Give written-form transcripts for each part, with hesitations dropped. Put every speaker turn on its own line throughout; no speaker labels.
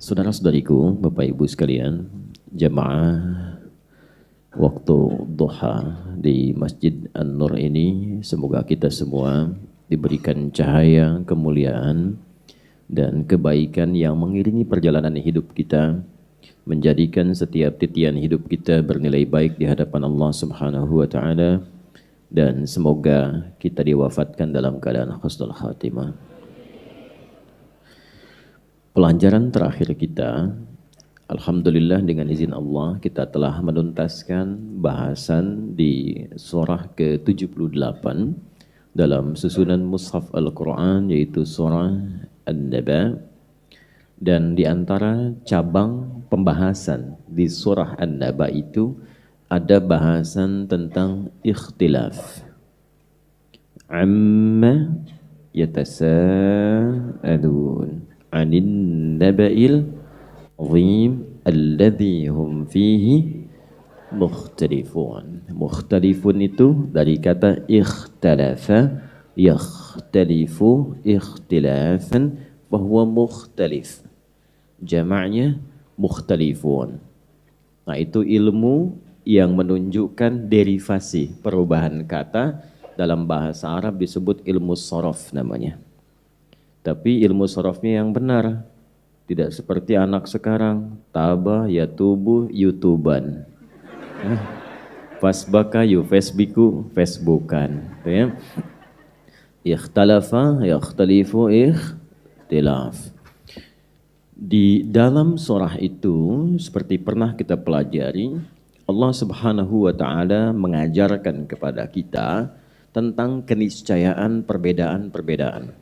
Saudara-saudariku, Bapak Ibu sekalian, jamaah waktu duha di Masjid An-Nur ini, semoga kita semua diberikan cahaya, kemuliaan, dan kebaikan yang mengiringi perjalanan hidup kita, menjadikan setiap titian hidup kita bernilai baik di hadapan Allah Subhanahu wa Ta'ala, dan semoga kita diwafatkan dalam keadaan husnul khatimah. Pelajaran terakhir kita, alhamdulillah dengan izin Allah kita telah menuntaskan bahasan di surah ke-78 dalam susunan mushaf Al-Quran, yaitu surah An-Naba. Dan di antara cabang pembahasan di surah An-Naba itu ada bahasan tentang ikhtilaf. Amma yatasa'alun anin naba'il azim alladhi hum fihi mukhtalifun. Mukhtalifun itu dari kata ikhtalafa, yakhtalifu ikhtilafan, bahwa mukhtalif jamaknya mukhtalifun. Nah, itu ilmu yang menunjukkan derivasi perubahan kata. Dalam bahasa Arab disebut ilmu sorof namanya. Tapi ilmu sorofnya yang benar, tidak seperti anak sekarang, taba, yatubu, youtuban, fasbaka, yufasbiku, facebookan, ya. Ikhtalafa, yakhtalifu, ikhtilaf. Di dalam surah itu, seperti pernah kita pelajari, Allah Subhanahu wa Ta'ala mengajarkan kepada kita tentang keniscayaan perbedaan-perbedaan.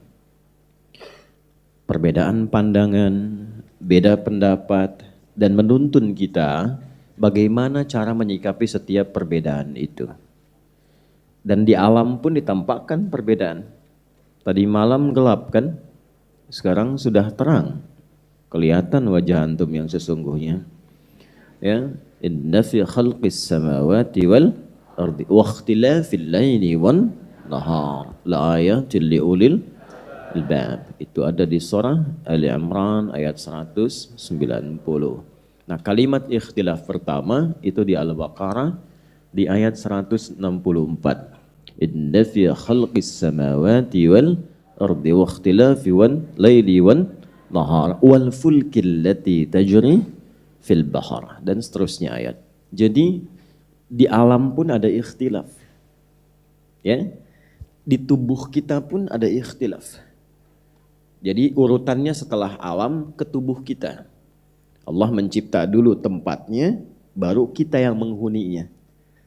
Perbedaan pandangan, beda pendapat, dan menuntun kita bagaimana cara menyikapi setiap perbedaan itu. Dan di alam pun ditampakkan perbedaan. Tadi malam gelap kan, sekarang sudah terang. Kelihatan wajah antum yang sesungguhnya. Ya, inna fi khalqis samawati wal ardi wa ikhtilafil laili wan nahar la ayatil liulil albab. Itu ada di surah Ali Imran ayat 190. Nah, kalimat ikhtilaf pertama itu di Al-Baqarah di ayat 164. Inna fi khalqis samawati wal ardi wa ikhtilafi wan laili wan nahar wal fulkil lati tajri fil bahar, dan seterusnya ayat. Jadi di alam pun ada ikhtilaf. Ya. Di tubuh kita pun ada ikhtilaf. Jadi urutannya setelah alam ke tubuh kita. Allah mencipta dulu tempatnya, baru kita yang menghuninya.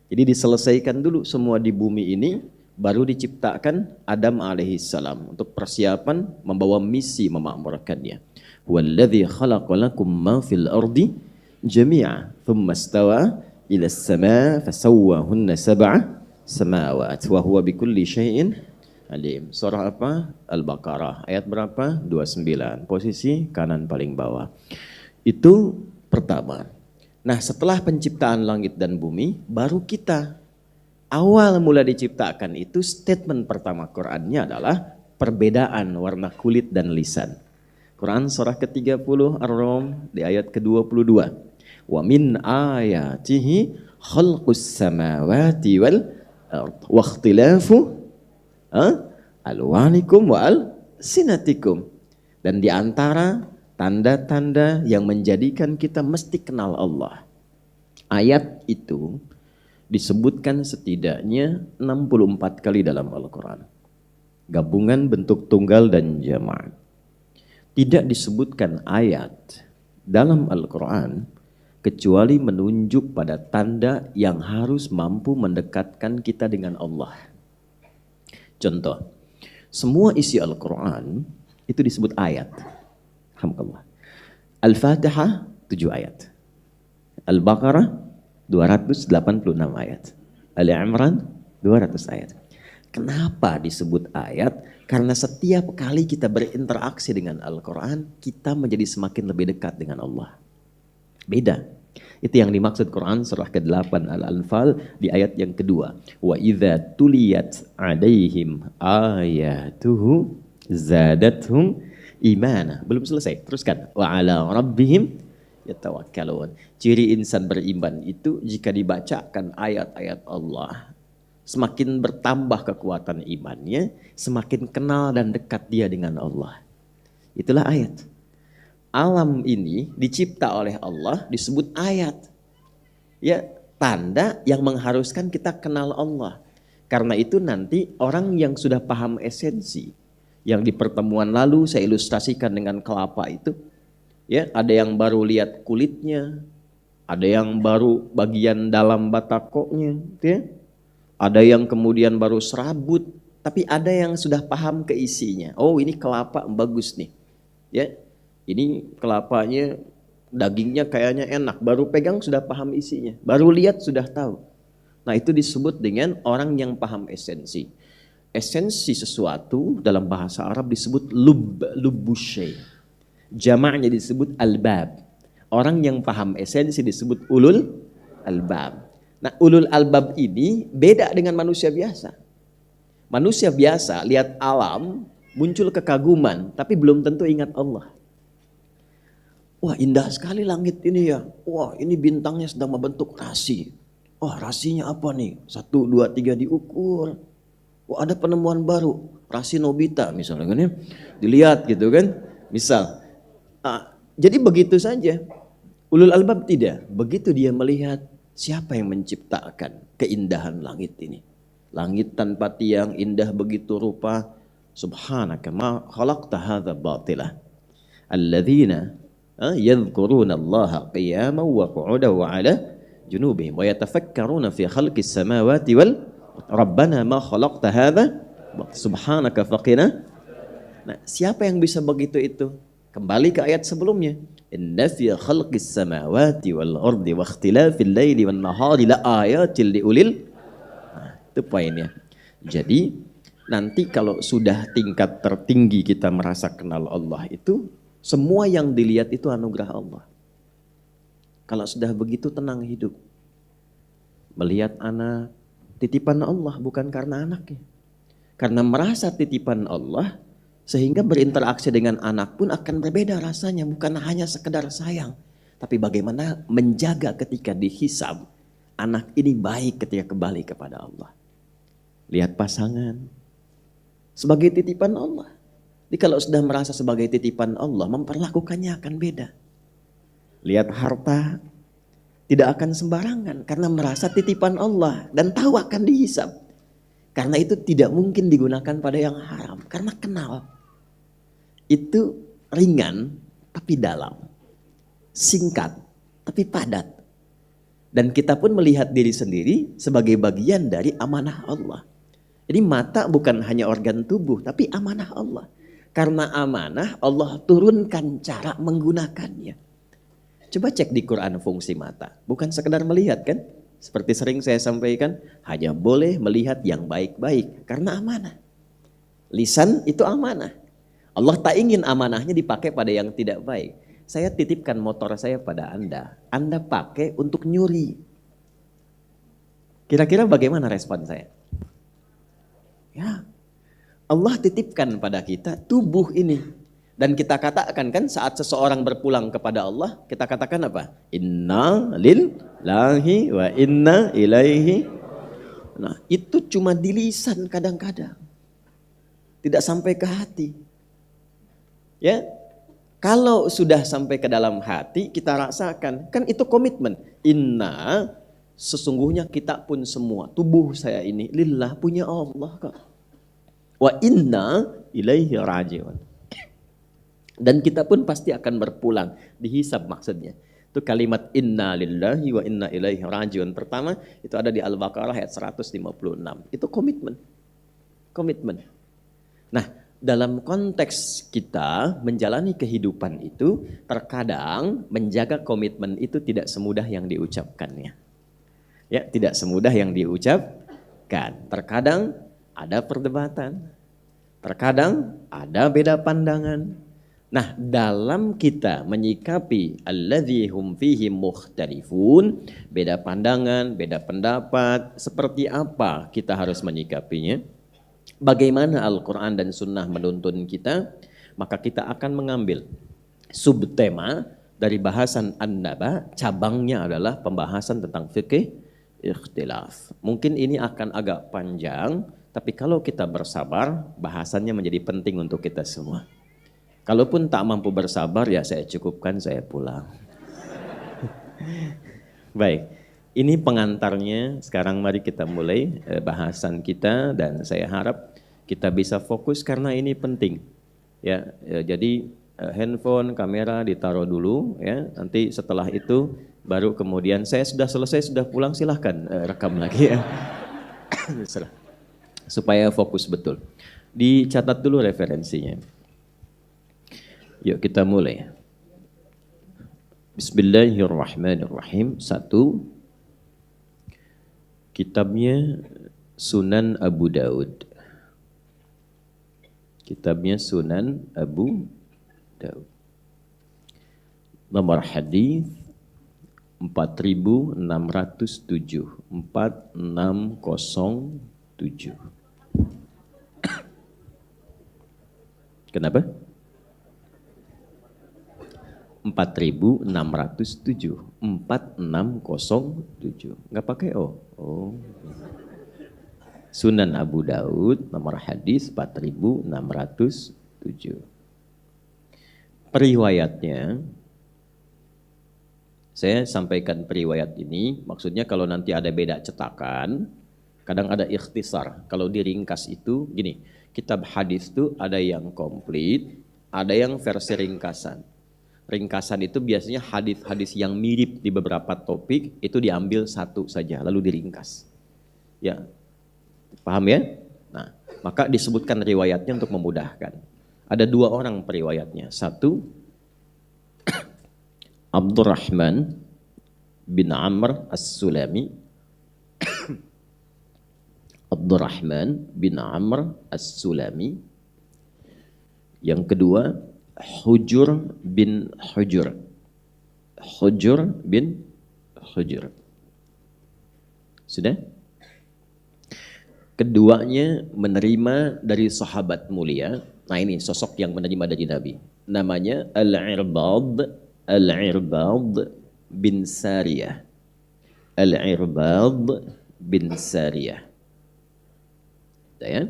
Jadi diselesaikan dulu semua di bumi ini, baru diciptakan Adam alaihissalam untuk persiapan membawa misi memakmurkannya. Walladzi khalaqalakum ma fil ardi jami'a thumma istawa ila as-sama' fasawwahunna sab'a samawat wa huwa bikulli syai'in alim. Surah apa? Al-Baqarah. Ayat berapa? 29. Posisi kanan paling bawah. Itu pertama. Nah, setelah penciptaan langit dan bumi, baru kita. Awal mula diciptakan itu statement pertama Qur'annya adalah perbedaan warna kulit dan lisan. Quran surah ke-30 Ar-Rum di ayat ke-22. Wa min ayatihi khalqus samawati wal ard wa ikhtilafu alwanikum wa al-sinatikum. Dan di antara tanda-tanda yang menjadikan kita mesti kenal Allah. Ayat itu disebutkan setidaknya 64 kali dalam Al-Quran. Gabungan bentuk tunggal dan jama'. Tidak disebutkan ayat dalam Al-Quran kecuali menunjuk pada tanda yang harus mampu mendekatkan kita dengan Allah. Contoh, semua isi Al-Quran itu disebut ayat. Alhamdulillah. Al-Fatihah 7 ayat. Al-Baqarah 286 ayat. Ali Imran 200 ayat. Kenapa disebut ayat? Karena setiap kali kita berinteraksi dengan Al-Quran, kita menjadi semakin lebih dekat dengan Allah. Beda. Itu yang dimaksud Quran surah ke-8 Al-Anfal di ayat yang kedua. Wa idza tuliyat alaihim ayatuhu zadathum imana. Belum selesai, teruskan. Wa ala rabbihim yatawakkalun. Ciri insan beriman itu jika dibacakan ayat-ayat Allah, semakin bertambah kekuatan imannya, semakin kenal dan dekat dia dengan Allah. Itulah ayat. Alam ini dicipta oleh Allah disebut ayat. Ya, tanda yang mengharuskan kita kenal Allah. Karena itu nanti orang yang sudah paham esensi, yang di pertemuan lalu saya ilustrasikan dengan kelapa itu, ya, ada yang baru lihat kulitnya, ada yang baru bagian dalam batakoknya, ya. Ada yang kemudian baru serabut, tapi ada yang sudah paham keisinya. Oh, ini kelapa bagus nih. Ya. Ini kelapanya dagingnya kayaknya enak, baru pegang sudah paham isinya, baru lihat sudah tahu. Nah, itu disebut dengan orang yang paham esensi. Esensi sesuatu dalam bahasa Arab disebut lubbu syai'. Jamaknya disebut albab. Orang yang paham esensi disebut ulul albab. Nah, ulul albab ini beda dengan manusia biasa. Manusia biasa lihat alam, muncul kekaguman, tapi belum tentu ingat Allah. Wah, indah sekali langit ini ya. Wah, ini bintangnya sedang membentuk rasi. Wah, rasinya apa nih? 1, 2, 3 diukur. Wah, ada penemuan baru. Rasi Nobita misalnya kan ya. Dilihat gitu kan. Misal. Jadi begitu saja. Ulul albab tidak. Begitu dia melihat siapa yang menciptakan keindahan langit ini. Langit tanpa tiang, indah begitu rupa. Subhanaka ma khalaqta hadza batilah. Alladzina yadhkuruna Allaha qiyaman wa qu'udan wa 'ala junubihim wa yatafakkaruna fi khalqis samawati wal rabbana ma khalaqta hadza subhanaka faqina. Nah, siapa yang bisa begitu itu? Kembali ke ayat sebelumnya. Inna fi khalqis samawati wal ardi wa ikhtilafil laili wan nahari la ayatil liulil. Nah, itu poinnya. Jadi nanti kalau sudah tingkat tertinggi kita merasa kenal Allah itu, semua yang dilihat itu anugerah Allah. Kalau sudah begitu tenang hidup. Melihat anak, titipan Allah bukan karena anaknya. Karena merasa titipan Allah, sehingga berinteraksi dengan anak pun akan berbeda rasanya. Bukan hanya sekedar sayang. Tapi bagaimana menjaga ketika dihisab. Anak ini baik ketika kembali kepada Allah. Lihat pasangan. Sebagai titipan Allah. Jadi kalau sudah merasa sebagai titipan Allah, memperlakukannya akan beda. Lihat harta, tidak akan sembarangan karena merasa titipan Allah dan tahu akan dihisab. Karena itu tidak mungkin digunakan pada yang haram karena kenal. Itu ringan tapi dalam, singkat tapi padat. Dan kita pun melihat diri sendiri sebagai bagian dari amanah Allah. Jadi mata bukan hanya organ tubuh tapi amanah Allah. Karena amanah Allah turunkan cara menggunakannya. Coba cek di Quran fungsi mata. Bukan sekedar melihat kan? Seperti sering saya sampaikan, hanya boleh melihat yang baik-baik karena amanah. Lisan itu amanah. Allah tak ingin amanahnya dipakai pada yang tidak baik. Saya titipkan motor saya pada Anda. Anda pakai untuk nyuri. Kira-kira bagaimana respon saya? Ya, Allah titipkan pada kita tubuh ini. Dan kita katakan kan saat seseorang berpulang kepada Allah, kita katakan apa? Inna lillahi wa inna ilaihi. Nah, itu cuma di lisan kadang-kadang. Tidak sampai ke hati. Ya. Kalau sudah sampai ke dalam hati, kita rasakan. Kan itu komitmen. Inna, sesungguhnya kita pun semua, tubuh saya ini, lillah punya Allah kok. Wa inna ilaihi raji'un. Dan kita pun pasti akan berpulang, dihisab maksudnya. Itu kalimat inna lillahi wa inna ilaihi raji'un. Pertama, itu ada di Al-Baqarah ayat 156. Itu komitmen. Komitmen. Nah, dalam konteks kita menjalani kehidupan itu, terkadang menjaga komitmen itu tidak semudah yang diucapkannya. Ya, tidak semudah yang diucapkan. Terkadang ada perdebatan. Terkadang ada beda pandangan. Nah, dalam kita menyikapi alladzi hum fihi mukhtalifun, beda pandangan, beda pendapat, seperti apa kita harus menyikapinya? Bagaimana Al-Quran dan Sunnah menuntun kita? Maka kita akan mengambil subtema dari bahasan An-Naba, cabangnya adalah pembahasan tentang fikih ikhtilaf. Mungkin ini akan agak panjang, tapi kalau kita bersabar, bahasannya menjadi penting untuk kita semua. Kalaupun tak mampu bersabar, ya saya cukupkan, saya pulang. Baik, ini pengantarnya. Sekarang mari kita mulai bahasan kita, dan saya harap kita bisa fokus karena ini penting. Ya, jadi handphone, kamera ditaruh dulu, ya. Nanti setelah itu baru kemudian saya sudah selesai, sudah pulang, silahkan rekam lagi ya. Supaya fokus betul. Dicatat dulu referensinya. Yuk kita mulai. Bismillahirrahmanirrahim. 1. Kitabnya Sunan Abu Daud. Kitabnya Sunan Abu Daud. Nomor hadis 4607. 4607. Kenapa? 4607. 4607. Enggak pakai O. Oh. Sunan Abu Daud nomor hadis 4607. Periwayatnya, saya sampaikan periwayat ini, maksudnya kalau nanti ada beda cetakan, kadang ada ikhtisar. Kalau diringkas itu gini, kitab hadis itu ada yang komplit, ada yang versi ringkasan. Ringkasan itu biasanya hadis-hadis yang mirip di beberapa topik, itu diambil satu saja, lalu diringkas. Ya, paham ya? Nah, maka disebutkan riwayatnya untuk memudahkan. Ada 2 orang periwayatnya. 1, Abdurrahman bin Amr As-Sulami. Abdurrahman bin Amr As-Sulami. Yang kedua, Hujur bin Hujur. Hujur bin Hujur. Sudah? Keduanya menerima dari sahabat mulia. Nah, ini sosok yang menerima dari Nabi. Namanya Al-Irbad bin Sariyah. Al-Irbad bin Sariyah. Ya?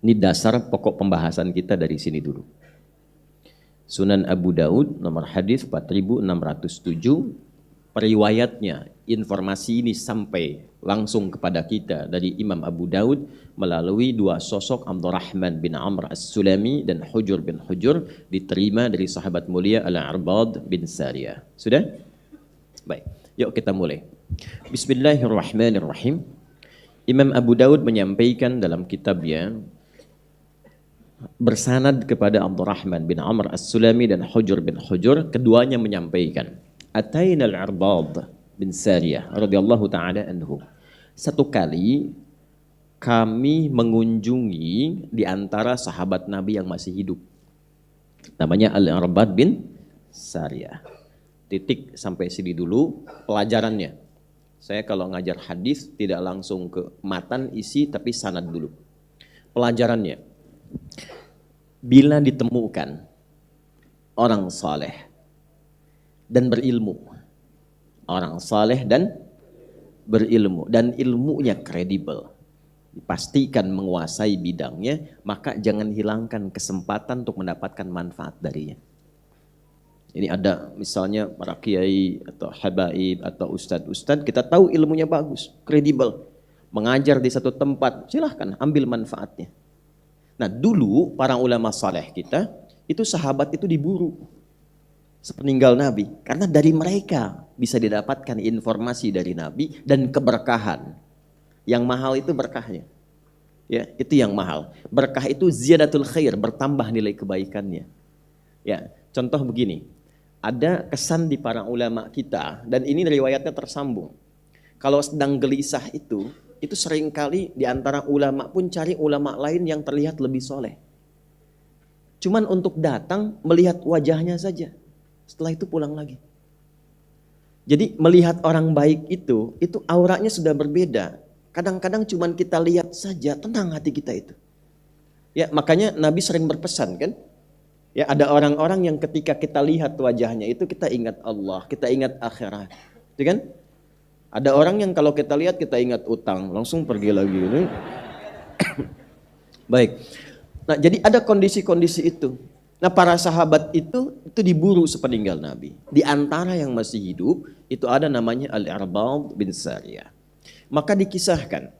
Ini dasar pokok pembahasan kita dari sini dulu. Sunan Abu Daud nomor hadis 4607. Periwayatnya, informasi ini sampai langsung kepada kita dari Imam Abu Daud melalui 2 sosok, Abdurrahman bin Amr As-Sulami dan Hujur bin Hujur, diterima dari sahabat mulia Al-Irbad bin Sariyah. Sudah? Baik, yuk kita mulai. Bismillahirrahmanirrahim. Imam Abu Daud menyampaikan dalam kitabnya bersanad kepada Abdurrahman bin Amr As-Sulami dan Hujur bin Hujur, keduanya menyampaikan, Ataina Al-Irbad bin Sariyah radhiyallahu taala anhu. Satu kali kami mengunjungi di antara sahabat Nabi yang masih hidup. Namanya Al-Irbad bin Sariyah. Titik sampai sini dulu pelajarannya. Saya kalau ngajar hadis tidak langsung ke matan isi, tapi sanad dulu. Pelajarannya, bila ditemukan orang saleh dan berilmu, orang saleh dan berilmu, dan ilmunya kredibel, dipastikan menguasai bidangnya, maka jangan hilangkan kesempatan untuk mendapatkan manfaat darinya. Ini ada misalnya para kiai atau habaib atau ustadz-ustadz, kita tahu ilmunya bagus, kredibel, mengajar di satu tempat, silahkan ambil manfaatnya. Nah, dulu para ulama saleh kita, itu sahabat itu diburu sepeninggal Nabi, karena dari mereka bisa didapatkan informasi dari Nabi dan keberkahan. Yang mahal itu berkahnya. Ya, itu yang mahal. Berkah itu ziyadatul khair, bertambah nilai kebaikannya. Ya, contoh begini. Ada kesan di para ulama kita, dan ini riwayatnya tersambung. Kalau sedang gelisah itu seringkali di antara ulama pun cari ulama lain yang terlihat lebih soleh. Cuman untuk datang melihat wajahnya saja. Setelah itu pulang lagi. Jadi melihat orang baik itu auranya sudah berbeda. Kadang-kadang cuman kita lihat saja, tenang hati kita itu. Ya, makanya Nabi sering berpesan kan? Ya, ada orang-orang yang ketika kita lihat wajahnya itu kita ingat Allah, kita ingat akhirat. Gitu kan? Ada orang yang kalau kita lihat kita ingat utang, langsung pergi lagi. Baik. Nah, jadi ada kondisi-kondisi itu. Nah, para sahabat itu diburu sepeninggal Nabi. Di antara yang masih hidup itu ada namanya Al-Irbad bin Sariyah. Maka dikisahkan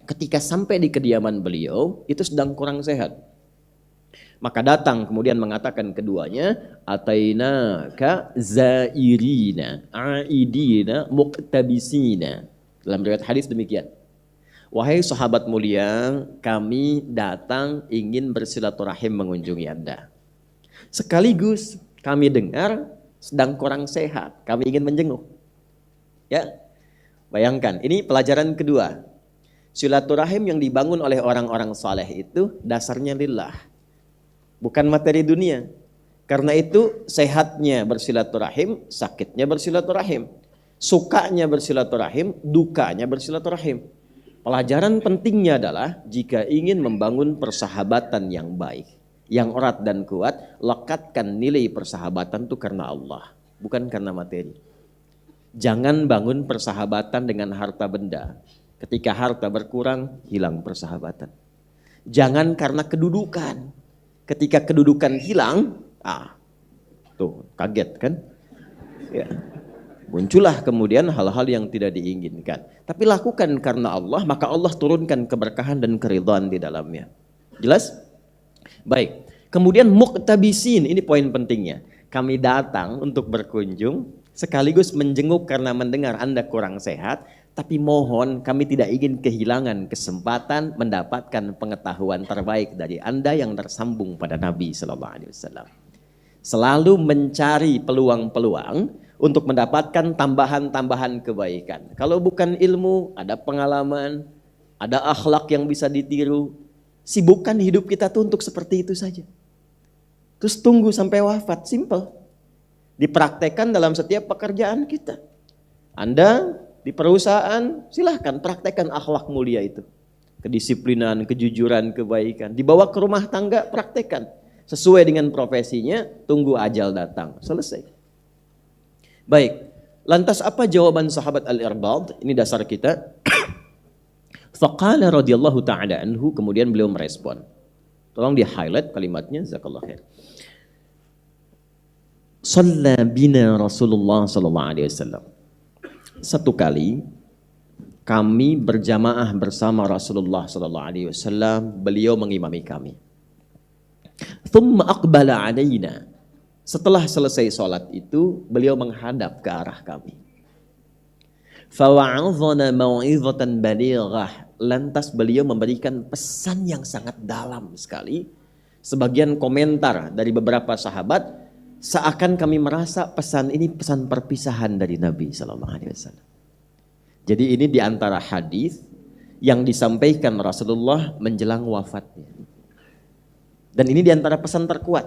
ketika sampai di kediaman beliau itu sedang kurang sehat. Maka datang kemudian mengatakan keduanya, atainaka zairina aidina muqtabisina. Dalam riwayat hadis demikian. Wahai sahabat mulia, kami datang ingin bersilaturahim mengunjungi Anda. Sekaligus kami dengar sedang kurang sehat, kami ingin menjenguk. Ya. Bayangkan, ini pelajaran kedua. Silaturahim yang dibangun oleh orang-orang saleh itu dasarnya lillah. Bukan materi dunia. Karena itu sehatnya bersilaturahim, sakitnya bersilaturahim. Sukanya bersilaturahim, dukanya bersilaturahim. Pelajaran pentingnya adalah jika ingin membangun persahabatan yang baik, yang erat dan kuat, lekatkan nilai persahabatan itu karena Allah, bukan karena materi. Jangan bangun persahabatan dengan harta benda. Ketika harta berkurang, hilang persahabatan. Jangan karena kedudukan. Ketika kedudukan hilang, tuh kaget kan? Ya. Muncullah kemudian hal-hal yang tidak diinginkan. Tapi lakukan karena Allah, maka Allah turunkan keberkahan dan keridhaan di dalamnya. Jelas? Baik. Kemudian muqtabisin, ini poin pentingnya. Kami datang untuk berkunjung, sekaligus menjenguk karena mendengar Anda kurang sehat, tapi mohon kami tidak ingin kehilangan kesempatan mendapatkan pengetahuan terbaik dari Anda yang tersambung pada Nabi Sallallahu Alaihi Wasallam. Selalu mencari peluang-peluang untuk mendapatkan tambahan-tambahan kebaikan. Kalau bukan ilmu, ada pengalaman, ada akhlak yang bisa ditiru. Sibukkan hidup kita tuh untuk seperti itu saja. Terus tunggu sampai wafat, simple. Dipraktekkan dalam setiap pekerjaan kita. Anda di perusahaan, silahkan praktekkan akhlak mulia itu. Kedisiplinan, kejujuran, kebaikan. Dibawa ke rumah tangga, praktekkan. Sesuai dengan profesinya, tunggu ajal datang. Selesai. Baik, lantas apa jawaban sahabat Al-Irbad? Ini dasar kita. Faqala radhiyallahu ta'ala anhu, kemudian beliau merespon. Tolong di highlight kalimatnya, jazakallah khair. Shalla bina Rasulullah sallallahu alaihi wasallam. Satu kali kami berjamaah bersama Rasulullah sallallahu alaihi wasallam, beliau mengimami kami. Thumma aqbala alaina. Setelah selesai salat itu, beliau menghadap ke arah kami. Fawa'adhana mau'izatan balighah. Lantas beliau memberikan pesan yang sangat dalam sekali. Sebagian komentar dari beberapa sahabat, seakan kami merasa pesan ini pesan perpisahan dari Nabi Sallallahu Alaihi Wasallam. Jadi ini diantara hadis yang disampaikan Rasulullah menjelang wafatnya. Dan ini diantara pesan terkuat.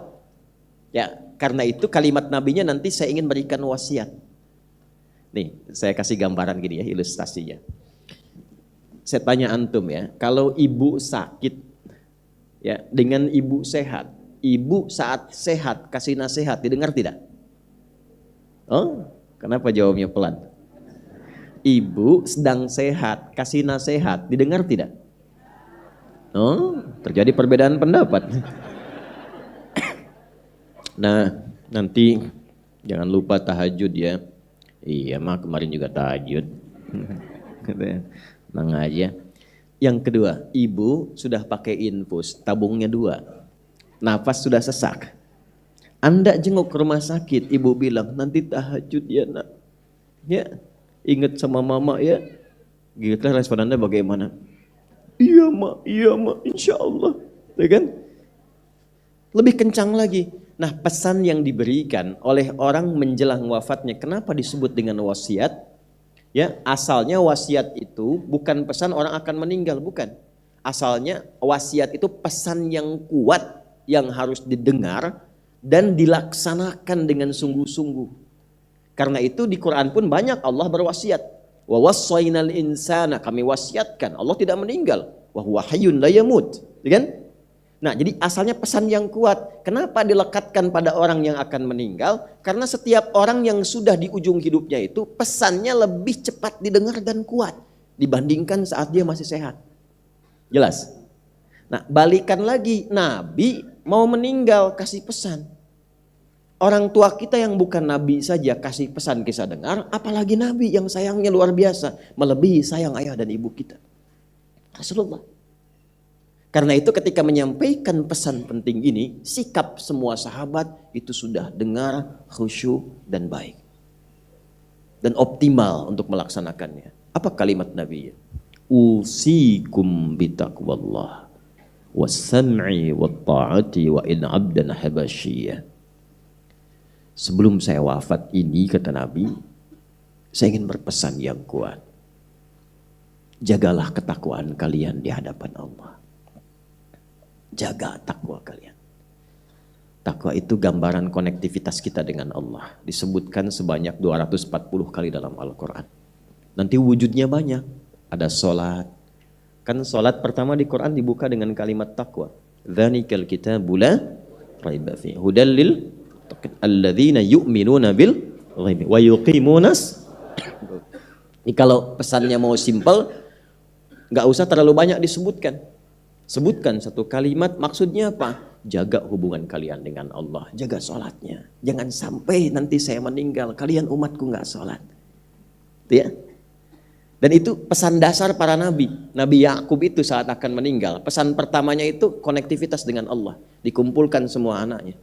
Ya, karena itu kalimat nabinya nanti saya ingin berikan wasiat. Nih, saya kasih gambaran gini ya, ilustrasinya. Saya tanya antum ya, kalau ibu sakit ya dengan ibu sehat, ibu saat sehat kasih nasihat didengar tidak? Oh, kenapa jawabnya pelan? Ibu sedang sehat kasih nasihat didengar tidak? Oh, terjadi perbedaan pendapat. Nah, nanti jangan lupa tahajud ya. Iya, mah kemarin juga tahajud. Tenang aja. Yang kedua, ibu sudah pakai infus, tabungnya 2. Nafas sudah sesak. Anda jenguk ke rumah sakit, ibu bilang, nanti tahajud ya nak. Ya, ingat sama mama ya. Gitu respon Anda bagaimana? Iya mak, insya Allah. Ya kan? Lebih kencang lagi. Nah, pesan yang diberikan oleh orang menjelang wafatnya, kenapa disebut dengan wasiat? Ya, asalnya wasiat itu bukan pesan orang akan meninggal, bukan. Asalnya wasiat itu pesan yang kuat yang harus didengar dan dilaksanakan dengan sungguh-sungguh. Karena itu di Quran pun banyak Allah berwasiat. Wa wassaynal insana, kami wasiatkan. Allah tidak meninggal. Wa huwa hayyun la yamut. Ya kan? Nah, jadi asalnya pesan yang kuat. Kenapa dilekatkan pada orang yang akan meninggal? Karena setiap orang yang sudah di ujung hidupnya itu pesannya lebih cepat didengar dan kuat dibandingkan saat dia masih sehat. Jelas? Nah, balikan lagi, Nabi mau meninggal kasih pesan. Orang tua kita yang bukan Nabi saja kasih pesan kisah dengar, apalagi Nabi yang sayangnya luar biasa, melebihi sayang ayah dan ibu kita. Rasulullah. Karena itu ketika menyampaikan pesan penting ini, sikap semua sahabat itu sudah dengar, khusyuk dan baik. Dan optimal untuk melaksanakannya. Apa kalimat Nabi? Usikum bitaqwallah was-sam'i wat-ta'ati wa in 'abdan habasyiyah. Sebelum saya wafat ini, kata Nabi, saya ingin berpesan yang kuat. Jagalah ketakwaan kalian di hadapan Allah. Jaga takwa kalian. Takwa itu gambaran konektivitas kita dengan Allah. Disebutkan sebanyak 240 kali dalam Al-Quran. Nanti wujudnya banyak. Ada sholat. Kan sholat pertama di Quran dibuka dengan kalimat takwa. Dzanikal kitabu la raiba fihi hudal lil alladzina yu'minuna bil ghaibi wa yuqimunas. Ini kalau pesannya mau simpel, nggak usah terlalu banyak disebutkan. Sebutkan satu kalimat, maksudnya apa? Jaga hubungan kalian dengan Allah, jaga sholatnya. Jangan sampai nanti saya meninggal, kalian umatku nggak sholat. Ya. Dan itu pesan dasar para nabi. Nabi Yakub itu saat akan meninggal, pesan pertamanya itu konektivitas dengan Allah. Dikumpulkan semua anaknya.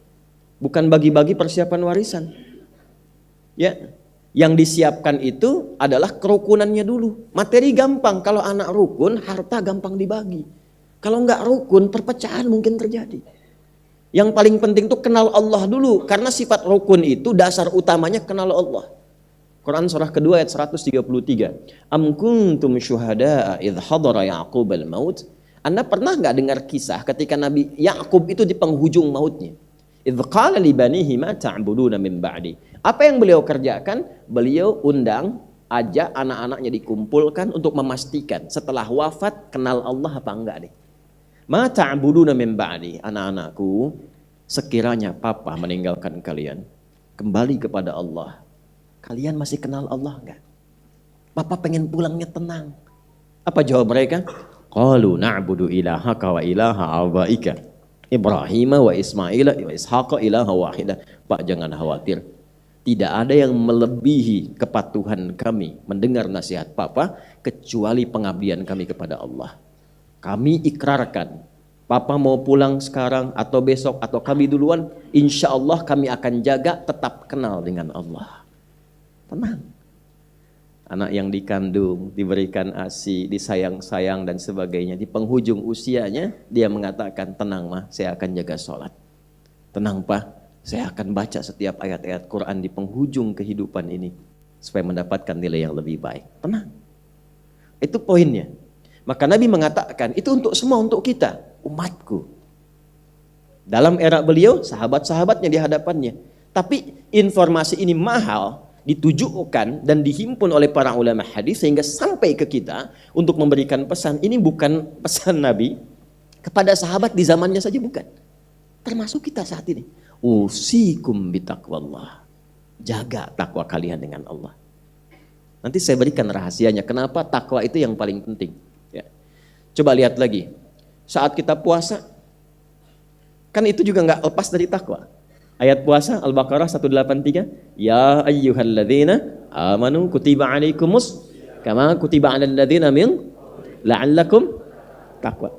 Bukan bagi-bagi persiapan warisan. Ya, yang disiapkan itu adalah kerukunannya dulu. Materi gampang, kalau anak rukun, harta gampang dibagi. Kalau nggak rukun, perpecahan mungkin terjadi. Yang paling penting itu kenal Allah dulu, karena sifat rukun itu dasar utamanya kenal Allah. Quran surah kedua ayat 133. Am kuntum syuhada'a idh hadara Ya'qub al-maut. Anda pernah nggak dengar kisah ketika Nabi Yakub itu di penghujung mautnya? Idh qala li banihi ma ta'buduna min ba'di. Apa yang beliau kerjakan? Beliau undang, ajak anak-anaknya dikumpulkan untuk memastikan setelah wafat kenal Allah apa enggak nih. Ma ta'buduna min ba'di. Anak-anakku, sekiranya papa meninggalkan kalian, kembali kepada Allah, kalian masih kenal Allah enggak? Papa pengen pulangnya tenang. Apa jawab mereka? Qalu na'budu ilahaka wa ilaha abaika Ibrahim wa Ismail wa Ishaq ilaha wahidah. Pak, jangan khawatir. Tidak ada yang melebihi kepatuhan kami mendengar nasihat Papa kecuali pengabdian kami kepada Allah. Kami ikrarkan, Papa mau pulang sekarang atau besok atau kami duluan, insya Allah kami akan jaga tetap kenal dengan Allah. Tenang. Anak yang dikandung, diberikan ASI, disayang-sayang dan sebagainya. Di penghujung usianya dia mengatakan, tenang mah, saya akan jaga sholat. Tenang Pak, saya akan baca setiap ayat-ayat Quran di penghujung kehidupan ini supaya mendapatkan nilai yang lebih baik. Tenang. Itu poinnya. Maka Nabi mengatakan, itu untuk semua, untuk kita, umatku. Dalam era beliau, sahabat-sahabatnya di hadapannya. Tapi informasi ini mahal, ditujukan dan dihimpun oleh para ulama hadis sehingga sampai ke kita untuk memberikan pesan. Ini bukan pesan Nabi kepada sahabat di zamannya saja, bukan. Termasuk kita saat ini. Usikum bitaqwallah. Jaga takwa kalian dengan Allah. Nanti saya berikan rahasianya kenapa takwa itu yang paling penting. Ya. Coba lihat lagi. Saat kita puasa, kan itu juga nggak lepas dari takwa. Ayat puasa Al-Baqarah 183. Ya ayyuhalladzina amanu kutiba alaikumus kama kutiba alal ladzina min la'allakum taqwa.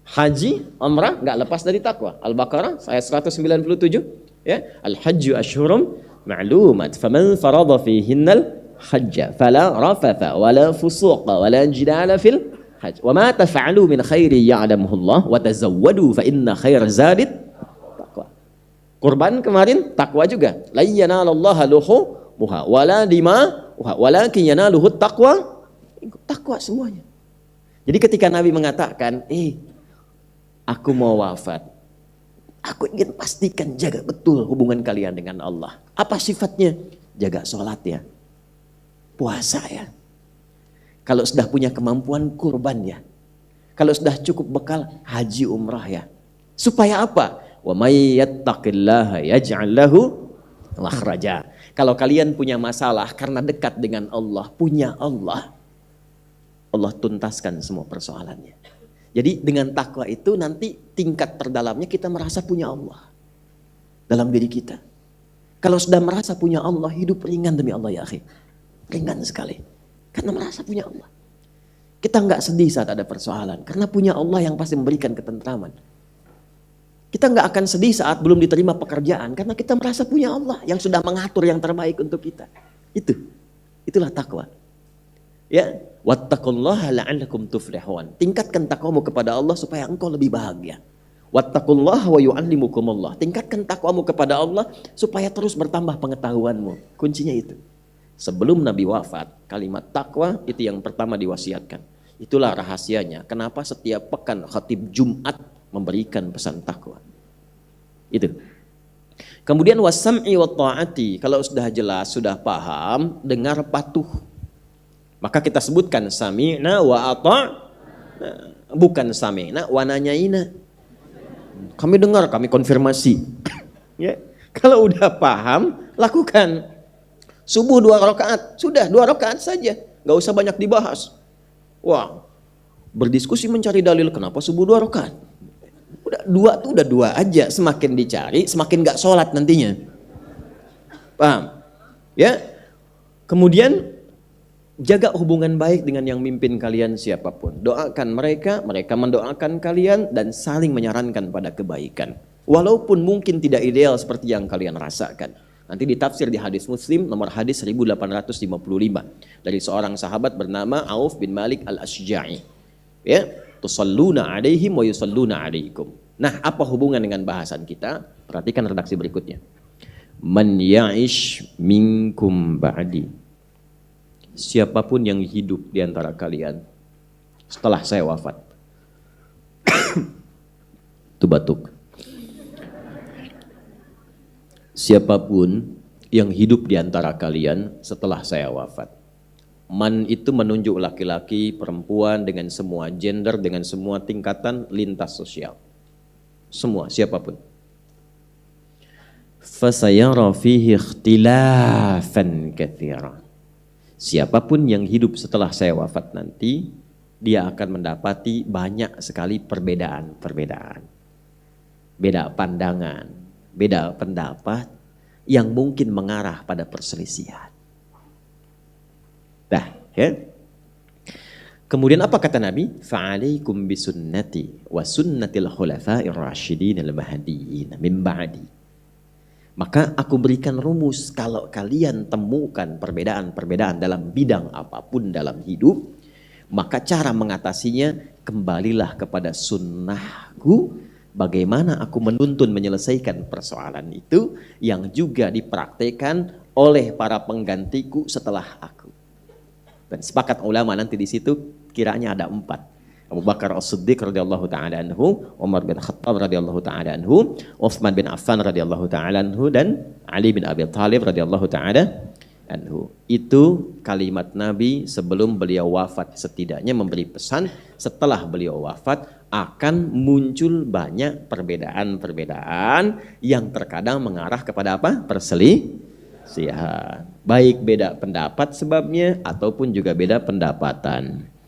Haji, umrah enggak lepas dari takwa. Al-Baqarah ayat 197, ya. Al-hajju ashhurum ma'lumat faman farada fihinnal hajja fala rafatha wala fusuqa wala jidala fil hajj. Wa ma taf'alu min khairi ya'lamuhu Allah wa tazawwadu fa inna khairaz zadit. Kurban kemarin takwa juga. La yanalallaha luhumuha wala dima'uha walakin yanaluhu taqwa. Takwa semuanya. Jadi ketika Nabi mengatakan, aku mau wafat, aku ingin pastikan jaga betul hubungan kalian dengan Allah. Apa sifatnya? Jaga sholat ya, puasa ya. Kalau sudah punya kemampuan kurban ya. Kalau sudah cukup bekal haji umrah ya. Supaya apa? Wa may yattaqillaha yaj'al lahu makhraja. Kalau kalian punya masalah karena dekat dengan Allah, punya Allah, Allah tuntaskan semua persoalannya. Jadi dengan takwa itu nanti tingkat terdalamnya kita merasa punya Allah dalam diri kita. Kalau sudah merasa punya Allah, hidup ringan demi Allah ya akhi. Ringan sekali. Karena merasa punya Allah. Kita nggak sedih saat ada persoalan. Karena punya Allah yang pasti memberikan ketentraman. Kita nggak akan sedih saat belum diterima pekerjaan. Karena kita merasa punya Allah yang sudah mengatur yang terbaik untuk kita. Itulah takwa. Ya, wattaqullaha la'allakum tuflihun. Tingkatkan takwamu kepada Allah supaya engkau lebih bahagia. Wattaqullaha wa yu'allimukumullah. Tingkatkan takwamu kepada Allah supaya terus bertambah pengetahuanmu. Kuncinya itu. Sebelum Nabi wafat, kalimat takwa itu yang pertama diwasiatkan. Itulah rahasianya. Kenapa setiap pekan khatib Jumat memberikan pesan takwa. Itu. Kemudian wasam'i wa ta'ati. Kalau sudah jelas, sudah paham, dengar patuh. Maka kita sebutkan sami'na wa ata'na. Bukan sami'na wa nanyaina. Kami dengar, kami konfirmasi. Ya. Kalau udah paham, lakukan. Subuh 2 rakaat, sudah 2 rakaat saja, nggak usah banyak dibahas. Wah, berdiskusi mencari dalil kenapa subuh 2 rakaat. Udah 2 tuh udah 2 aja, semakin dicari, semakin nggak sholat nantinya. Paham? Ya. Kemudian jaga hubungan baik dengan yang mimpin kalian siapapun. Doakan mereka, mereka mendoakan kalian dan saling menyarankan pada kebaikan. Walaupun mungkin tidak ideal seperti yang kalian rasakan. Nanti ditafsir di hadis Muslim nomor hadis 1855 dari seorang sahabat bernama Auf bin Malik al-Ashja'i. Ya, tusalluna alaihim wa yusalluna alaikum. Nah, apa hubungan dengan bahasan kita? Perhatikan redaksi berikutnya. Man ya'ish minkum ba'di. Siapapun yang hidup di antara kalian setelah saya wafat. Itu batuk. Siapapun yang hidup di antara kalian setelah saya wafat. Man itu menunjuk laki-laki, perempuan dengan semua gender, dengan semua tingkatan lintas sosial. Semua, siapapun. Fasayara fihi ikhtilafan katsira. Siapapun yang hidup setelah saya wafat nanti, dia akan mendapati banyak sekali perbedaan-perbedaan. Beda pandangan, beda pendapat yang mungkin mengarah pada perselisihan. Dah, ya. Kemudian apa kata Nabi? Fa'alaikum bisunnati wa sunnatil khulafa'ir rasyidin al-mahdiyyin min ba'di. Maka aku berikan rumus, kalau kalian temukan perbedaan-perbedaan dalam bidang apapun dalam hidup, maka cara mengatasinya kembalilah kepada sunnahku. Bagaimana aku menuntun menyelesaikan persoalan itu yang juga dipraktekkan oleh para penggantiku setelah aku. Dan sepakat ulama nanti di situ kiranya ada 4. Abu Bakar As-Siddiq radhiyallahu taala anhu, Umar bin Khattab radhiyallahu taala anhu, Utsman bin Affan radhiyallahu taala anhu, dan Ali bin Abi Thalib radhiyallahu taala anhu. Itu kalimat Nabi sebelum beliau wafat, setidaknya memberi pesan setelah beliau wafat akan muncul banyak perbedaan-perbedaan yang terkadang mengarah kepada apa? Perselisihan. Baik beda pendapat sebabnya ataupun juga beda pendapatan.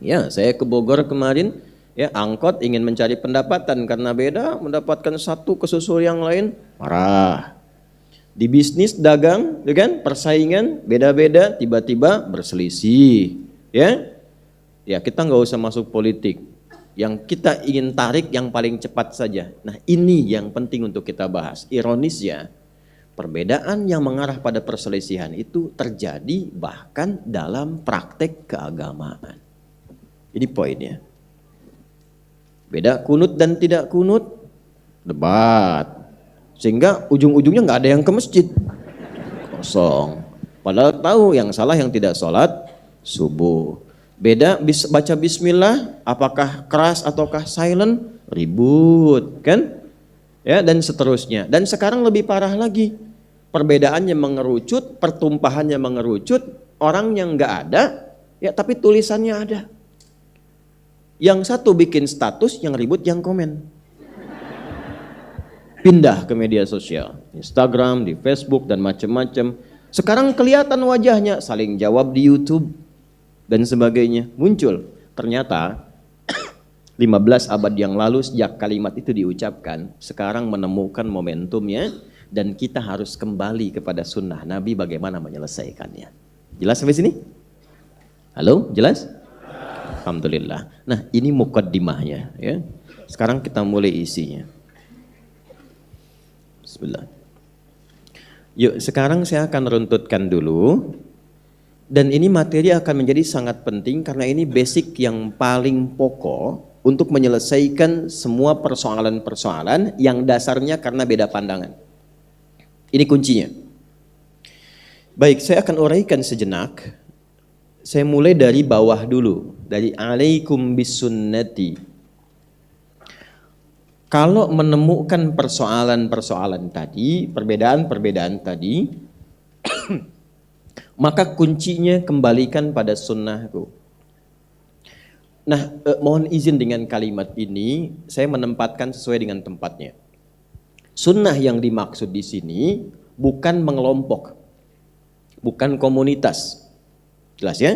Ya, saya ke Bogor kemarin, ya angkot ingin mencari pendapatan karena beda, mendapatkan satu kesusul yang lain, marah. Di bisnis dagang, kan persaingan beda-beda, tiba-tiba berselisih, ya. Ya kita nggak usah masuk politik. Yang kita ingin tarik yang paling cepat saja. Nah ini yang penting untuk kita bahas. Ironisnya, perbedaan yang mengarah pada perselisihan itu terjadi bahkan dalam praktek keagamaan. Ini poinnya. Beda kunut dan tidak kunut, debat. Sehingga ujung-ujungnya nggak ada yang ke masjid. Kosong. Padahal tahu yang salah yang tidak sholat subuh. Beda baca bismillah, apakah keras ataukah silent, ribut, kan? Ya, dan seterusnya. Dan sekarang lebih parah lagi. Perbedaannya mengerucut, pertumpahannya mengerucut, orang yang nggak ada, ya tapi tulisannya ada. Yang satu bikin status, yang ribut yang komen. Pindah ke media sosial, Instagram, di Facebook, dan macam-macam. Sekarang kelihatan wajahnya, saling jawab di YouTube, dan sebagainya. Muncul, ternyata 15 abad yang lalu sejak kalimat itu diucapkan, sekarang menemukan momentumnya, dan kita harus kembali kepada sunnah Nabi bagaimana menyelesaikannya. Jelas sampai sini? Halo, jelas? Alhamdulillah. Nah, ini mukaddimahnya, ya. Sekarang kita mulai isinya. Bismillah. Yuk, sekarang saya akan runtutkan dulu. Dan ini materi akan menjadi sangat penting karena ini basic yang paling pokok untuk menyelesaikan semua persoalan-persoalan yang dasarnya karena beda pandangan. Ini kuncinya. Baik, saya akan uraikan sejenak. Saya mulai dari bawah dulu, dari alaikum bisunnati. Kalau menemukan persoalan-persoalan tadi, perbedaan-perbedaan tadi, maka kuncinya kembalikan pada sunnahku. Nah, mohon izin dengan kalimat ini, saya menempatkan sesuai dengan tempatnya. Sunnah yang dimaksud di sini bukan mengelompok, bukan komunitas. Jelas ya?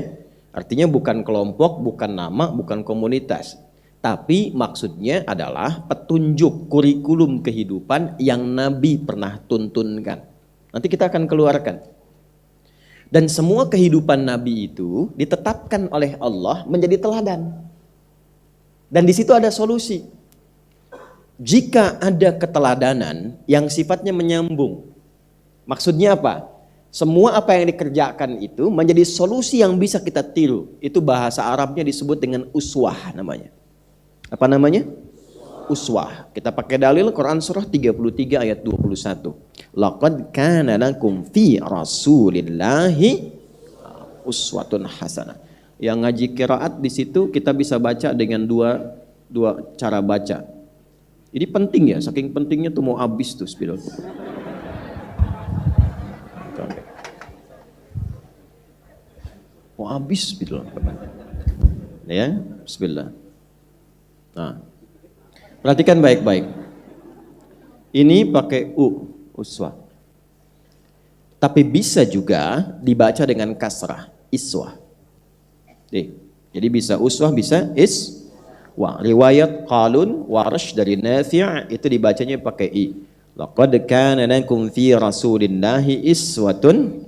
Artinya bukan kelompok, bukan nama, bukan komunitas. Tapi maksudnya adalah petunjuk kurikulum kehidupan yang Nabi pernah tuntunkan. Nanti kita akan keluarkan. Dan semua kehidupan Nabi itu ditetapkan oleh Allah menjadi teladan. Dan di situ ada solusi. Jika ada keteladanan yang sifatnya menyambung. Maksudnya apa? Semua apa yang dikerjakan itu menjadi solusi yang bisa kita tiru. Itu bahasa Arabnya disebut dengan uswah namanya. Apa namanya? Uswah. Kita pakai dalil Quran surah 33 ayat 21. Laqad kana lakum fi Rasulillahi uswatun hasanah. Yang ngaji qiraat di situ kita bisa baca dengan dua cara baca. Ini penting ya, saking pentingnya tuh mau habis tuh spidol. Mau habis gitu loh. Ya, bismillah. Nah, perhatikan baik-baik. Ini pakai uswah. Tapi bisa juga dibaca dengan kasrah, iswah. Jadi bisa uswah, bisa iswah. Riwayat Qalun, Warash dari Nafi' itu dibacanya pakai i. Laqad kana lakum fi Rasulillahi iswatun.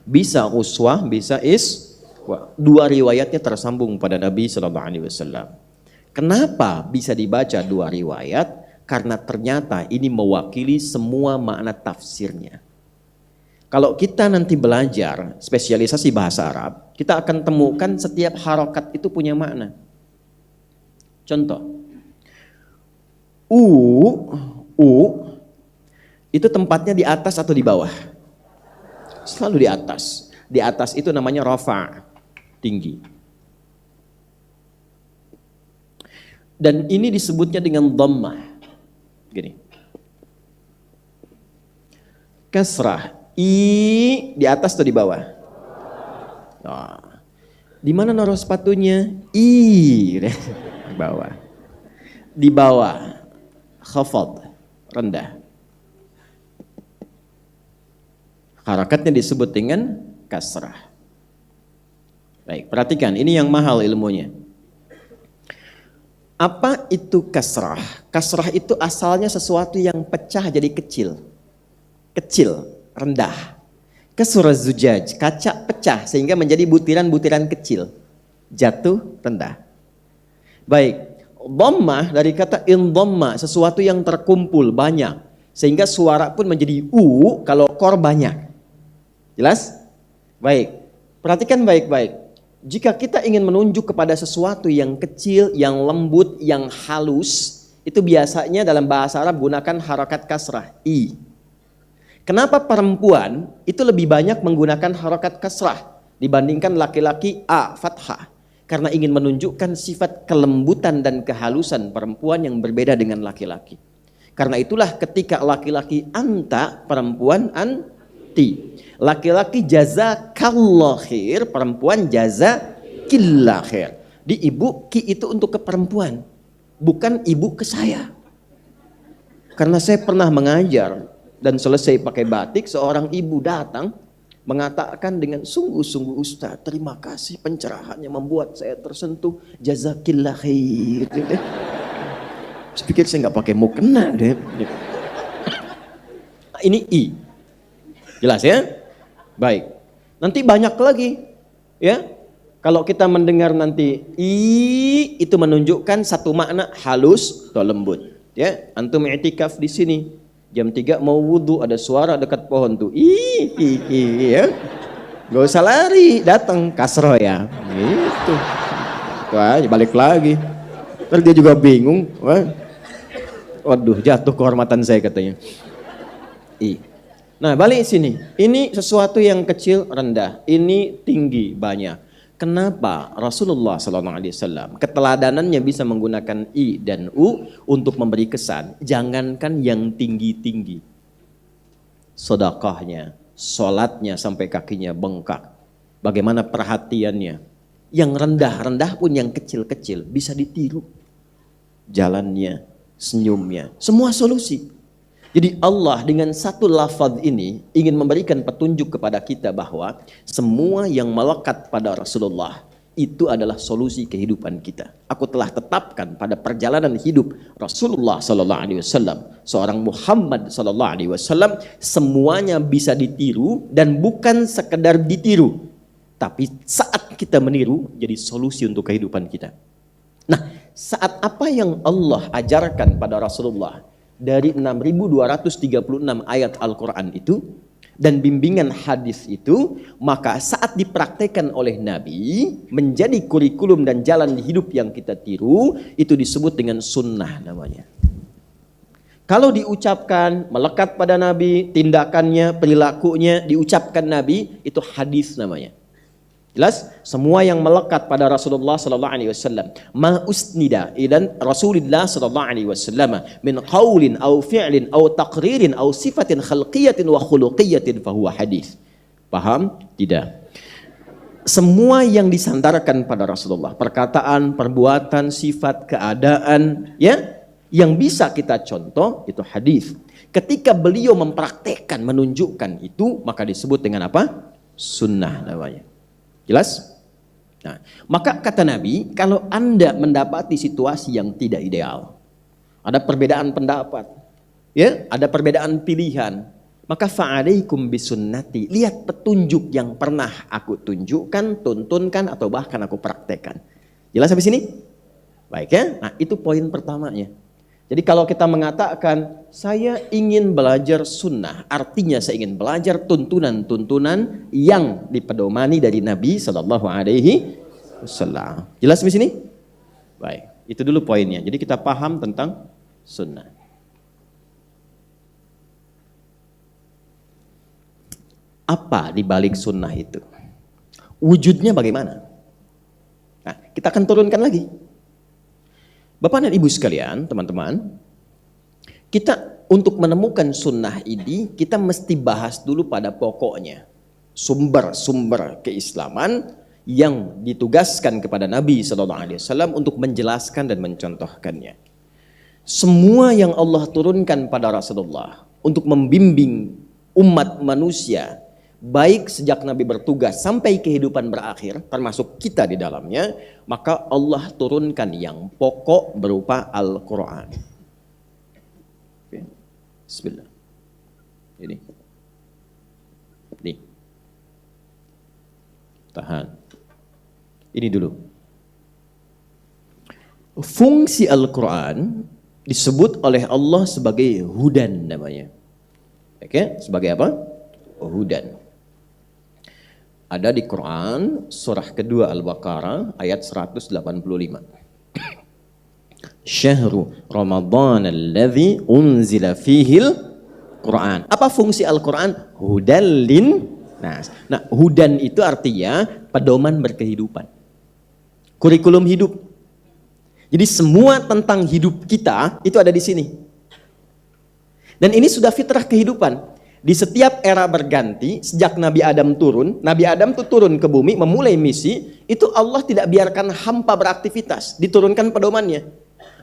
Bisa uswah, bisa iswah. Dua riwayatnya tersambung pada Nabi SAW. Kenapa bisa dibaca dua riwayat? Karena ternyata ini mewakili semua makna tafsirnya. Kalau kita nanti belajar spesialisasi bahasa Arab, kita akan temukan setiap harokat itu punya makna. Contoh, itu tempatnya di atas atau di bawah? Selalu di atas. Di atas itu namanya rafa', tinggi. Dan ini disebutnya dengan dhammah. Gini. Kasrah, i di atas atau di bawah? Nah, di mana naruh sepatunya? I di bawah. Di bawah, khafad, rendah. Harakatnya disebut dengan kasrah. Baik, perhatikan, ini yang mahal ilmunya. Apa itu kasrah? Kasrah itu asalnya sesuatu yang pecah jadi kecil. Kecil, rendah. Kasrah zujaj, kaca pecah sehingga menjadi butiran-butiran kecil. Jatuh, rendah. Baik, dhammah dari kata indhamma, sesuatu yang terkumpul banyak. Sehingga suara pun menjadi kalau kor banyak. Jelas? Baik, perhatikan baik-baik. Jika kita ingin menunjuk kepada sesuatu yang kecil, yang lembut, yang halus, itu biasanya dalam bahasa Arab gunakan harakat kasrah, i. Kenapa perempuan itu lebih banyak menggunakan harakat kasrah dibandingkan laki-laki a, fathah? Karena ingin menunjukkan sifat kelembutan dan kehalusan perempuan yang berbeda dengan laki-laki. Karena itulah ketika laki-laki anta, perempuan anti. Laki-laki jazakallah khair, perempuan jazakillah khair. Di ibu, ki itu untuk ke perempuan, bukan ibu ke saya. Karena saya pernah mengajar dan selesai pakai batik, seorang ibu datang mengatakan dengan sungguh-sungguh, Ustaz, terima kasih pencerahannya membuat saya tersentuh, jazakillah khair. Saya pikir saya nggak pakai mukena deh. Ini i, jelas ya? Baik. Nanti banyak lagi, ya. Kalau kita mendengar nanti i itu menunjukkan satu makna halus atau lembut. Ya, antum i'tikaf di sini. Jam 3 mau wudhu, ada suara dekat pohon tuh. Ya. Gak usah lari, datang kasro ya. Gitu. Itu aja, balik lagi. Terus dia juga bingung. Waduh, jatuh kehormatan saya katanya. Nah, balik sini. Ini sesuatu yang kecil, rendah. Ini tinggi, banyak. Kenapa Rasulullah SAW keteladanannya bisa menggunakan i dan u untuk memberi kesan? Jangankan yang tinggi-tinggi, sedekahnya, sholatnya sampai kakinya bengkak, bagaimana perhatiannya. Yang rendah-rendah pun, yang kecil-kecil bisa ditiru. Jalannya, senyumnya, semua solusi. Jadi Allah dengan satu lafaz ini ingin memberikan petunjuk kepada kita bahwa semua yang melekat pada Rasulullah itu adalah solusi kehidupan kita. Aku telah tetapkan pada perjalanan hidup Rasulullah SAW, seorang Muhammad SAW, semuanya bisa ditiru dan bukan sekedar ditiru, tapi saat kita meniru jadi solusi untuk kehidupan kita. Nah, saat apa yang Allah ajarkan pada Rasulullah dari 6.236 ayat Al-Quran itu dan bimbingan hadis itu, maka saat dipraktekkan oleh Nabi menjadi kurikulum dan jalan hidup yang kita tiru, itu disebut dengan sunnah namanya. Kalau diucapkan, melekat pada Nabi, tindakannya, perilakunya diucapkan Nabi, itu hadis namanya. Jelas? Semua yang melekat pada Rasulullah sallallahu alaihi wasallam, ma usnida ila Rasulillah sallallahu alaihi wasallam min qaulin aw fi'lin aw taqririn aw sifatin khalqiyatin wa khuluqiyatin fa huwa hadis. Paham? Tidak. Semua yang disandarkan pada Rasulullah, perkataan, perbuatan, sifat, keadaan, ya, yang bisa kita contoh itu hadis. Ketika beliau mempraktekkan, menunjukkan itu, maka disebut dengan apa? Sunnah namanya. Jelas? Nah, maka kata Nabi, kalau Anda mendapati situasi yang tidak ideal, ada perbedaan pendapat, ya, ada perbedaan pilihan, maka fa'alaikum bisunnati, lihat petunjuk yang pernah aku tunjukkan, tuntunkan, atau bahkan aku praktekkan. Jelas sampai sini? Baik ya? Nah, itu poin pertamanya. Jadi kalau kita mengatakan saya ingin belajar sunnah, artinya saya ingin belajar tuntunan-tuntunan yang dipedomani dari Nabi Sallallahu Alaihi Wasallam. Jelas di sini? Baik, itu dulu poinnya. Jadi kita paham tentang sunnah. Apa di balik sunnah itu? Wujudnya bagaimana? Nah, kita akan turunkan lagi. Bapak dan Ibu sekalian, teman-teman, kita untuk menemukan sunnah ini, kita mesti bahas dulu pada pokoknya. Sumber-sumber keislaman yang ditugaskan kepada Nabi SAW untuk menjelaskan dan mencontohkannya. Semua yang Allah turunkan pada Rasulullah untuk membimbing umat manusia, baik sejak Nabi bertugas sampai kehidupan berakhir, termasuk kita di dalamnya, maka Allah turunkan yang pokok berupa Al-Quran. Oke. Bismillah. Ini. Tahan. Ini dulu. Fungsi Al-Quran disebut oleh Allah sebagai hudan namanya. Oke, sebagai apa? Hudan. Ada di Quran surah kedua Al-Baqarah ayat 185. Syahru Ramadan alladzi unzila fihil Quran. Apa fungsi Al-Quran? Hudan lin nas. Nah, hudan itu artinya pedoman berkehidupan. Kurikulum hidup. Jadi semua tentang hidup kita itu ada di sini. Dan ini sudah fitrah kehidupan. Di setiap era berganti, sejak Nabi Adam turun, Nabi Adam tuh turun ke bumi, memulai misi, itu Allah tidak biarkan hampa beraktivitas, diturunkan pedomannya.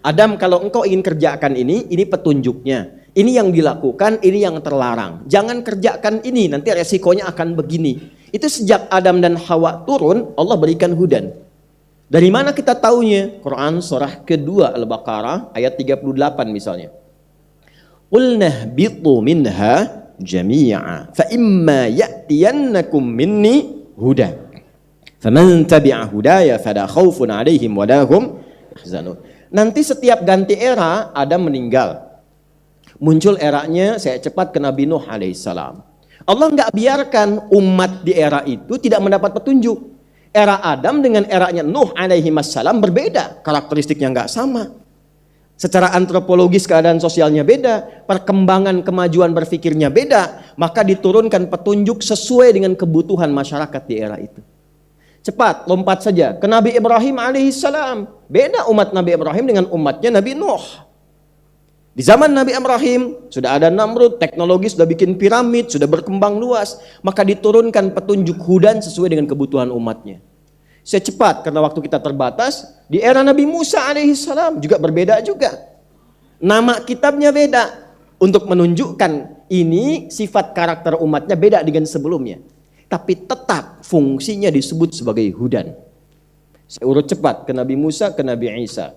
Adam, kalau engkau ingin kerjakan ini petunjuknya. Ini yang dilakukan, ini yang terlarang. Jangan kerjakan ini, nanti resikonya akan begini. Itu sejak Adam dan Hawa turun, Allah berikan hudan. Dari mana kita taunya? Quran surah kedua Al-Baqarah ayat 38 misalnya. Qulna bitu minha jami'a fa imma ya'tiyannakum minni huda faman tabi'a hudaya fala khaufun 'alaihim wa lahum yahzanun. Nanti setiap ganti era Adam meninggal, muncul eranya saya cepat ke Nabi Nuh alaihissalam. Allah nggak biarkan umat di era itu tidak mendapat petunjuk. Era Adam dengan eranya Nuh alaihissalam berbeda, karakteristiknya nggak sama. Secara antropologis keadaan sosialnya beda, perkembangan kemajuan berpikirnya beda, maka diturunkan petunjuk sesuai dengan kebutuhan masyarakat di era itu. Cepat, lompat saja ke Nabi Ibrahim alaihissalam. Beda umat Nabi Ibrahim dengan umatnya Nabi Nuh. Di zaman Nabi Ibrahim sudah ada Namrud, teknologi sudah bikin piramid, sudah berkembang luas, maka diturunkan petunjuk hudan sesuai dengan kebutuhan umatnya. Saya cepat karena waktu kita terbatas. Di era Nabi Musa alaihissalam juga berbeda juga. Nama kitabnya beda untuk menunjukkan ini sifat karakter umatnya beda dengan sebelumnya. Tapi tetap fungsinya disebut sebagai hudan. Saya urut cepat ke Nabi Musa, ke Nabi Isa.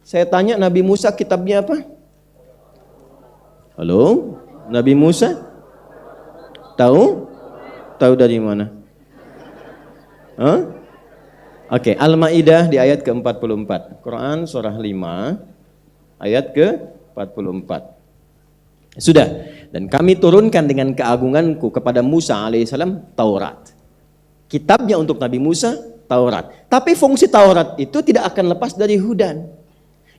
Saya tanya Nabi Musa kitabnya apa? Halo? Nabi Musa? Tahu? Tahu dari mana? Hah? Oke, Al-Maidah di ayat ke-44. Quran surah 5 ayat ke-44. Sudah. Dan kami turunkan dengan keagunganku kepada Musa alaihissalam Taurat. Kitabnya untuk Nabi Musa Taurat. Tapi fungsi Taurat itu tidak akan lepas dari hudan.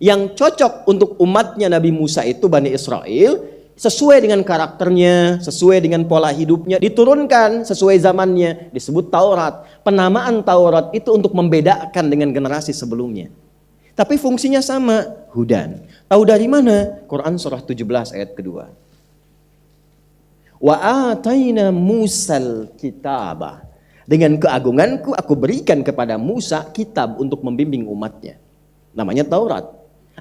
Yang cocok untuk umatnya Nabi Musa itu Bani Israel, sesuai dengan karakternya, sesuai dengan pola hidupnya, diturunkan sesuai zamannya, disebut Taurat. Penamaan Taurat itu untuk membedakan dengan generasi sebelumnya. Tapi fungsinya sama, hudan. Tahu dari mana? Quran surah 17 ayat kedua. Wa ataina Musal kitaba. Dengan keagunganku aku berikan kepada Musa kitab untuk membimbing umatnya. Namanya Taurat.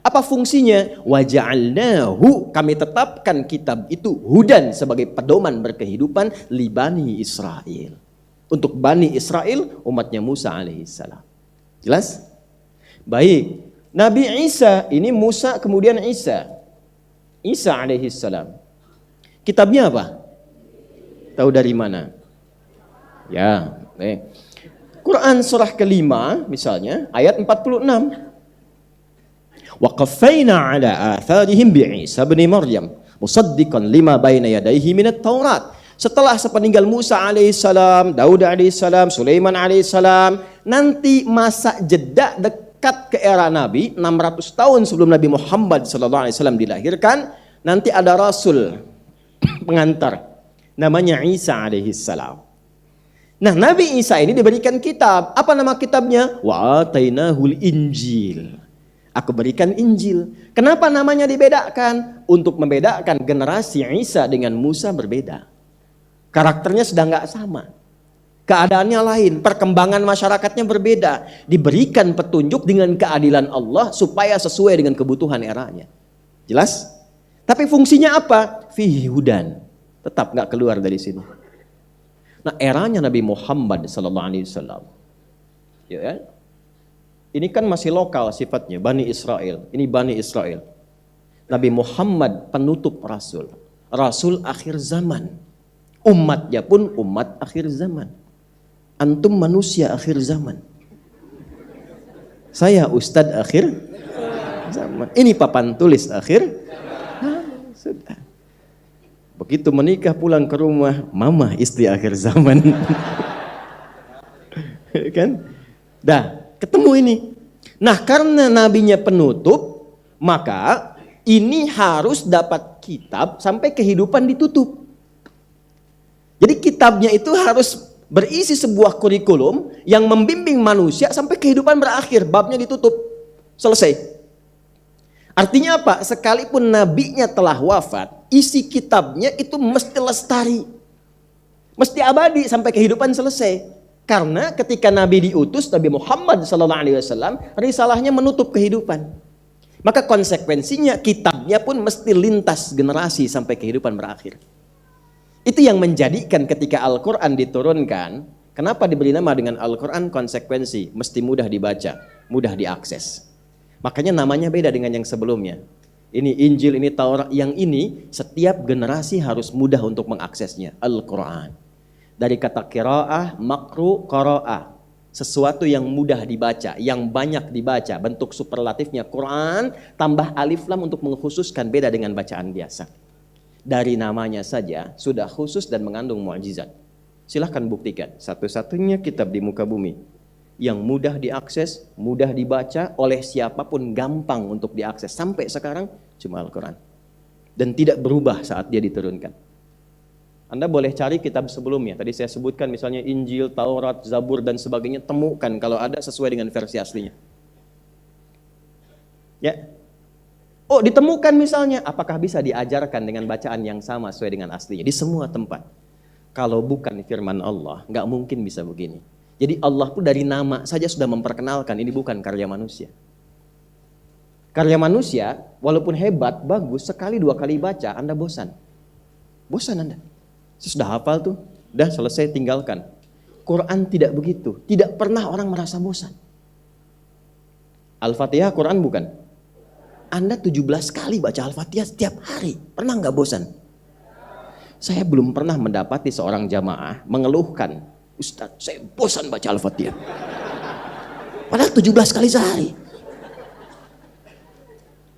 Apa fungsinya? Waja'alnahu, kami tetapkan kitab itu hudan sebagai pedoman berkehidupan li Bani Israel. Untuk Bani Israel umatnya Musa alaihissalam. Jelas? Baik. Nabi Isa, ini Musa kemudian Isa. Isa alaihissalam. Kitabnya apa? Tahu dari mana? Ya, Quran surah kelima misalnya ayat 46. Wa qaffayna ala atharihim bi Isa bin Maryam musaddiqan lima baina yadayhi minat Taurat. Setelah sepeninggal Musa alaihissalam, Daud alaihissalam, Sulaiman alaihissalam, nanti masa jeda dekat ke era Nabi 600 tahun sebelum Nabi Muhammad sallallahu alaihi wasallam dilahirkan, nanti ada rasul pengantar namanya Isa alaihissalam. Nah, Nabi Isa ini diberikan kitab. Apa nama kitabnya? Wa atainahul Injil. Aku berikan Injil. Kenapa namanya dibedakan? Untuk membedakan generasi Isa dengan Musa berbeda. Karakternya sedang nggak sama. Keadaannya lain, perkembangan masyarakatnya berbeda. Diberikan petunjuk dengan keadilan Allah supaya sesuai dengan kebutuhan eranya. Jelas? Tapi fungsinya apa? Fihi hudan. Tetap nggak keluar dari sini. Nah, eranya Nabi Muhammad SAW. Ya kan? Ini kan masih lokal sifatnya, Bani Israel. Ini Bani Israel. Nabi Muhammad penutup Rasul. Rasul akhir zaman. Umatnya pun umat akhir zaman. Antum manusia akhir zaman. Saya Ustadz akhir zaman. Ini papan tulis akhir. Sudah. Begitu menikah pulang ke rumah, mama istri akhir zaman. Kan? Dah. Ketemu ini. Nah, karena nabinya penutup, maka ini harus dapat kitab sampai kehidupan ditutup. Jadi kitabnya itu harus berisi sebuah kurikulum yang membimbing manusia sampai kehidupan berakhir, babnya ditutup. Selesai.
Artinya apa? Sekalipun nabinya telah wafat, isi kitabnya itu mesti lestari. Mesti abadi sampai kehidupan selesai. Karena ketika Nabi diutus, Nabi Muhammad SAW, risalahnya menutup kehidupan. Maka konsekuensinya kitabnya pun mesti lintas generasi sampai kehidupan berakhir. Itu yang menjadikan ketika Al-Quran diturunkan, kenapa diberi nama dengan Al-Quran? Konsekuensi, mesti mudah dibaca, mudah diakses. Makanya namanya beda dengan yang sebelumnya. Ini Injil, ini Taurat, yang ini setiap generasi harus mudah untuk mengaksesnya. Al-Quran. Dari kata qiraah, makru, qara'ah. Sesuatu yang mudah dibaca, yang banyak dibaca. Bentuk superlatifnya Quran, tambah alif lam untuk mengkhususkan, beda dengan bacaan biasa. Dari namanya saja sudah khusus dan mengandung mukjizat. Silahkan buktikan, satu-satunya kitab di muka bumi yang mudah diakses, mudah dibaca oleh siapapun, gampang untuk diakses sampai sekarang, cuma Al-Quran. Dan tidak berubah saat dia diturunkan. Anda boleh cari kitab sebelumnya. Tadi saya sebutkan misalnya Injil, Taurat, Zabur dan sebagainya, temukan kalau ada sesuai dengan versi aslinya. Ya. Oh, ditemukan misalnya, apakah bisa diajarkan dengan bacaan yang sama sesuai dengan aslinya di semua tempat? Kalau bukan firman Allah, nggak mungkin bisa begini. Jadi Allah pun dari nama saja sudah memperkenalkan ini bukan karya manusia. Karya manusia, walaupun hebat, bagus, sekali dua kali baca, Anda bosan. Bosan Anda. Saya sudah hafal tuh, udah selesai tinggalkan. Quran tidak begitu, tidak pernah orang merasa bosan. Al-Fatihah Quran bukan? Anda 17 kali baca Al-Fatihah setiap hari, pernah nggak bosan? Saya belum pernah mendapati seorang jamaah mengeluhkan, Ustaz, saya bosan baca Al-Fatihah. Padahal 17 kali sehari.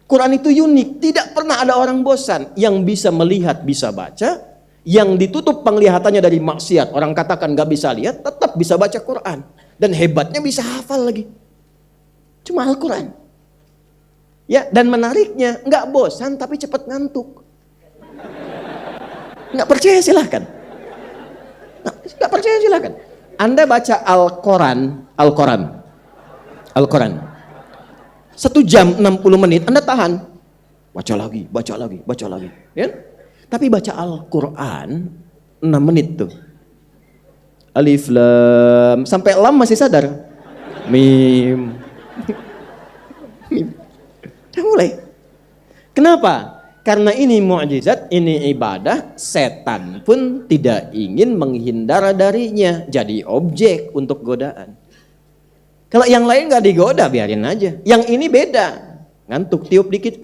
Quran itu unik, tidak pernah ada orang bosan. Yang bisa melihat, bisa baca. Yang ditutup penglihatannya dari maksiat, orang katakan gak bisa lihat, tetap bisa baca Quran. Dan hebatnya bisa hafal lagi. Cuma Al-Quran. Ya, dan menariknya, gak bosan tapi cepat ngantuk. Gak percaya silahkan. Gak percaya silahkan. Anda baca Al-Quran. 1 jam 60 menit Anda tahan. Baca lagi. Ya? Tapi baca Al-Quran 6 menit tuh. Alif lam, sampai lam masih sadar. Mim. Udah mulai. Kenapa? Karena ini mukjizat, ini ibadah, setan pun tidak ingin menghindar darinya, jadi objek untuk godaan. Kalau yang lain gak digoda, biarin aja. Yang ini beda, ngantuk tiup dikit,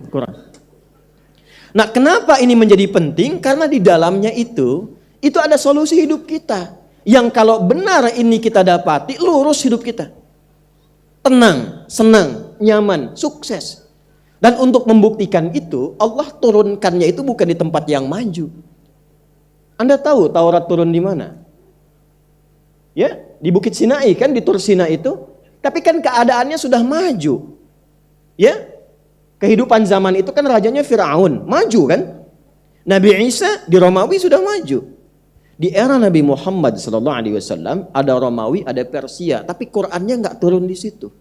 kurang. Nah, kenapa ini menjadi penting? Karena di dalamnya itu ada solusi hidup kita. Yang kalau benar ini kita dapati, lurus hidup kita. Tenang, senang, nyaman, sukses. Dan untuk membuktikan itu, Allah turunkannya itu bukan di tempat yang maju. Anda tahu Taurat turun di mana? Ya, di Bukit Sinai kan, di Tur Sinai itu. Tapi kan keadaannya sudah maju. Ya, kehidupan zaman itu kan rajanya Fir'aun, maju kan? Nabi Isa di Romawi sudah maju. Di era Nabi Muhammad SAW ada Romawi, ada Persia, tapi Qurannya nggak turun di situ.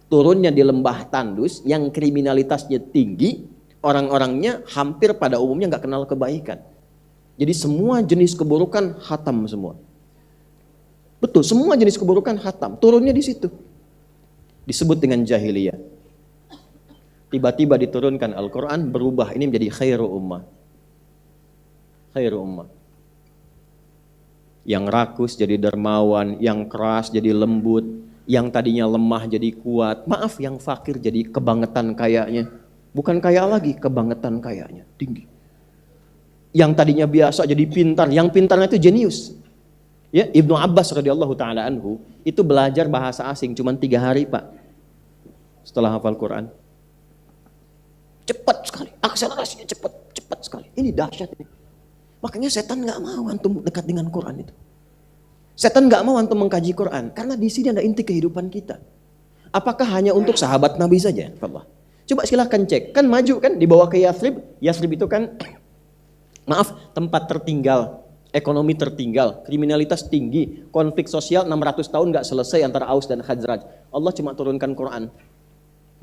Turunnya di lembah tandus yang kriminalitasnya tinggi, orang-orangnya hampir pada umumnya nggak kenal kebaikan. Jadi semua jenis keburukan hatam semua. Betul, semua jenis keburukan hatam. Turunnya di situ. Disebut dengan jahiliyah. Tiba-tiba diturunkan Al-Quran, berubah ini menjadi khairu ummah. Khairu ummah. Yang rakus jadi dermawan, yang keras jadi lembut, yang tadinya lemah jadi kuat. Maaf, yang fakir jadi kebangetan kayanya. Bukan kaya lagi, kebangetan kayanya, tinggi. Yang tadinya biasa jadi pintar, yang pintarnya itu jenius. Ya, Ibnu Abbas radhiyallahu taala anhu itu belajar bahasa asing cuma 3 hari, Pak. Setelah hafal Quran. Cepat sekali, akselerasinya cepat sekali. Ini dahsyat ini. Makanya setan nggak mau antum dekat dengan Quran itu. Setan nggak mau antum mengkaji Quran karena di sini ada inti kehidupan kita. Apakah hanya untuk sahabat Nabi saja? Allah. Coba silahkan cek, kan maju kan dibawa ke Yathrib. Yathrib itu kan maaf, tempat tertinggal, ekonomi tertinggal, kriminalitas tinggi, konflik sosial 600 tahun nggak selesai antara Aus dan Khazraj. Allah cuma turunkan Quran.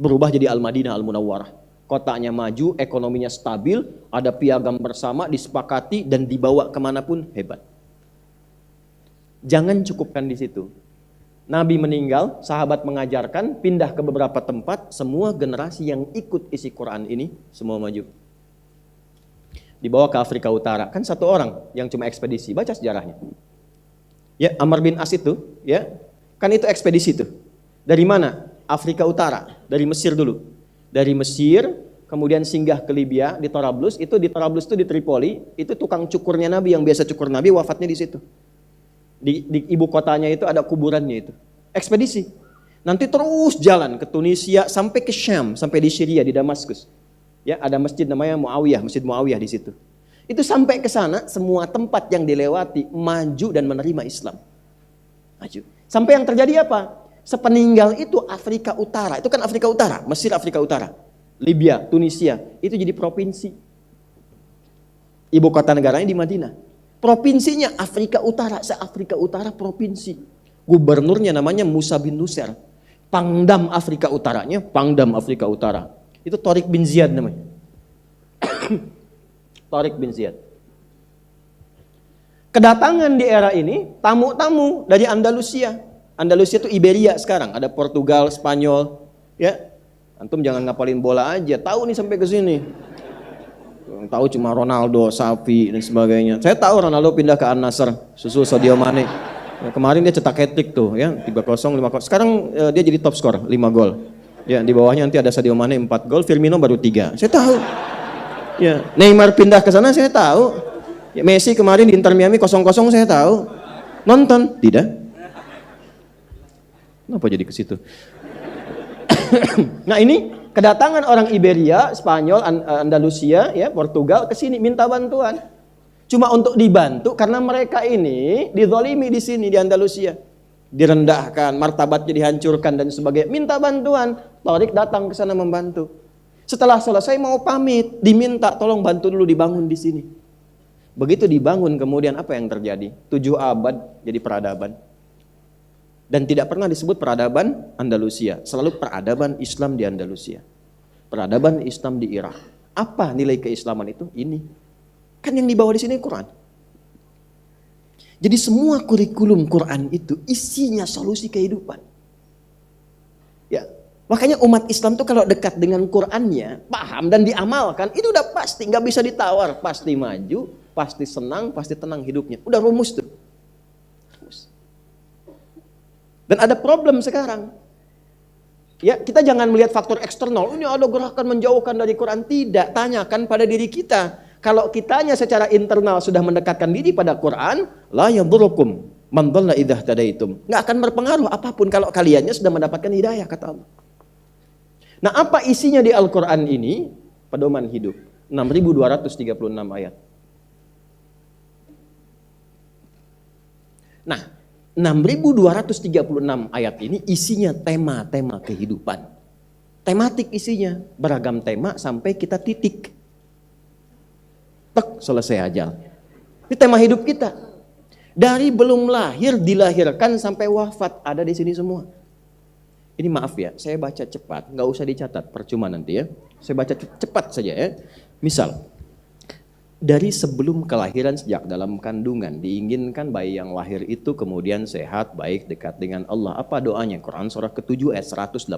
Berubah jadi Al-Madinah Al-Munawwarah. Kotanya maju, ekonominya stabil, ada piagam bersama, disepakati, dan dibawa kemanapun, hebat. Jangan cukupkan di situ. Nabi meninggal, sahabat mengajarkan, pindah ke beberapa tempat, semua generasi yang ikut isi Quran ini, semua maju. Dibawa ke Afrika Utara, kan satu orang yang cuma ekspedisi, baca sejarahnya. Ya, Amr bin As itu, ya, kan itu ekspedisi tuh. Dari mana? Afrika Utara, dari Mesir dulu. Dari Mesir, kemudian singgah ke Libya, di Torablus, itu di Torablus itu di Tripoli, itu tukang cukurnya Nabi yang biasa cukur Nabi, wafatnya di situ. Di ibu kotanya itu ada kuburannya itu. Ekspedisi. Nanti terus jalan ke Tunisia sampai ke Syam, sampai di Syria, di Damaskus. Ya, ada masjid namanya Muawiyah, Masjid Muawiyah di situ. Itu sampai ke sana, semua tempat yang dilewati maju dan menerima Islam. Maju. Sampai yang terjadi apa? Sepeninggal itu Afrika Utara, itu kan Afrika Utara, Mesir Afrika Utara, Libya, Tunisia, itu jadi provinsi. Ibu kota negaranya di Madinah. Provinsinya Afrika Utara, se-Afrika Utara provinsi. Gubernurnya namanya Musa bin Nusair. Pangdam Afrika Utaranya, Pangdam Afrika Utara. Itu Tariq bin Ziyad namanya. Tariq bin Ziyad. Kedatangan di era ini tamu-tamu dari Andalusia. Andalusia itu Iberia sekarang, ada Portugal, Spanyol, ya. Antum jangan ngapalin bola aja, tahu nih sampai ke sini. Yang tahu cuma Ronaldo, Xavi dan sebagainya. Saya tahu Ronaldo pindah ke Al-Nassr, susul Sadio Mane. Ya, kemarin dia cetak hat-trick tuh, ya, 3-0, 5-0. Sekarang dia jadi top skor, 5 gol. Ya, di bawahnya nanti ada Sadio Mane 4 gol, Firmino baru 3. Saya tahu. Ya, Neymar pindah ke sana saya tahu. Ya, Messi kemarin di Inter Miami 0-0 saya tahu. Nonton? Tidak. Kenapa jadi ke situ? Nah, ini kedatangan orang Iberia, Spanyol, Andalusia, ya, Portugal ke sini minta bantuan. Cuma untuk dibantu karena mereka ini dizalimi di sini di Andalusia. Direndahkan, martabatnya dihancurkan dan sebagainya. Minta bantuan. Tariq datang ke sana membantu. Setelah selesai mau pamit, diminta tolong bantu dulu dibangun di sini. Begitu dibangun kemudian apa yang terjadi? 7 abad jadi peradaban. Dan tidak pernah disebut peradaban Andalusia, selalu peradaban Islam di Andalusia. Peradaban Islam di Irak. Apa nilai keislaman itu? Ini. Kan yang dibawa di sini Quran. Jadi semua kurikulum Quran itu isinya solusi kehidupan. Ya, makanya umat Islam tuh kalau dekat dengan Qurannya, paham dan diamalkan, itu udah pasti, nggak bisa ditawar, pasti maju, pasti senang, pasti tenang hidupnya. Udah rumus tuh. Dan ada problem sekarang. Ya, kita jangan melihat faktor eksternal. Ini ada gerakan menjauhkan dari Quran. Tidak, tanyakan pada diri kita. Kalau kitanya secara internal sudah mendekatkan diri pada Quran, la yadurrukum man dhalla idza tadaitum. Enggak akan berpengaruh apapun kalau kaliannya sudah mendapatkan hidayah, kata Allah. Nah, apa isinya di Al-Quran ini? Pedoman hidup. 6.236 ayat. Nah, 6.236 ayat ini isinya tema-tema kehidupan. Tematik isinya, beragam tema sampai kita titik. Tek, selesai ajal. Ini tema hidup kita. Dari belum lahir, dilahirkan sampai wafat ada di sini semua. Ini maaf ya, saya baca cepat, nggak usah dicatat, percuma nanti ya. Saya baca cepat saja ya. Misal, dari sebelum kelahiran sejak dalam kandungan diinginkan bayi yang lahir itu kemudian sehat, baik, dekat dengan Allah. Apa doanya? Quran surah ke-7 ayat 189.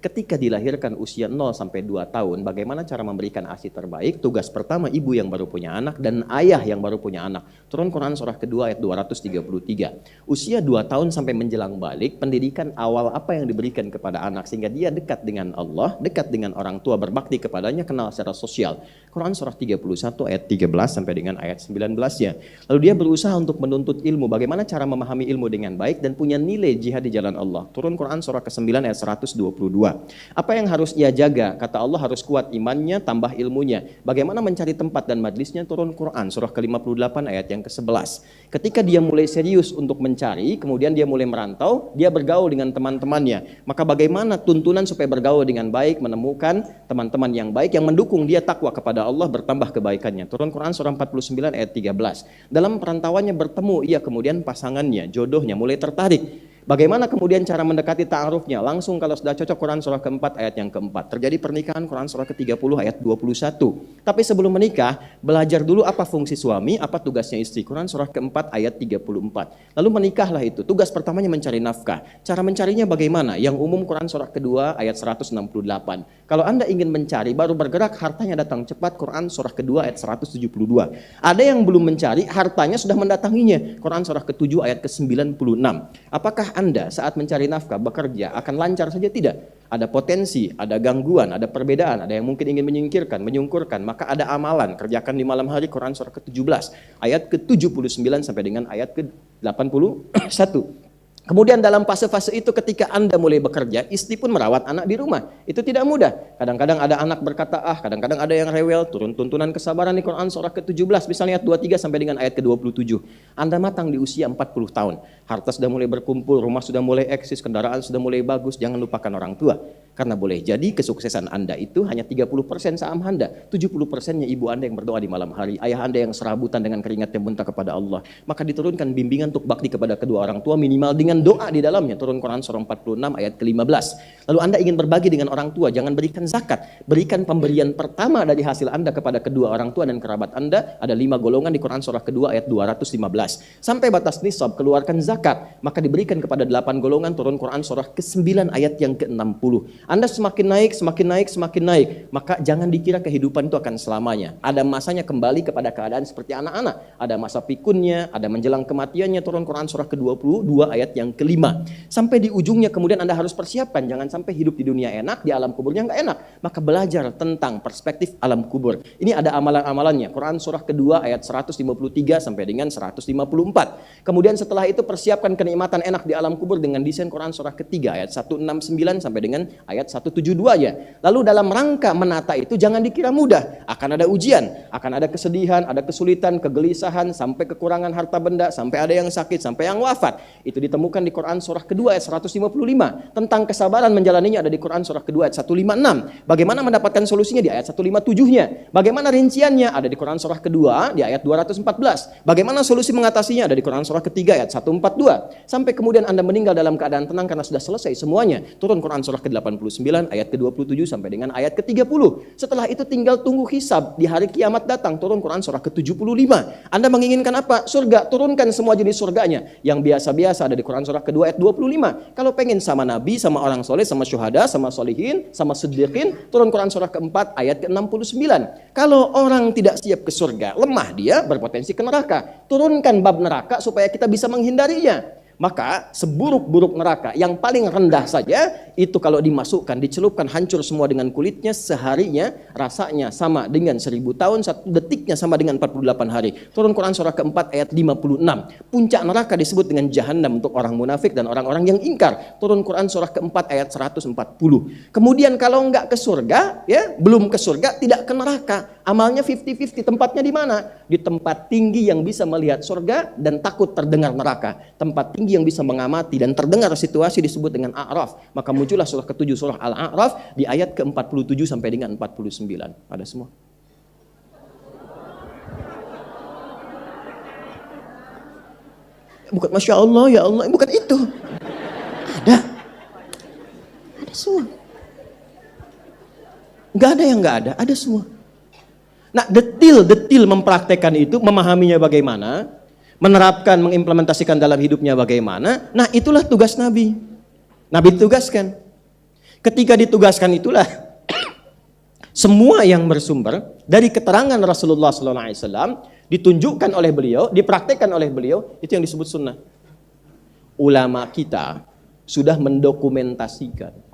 Ketika dilahirkan usia 0 sampai 2 tahun, bagaimana cara memberikan ASI terbaik? Tugas pertama ibu yang baru punya anak dan ayah yang baru punya anak. Turun Quran surah kedua ayat 233. Usia 2 tahun sampai menjelang balik, pendidikan awal apa yang diberikan kepada anak sehingga dia dekat dengan Allah, dekat dengan orang tua, berbakti kepadanya, kenal secara sosial. Quran surah 31 ayat 13 sampai dengan ayat 19-nya. Lalu dia berusaha untuk menuntut ilmu, bagaimana cara memahami ilmu dengan baik dan punya nilai jihad di jalan Allah. Turun Quran surah ke-9 ayat 122. Apa yang harus ia jaga? Kata Allah harus kuat imannya, tambah ilmunya. Bagaimana mencari tempat dan majlisnya? Turun Quran surah ke-58 ayat yang ke-11. Ketika dia mulai serius untuk mencari, kemudian dia mulai merantau, dia bergaul dengan teman-temannya. Maka bagaimana tuntunan supaya bergaul dengan baik, menemukan teman-teman yang baik yang mendukung dia takwa kepada Allah, bertambah kebaikannya. Turun Quran surah 49 ayat 13. Dalam perantauannya bertemu ia kemudian pasangannya, jodohnya mulai tertarik. Bagaimana kemudian cara mendekati ta'arufnya? Langsung kalau sudah cocok Quran surah keempat ayat yang keempat. Terjadi pernikahan Quran surah ke-30 ayat 21. Tapi sebelum menikah, belajar dulu apa fungsi suami, apa tugasnya istri. Quran surah keempat ayat 34. Lalu menikahlah itu. Tugas pertamanya mencari nafkah. Cara mencarinya bagaimana? Yang umum Quran surah kedua ayat 168. Kalau Anda ingin mencari, baru bergerak, hartanya datang cepat. Quran surah kedua ayat 172. Ada yang belum mencari, hartanya sudah mendatanginya. Quran surah ke-7 ayat ke-96. Apakah Anda saat mencari nafkah, bekerja, akan lancar saja? Tidak. Ada potensi, ada gangguan, ada perbedaan, ada yang mungkin ingin menyingkirkan, menyungkurkan. Maka ada amalan, kerjakan di malam hari. Quran surah ke-17 ayat ke-79 sampai dengan ayat ke-81. Kemudian dalam fase-fase itu ketika Anda mulai bekerja, istri pun merawat anak di rumah. Itu tidak mudah. Kadang-kadang ada anak berkata kadang-kadang ada yang rewel, turun tuntunan kesabaran di Quran surah ke-17, misalnya ayat 23 sampai dengan ayat ke-27. Anda matang di usia 40 tahun. Harta sudah mulai berkumpul, rumah sudah mulai eksis, kendaraan sudah mulai bagus, jangan lupakan orang tua. Karena boleh jadi kesuksesan Anda itu hanya 30% saham Anda, 70%-nya ibu Anda yang berdoa di malam hari, ayah Anda yang serabutan dengan keringat yang muntah kepada Allah. Maka diturunkan bimbingan untuk bakti kepada kedua orang tua minimal dengan doa di dalamnya. Turun Quran surah 46 ayat ke-15. Lalu Anda ingin berbagi dengan orang tua, jangan berikan zakat. Berikan pemberian pertama dari hasil Anda kepada kedua orang tua dan kerabat Anda. Ada 5 golongan di Quran surah kedua ayat 215. Sampai batas nisab, keluarkan zakat. Maka diberikan kepada 8 golongan. Turun Quran surah ke-9 ayat yang ke-60. Anda semakin naik, semakin naik, semakin naik. Maka jangan dikira kehidupan itu akan selamanya. Ada masanya kembali kepada keadaan seperti anak-anak. Ada masa pikunnya, ada menjelang kematiannya. Turun Quran surah ke-22 ayat yang ke-5. Sampai di ujungnya kemudian Anda harus persiapkan. Jangan sampai hidup di dunia enak, di alam kuburnya nggak enak. Maka belajar tentang perspektif alam kubur. Ini ada amalan-amalannya. Quran surah kedua ayat 153 sampai dengan 154. Kemudian setelah itu persiapkan kenikmatan enak di alam kubur dengan desain Quran surah ketiga ayat 169 sampai dengan ayat 172 ya. Lalu dalam rangka menata itu jangan dikira mudah. Akan ada ujian, akan ada kesedihan, ada kesulitan, kegelisahan, sampai kekurangan harta benda, sampai ada yang sakit, sampai yang wafat. Itu ditemukan di Quran surah kedua ayat 155. Tentang kesabaran menjalaninya ada di Quran surah kedua ayat 156. Bagaimana mendapatkan solusinya di ayat 157-nya. Bagaimana rinciannya ada di Quran surah kedua di ayat 214. Bagaimana solusi mengatasinya ada di Quran surah ketiga ayat 142. Sampai kemudian Anda meninggal dalam keadaan tenang karena sudah selesai semuanya. Turun Quran surah ke-89 ayat ke-27 sampai dengan ayat ke-30. Setelah itu tinggal tunggu hisab di hari kiamat datang. Turun Quran surah ke-75. Anda menginginkan apa? Surga. Turunkan semua jenis surganya. Yang biasa-biasa ada di Quran surah kedua ayat 25. Kalau pengen sama nabi, sama orang soleh, sama syuhada, sama solihin, sama siddiqin, turun Quran surah keempat ayat ke-69. Kalau orang tidak siap ke surga, lemah dia, berpotensi ke neraka. Turunkan bab neraka supaya kita bisa menghindarinya. Maka seburuk-buruk neraka yang paling rendah saja itu kalau dimasukkan, dicelupkan, hancur semua dengan kulitnya, seharinya rasanya sama dengan 1000 tahun, 1 detiknya sama dengan 48 hari. Turun Quran surah keempat ayat 56. Puncak neraka disebut dengan Jahannam untuk orang munafik dan orang-orang yang ingkar. Turun Quran surah keempat ayat 140. Kemudian kalau enggak ke surga, ya belum ke surga, tidak ke neraka. Amalnya 50-50. Tempatnya di mana? Di tempat tinggi yang bisa melihat surga dan takut terdengar neraka. Tempat tinggi yang bisa mengamati dan terdengar situasi disebut dengan A'raf. Maka muncullah surah ke-7 surah Al-A'raf di ayat ke-47 sampai dengan 49. Ada semua? Bukan Masya Allah, ya Allah, bukan itu. Ada semua. Nggak ada yang nggak ada semua. Nah, detil mempraktekkan itu, memahaminya bagaimana, menerapkan, mengimplementasikan dalam hidupnya bagaimana. Nah, itulah tugas Nabi. Nabi ditugaskan. Ketika ditugaskan itulah semua yang bersumber dari keterangan Rasulullah SAW ditunjukkan oleh beliau, dipraktekkan oleh beliau, itu yang disebut sunnah. Ulama kita sudah mendokumentasikan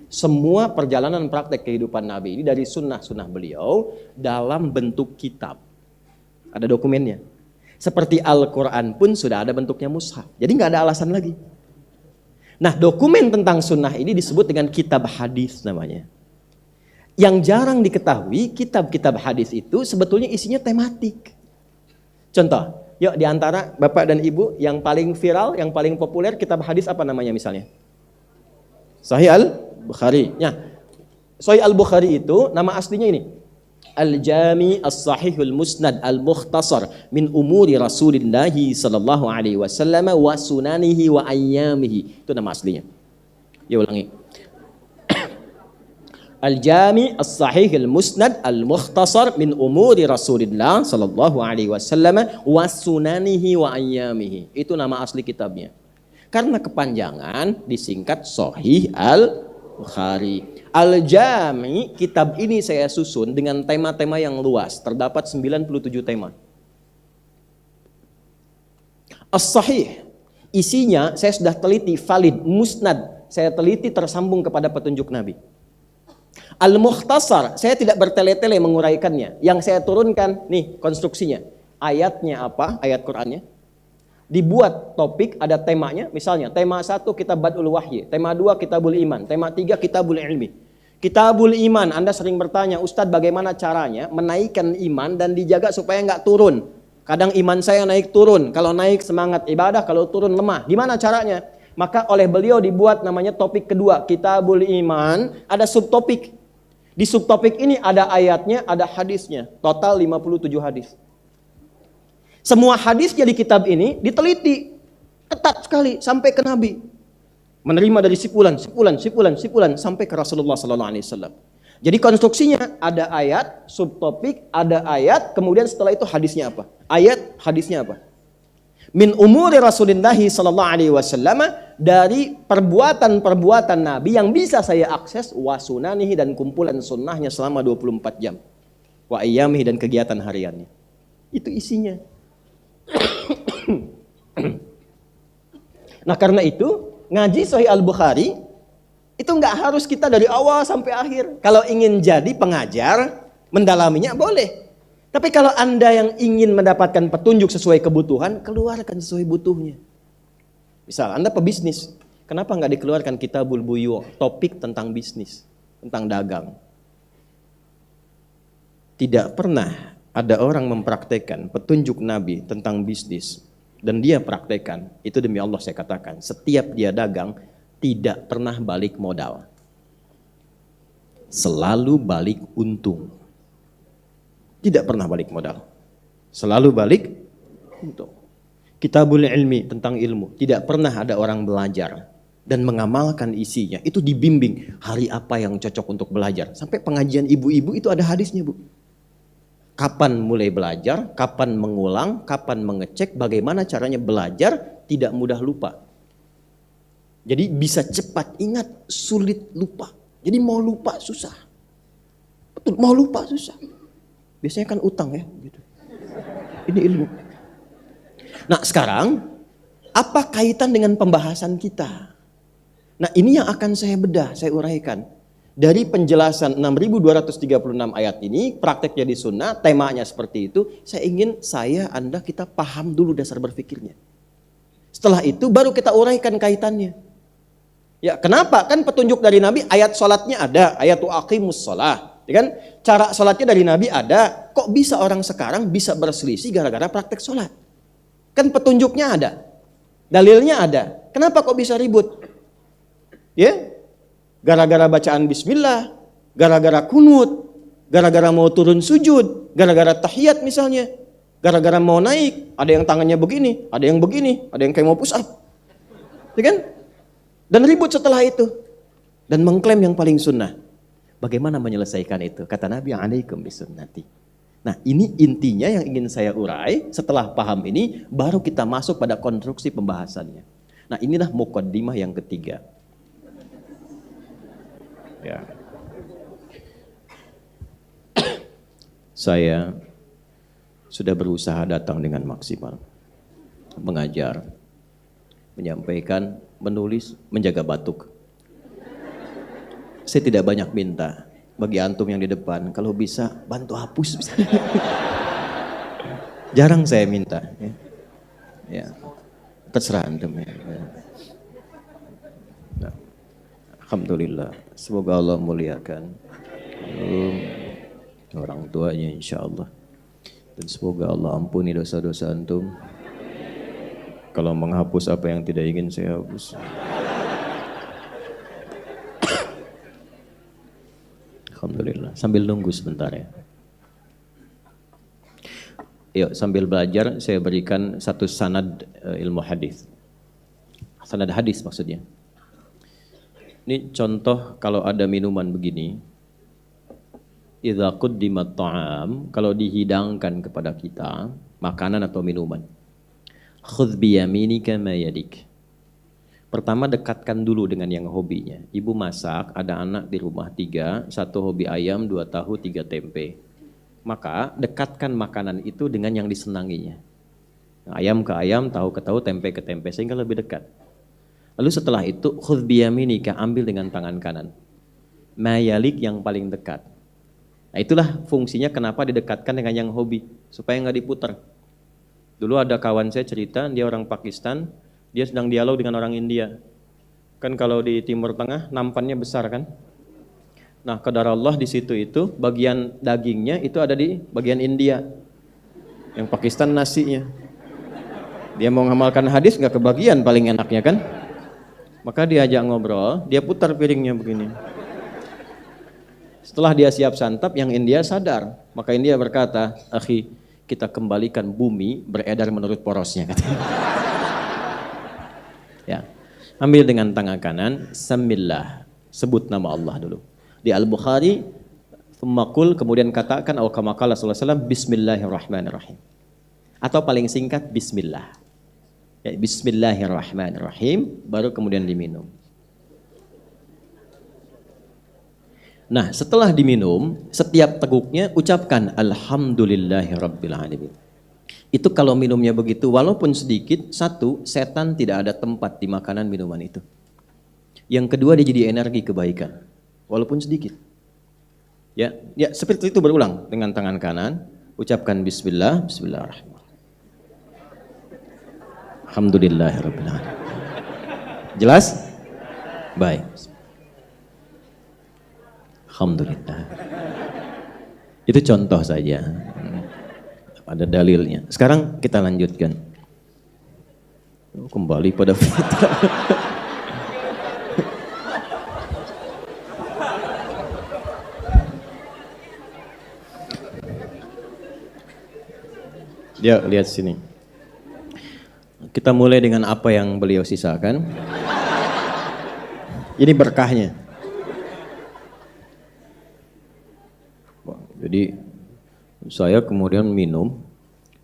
semua perjalanan praktek kehidupan Nabi ini dari sunnah-sunnah beliau dalam bentuk kitab. Ada dokumennya. Seperti Al-Quran pun sudah ada bentuknya mushaf. Jadi nggak ada alasan lagi. Nah, dokumen tentang sunnah ini disebut dengan kitab hadis namanya. Yang jarang diketahui, kitab-kitab hadis itu sebetulnya isinya tematik. Contoh, yuk di antara Bapak dan Ibu yang paling viral, yang paling populer kitab hadis apa namanya misalnya? Sahih Al-Bukhari. Ya. Sahih Al-Bukhari itu nama aslinya ini. Al-Jami As-Sahihul Musnad Al-Mukhtasar min umuri Rasulillah sallallahu alaihi wasallam wa sunanihi wa ayyamihi. Itu nama aslinya. Ya ulangi. Al-Jami As-Sahihul Musnad Al-Mukhtasar min umuri Rasulillah sallallahu alaihi wasallam wa sunanihi wa ayyamihi. Itu nama asli kitabnya. Karena kepanjangan disingkat Sahih Al-Bukhari. Al-Jami, kitab ini saya susun dengan tema-tema yang luas. Terdapat 97 tema. As-Sahih, isinya saya sudah teliti, valid, musnad. Saya teliti tersambung kepada petunjuk Nabi. Al-Mukhtasar, saya tidak bertele-tele menguraikannya. Yang saya turunkan, nih konstruksinya. Ayatnya apa? Ayat Qur'annya. Dibuat topik, ada temanya. Misalnya, tema 1 Kitab Badul Wahyi. Tema 2 Kitabul Iman. Tema 3 Kitabul Ilmi. Kitabul Iman, Anda sering bertanya, Ustadz bagaimana caranya menaikkan iman dan dijaga supaya nggak turun. Kadang iman saya naik turun. Kalau naik semangat ibadah, kalau turun lemah. Gimana caranya? Maka oleh beliau dibuat namanya topik kedua. Kitabul Iman, ada subtopik. Di subtopik ini ada ayatnya, ada hadisnya. Total 57 hadis. Semua hadisnya di kitab ini diteliti ketat sekali sampai ke Nabi. Menerima dari sipulan sampai ke Rasulullah sallallahu alaihi wasallam. Jadi konstruksinya ada ayat, subtopik, ada ayat, kemudian setelah itu hadisnya apa? Ayat, hadisnya apa? Min umuri Rasulullah sallallahu alaihi wasallam, dari perbuatan-perbuatan Nabi yang bisa saya akses, wa sunanihi, dan kumpulan sunnahnya selama 24 jam. Wa ayyamihi, dan kegiatan hariannya. Itu isinya. Nah karena itu ngaji Sahih Al-Bukhari itu nggak harus kita dari awal sampai akhir. Kalau ingin jadi pengajar, mendalaminya boleh. Tapi kalau Anda yang ingin mendapatkan petunjuk sesuai kebutuhan, keluarkan sesuai butuhnya. Misal Anda pebisnis, kenapa nggak dikeluarkan Kitabul Buyu, topik tentang bisnis, tentang dagang? Tidak pernah ada orang mempraktekkan petunjuk Nabi tentang bisnis dan dia praktekkan, itu demi Allah saya katakan, setiap dia dagang tidak pernah balik modal, selalu balik untung. Tidak pernah balik modal, selalu balik untung. Kitabul Ilmi, tentang ilmu, tidak pernah ada orang belajar dan mengamalkan isinya, itu dibimbing hari apa yang cocok untuk belajar. Sampai pengajian ibu-ibu itu ada hadisnya, Bu. Kapan mulai belajar, kapan mengulang, kapan mengecek, bagaimana caranya belajar tidak mudah lupa. Jadi bisa cepat ingat, sulit lupa. Jadi mau lupa susah. Betul, mau lupa susah. Biasanya kan utang ya, gitu. Ini ilmu. Nah sekarang, apa kaitan dengan pembahasan kita? Nah ini yang akan saya bedah, saya uraikan. Dari penjelasan 6236 ayat ini, praktek jadi sunnah, temanya seperti itu, saya ingin Anda, kita paham dulu dasar berpikirnya. Setelah itu baru kita uraikan kaitannya. Ya, kenapa? Kan petunjuk dari Nabi, ayat sholatnya ada, ayat aqimus sholah. Ya kan? Cara sholatnya dari Nabi ada, kok bisa orang sekarang bisa berselisih gara-gara praktek sholat? Kan petunjuknya ada, dalilnya ada, kenapa kok bisa ribut? Ya? Gara-gara bacaan bismillah, gara-gara kunut, gara-gara mau turun sujud, gara-gara tahiyat misalnya, gara-gara mau naik, ada yang tangannya begini, ada yang begini, ada yang kayak mau push up. Ya kan? Dan ribut setelah itu. Dan mengklaim yang paling sunnah. Bagaimana menyelesaikan itu? Kata Nabi, alaikum bisunnati. Nah ini intinya yang ingin saya urai. Setelah paham ini, baru kita masuk pada konstruksi pembahasannya. Nah inilah muqaddimah yang ketiga. Ya. Saya sudah berusaha datang dengan maksimal, mengajar, menyampaikan, menulis, menjaga batuk. Saya tidak banyak minta bagi antum yang di depan, kalau bisa bantu hapus. Jarang saya minta. Ya. Terserah antum ya. Nah. Alhamdulillah, semoga Allah muliakan orang tuanya insya Allah. Dan semoga Allah ampuni dosa-dosa antum. Kalau menghapus apa yang tidak ingin saya hapus. Alhamdulillah, sambil nunggu sebentar ya.
Yuk sambil belajar saya berikan satu sanad ilmu hadis. Sanad hadis maksudnya. Ini contoh kalau ada minuman begini. Idza quddimat ta'am, kalau dihidangkan kepada kita makanan atau minuman. Khudh bi yaminika ma yadik. Pertama dekatkan dulu dengan yang hobinya. Ibu masak, ada anak di rumah 3, 1 hobi ayam, 2 tahu, 3 tempe. Maka dekatkan makanan itu dengan yang disenanginya. Ayam ke ayam, tahu ke tahu, tempe ke tempe, sehingga lebih dekat. Lalu setelah itu, khudh biyaminika, ambil dengan tangan kanan. Mayalik yang paling dekat. Nah itulah fungsinya kenapa didekatkan dengan yang hobi, supaya nggak diputar. Dulu ada kawan saya cerita, dia orang Pakistan, dia sedang dialog dengan orang India. Kan kalau di Timur Tengah, nampannya besar kan? Nah, qadar Allah di situ itu bagian dagingnya itu ada di bagian India. Yang Pakistan nasinya. Dia mau ngamalkan hadis nggak kebagian paling enaknya kan? Maka diajak ngobrol, dia putar piringnya begini. Setelah dia siap santap, yang India sadar. Maka India berkata, "Akhi, kita kembalikan bumi beredar menurut porosnya," katanya. Ya. Ambil dengan tangan kanan, samillah, sebut nama Allah dulu. Di Al-Bukhari, thumma qul, kemudian katakan atau kama qala sallallahu alaihi wasallam, bismillahirrahmanirrahim. Atau paling singkat bismillah. Ya, bismillahirrahmanirrahim, baru kemudian diminum. Nah, setelah diminum, setiap teguknya ucapkan alhamdulillahirabbil alamin. Itu kalau minumnya begitu, walaupun sedikit, satu, setan tidak ada tempat di makanan minuman itu. Yang kedua, dia jadi energi kebaikan. Walaupun sedikit. Ya, seperti itu berulang dengan tangan kanan, ucapkan bismillah, bismillahirrahmanirrahim. Alhamdulillahirabbil alamin. Jelas? Baik. Alhamdulillah. Itu contoh saja. Ada dalilnya. Sekarang kita lanjutkan. Kembali pada fitrah. Ya, lihat sini. Kita mulai dengan apa yang beliau sisakan. Ini berkahnya. Jadi saya kemudian minum.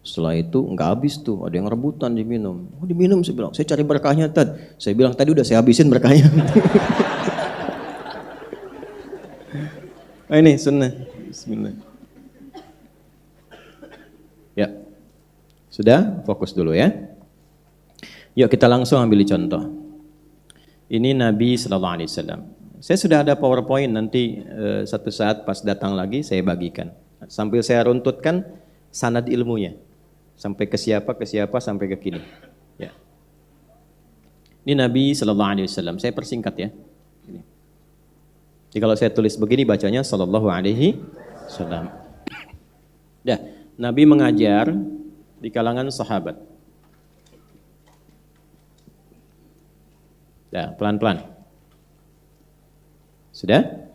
Setelah itu nggak habis tuh, ada yang rebutan diminum. Oh diminum, saya bilang, saya cari berkahnya Tad. Saya bilang tadi udah saya habisin berkahnya. Nah, ini sunnah. Bismillah. Ya. Sudah? Fokus dulu ya. Yuk kita langsung ambil contoh. Ini Nabi Sallallahu Alaihi Wasallam. Saya sudah ada PowerPoint, nanti satu saat pas datang lagi saya bagikan. Sambil saya runtutkan sanad ilmunya. Sampai ke siapa, sampai ke kini. Ya. Ini Nabi Sallallahu Alaihi Wasallam. Saya persingkat ya. Ini. Jadi kalau saya tulis begini bacanya Sallallahu Alaihi Wasallam. Ya, Nabi mengajar di kalangan sahabat. Ya, pelan-pelan. Sudah?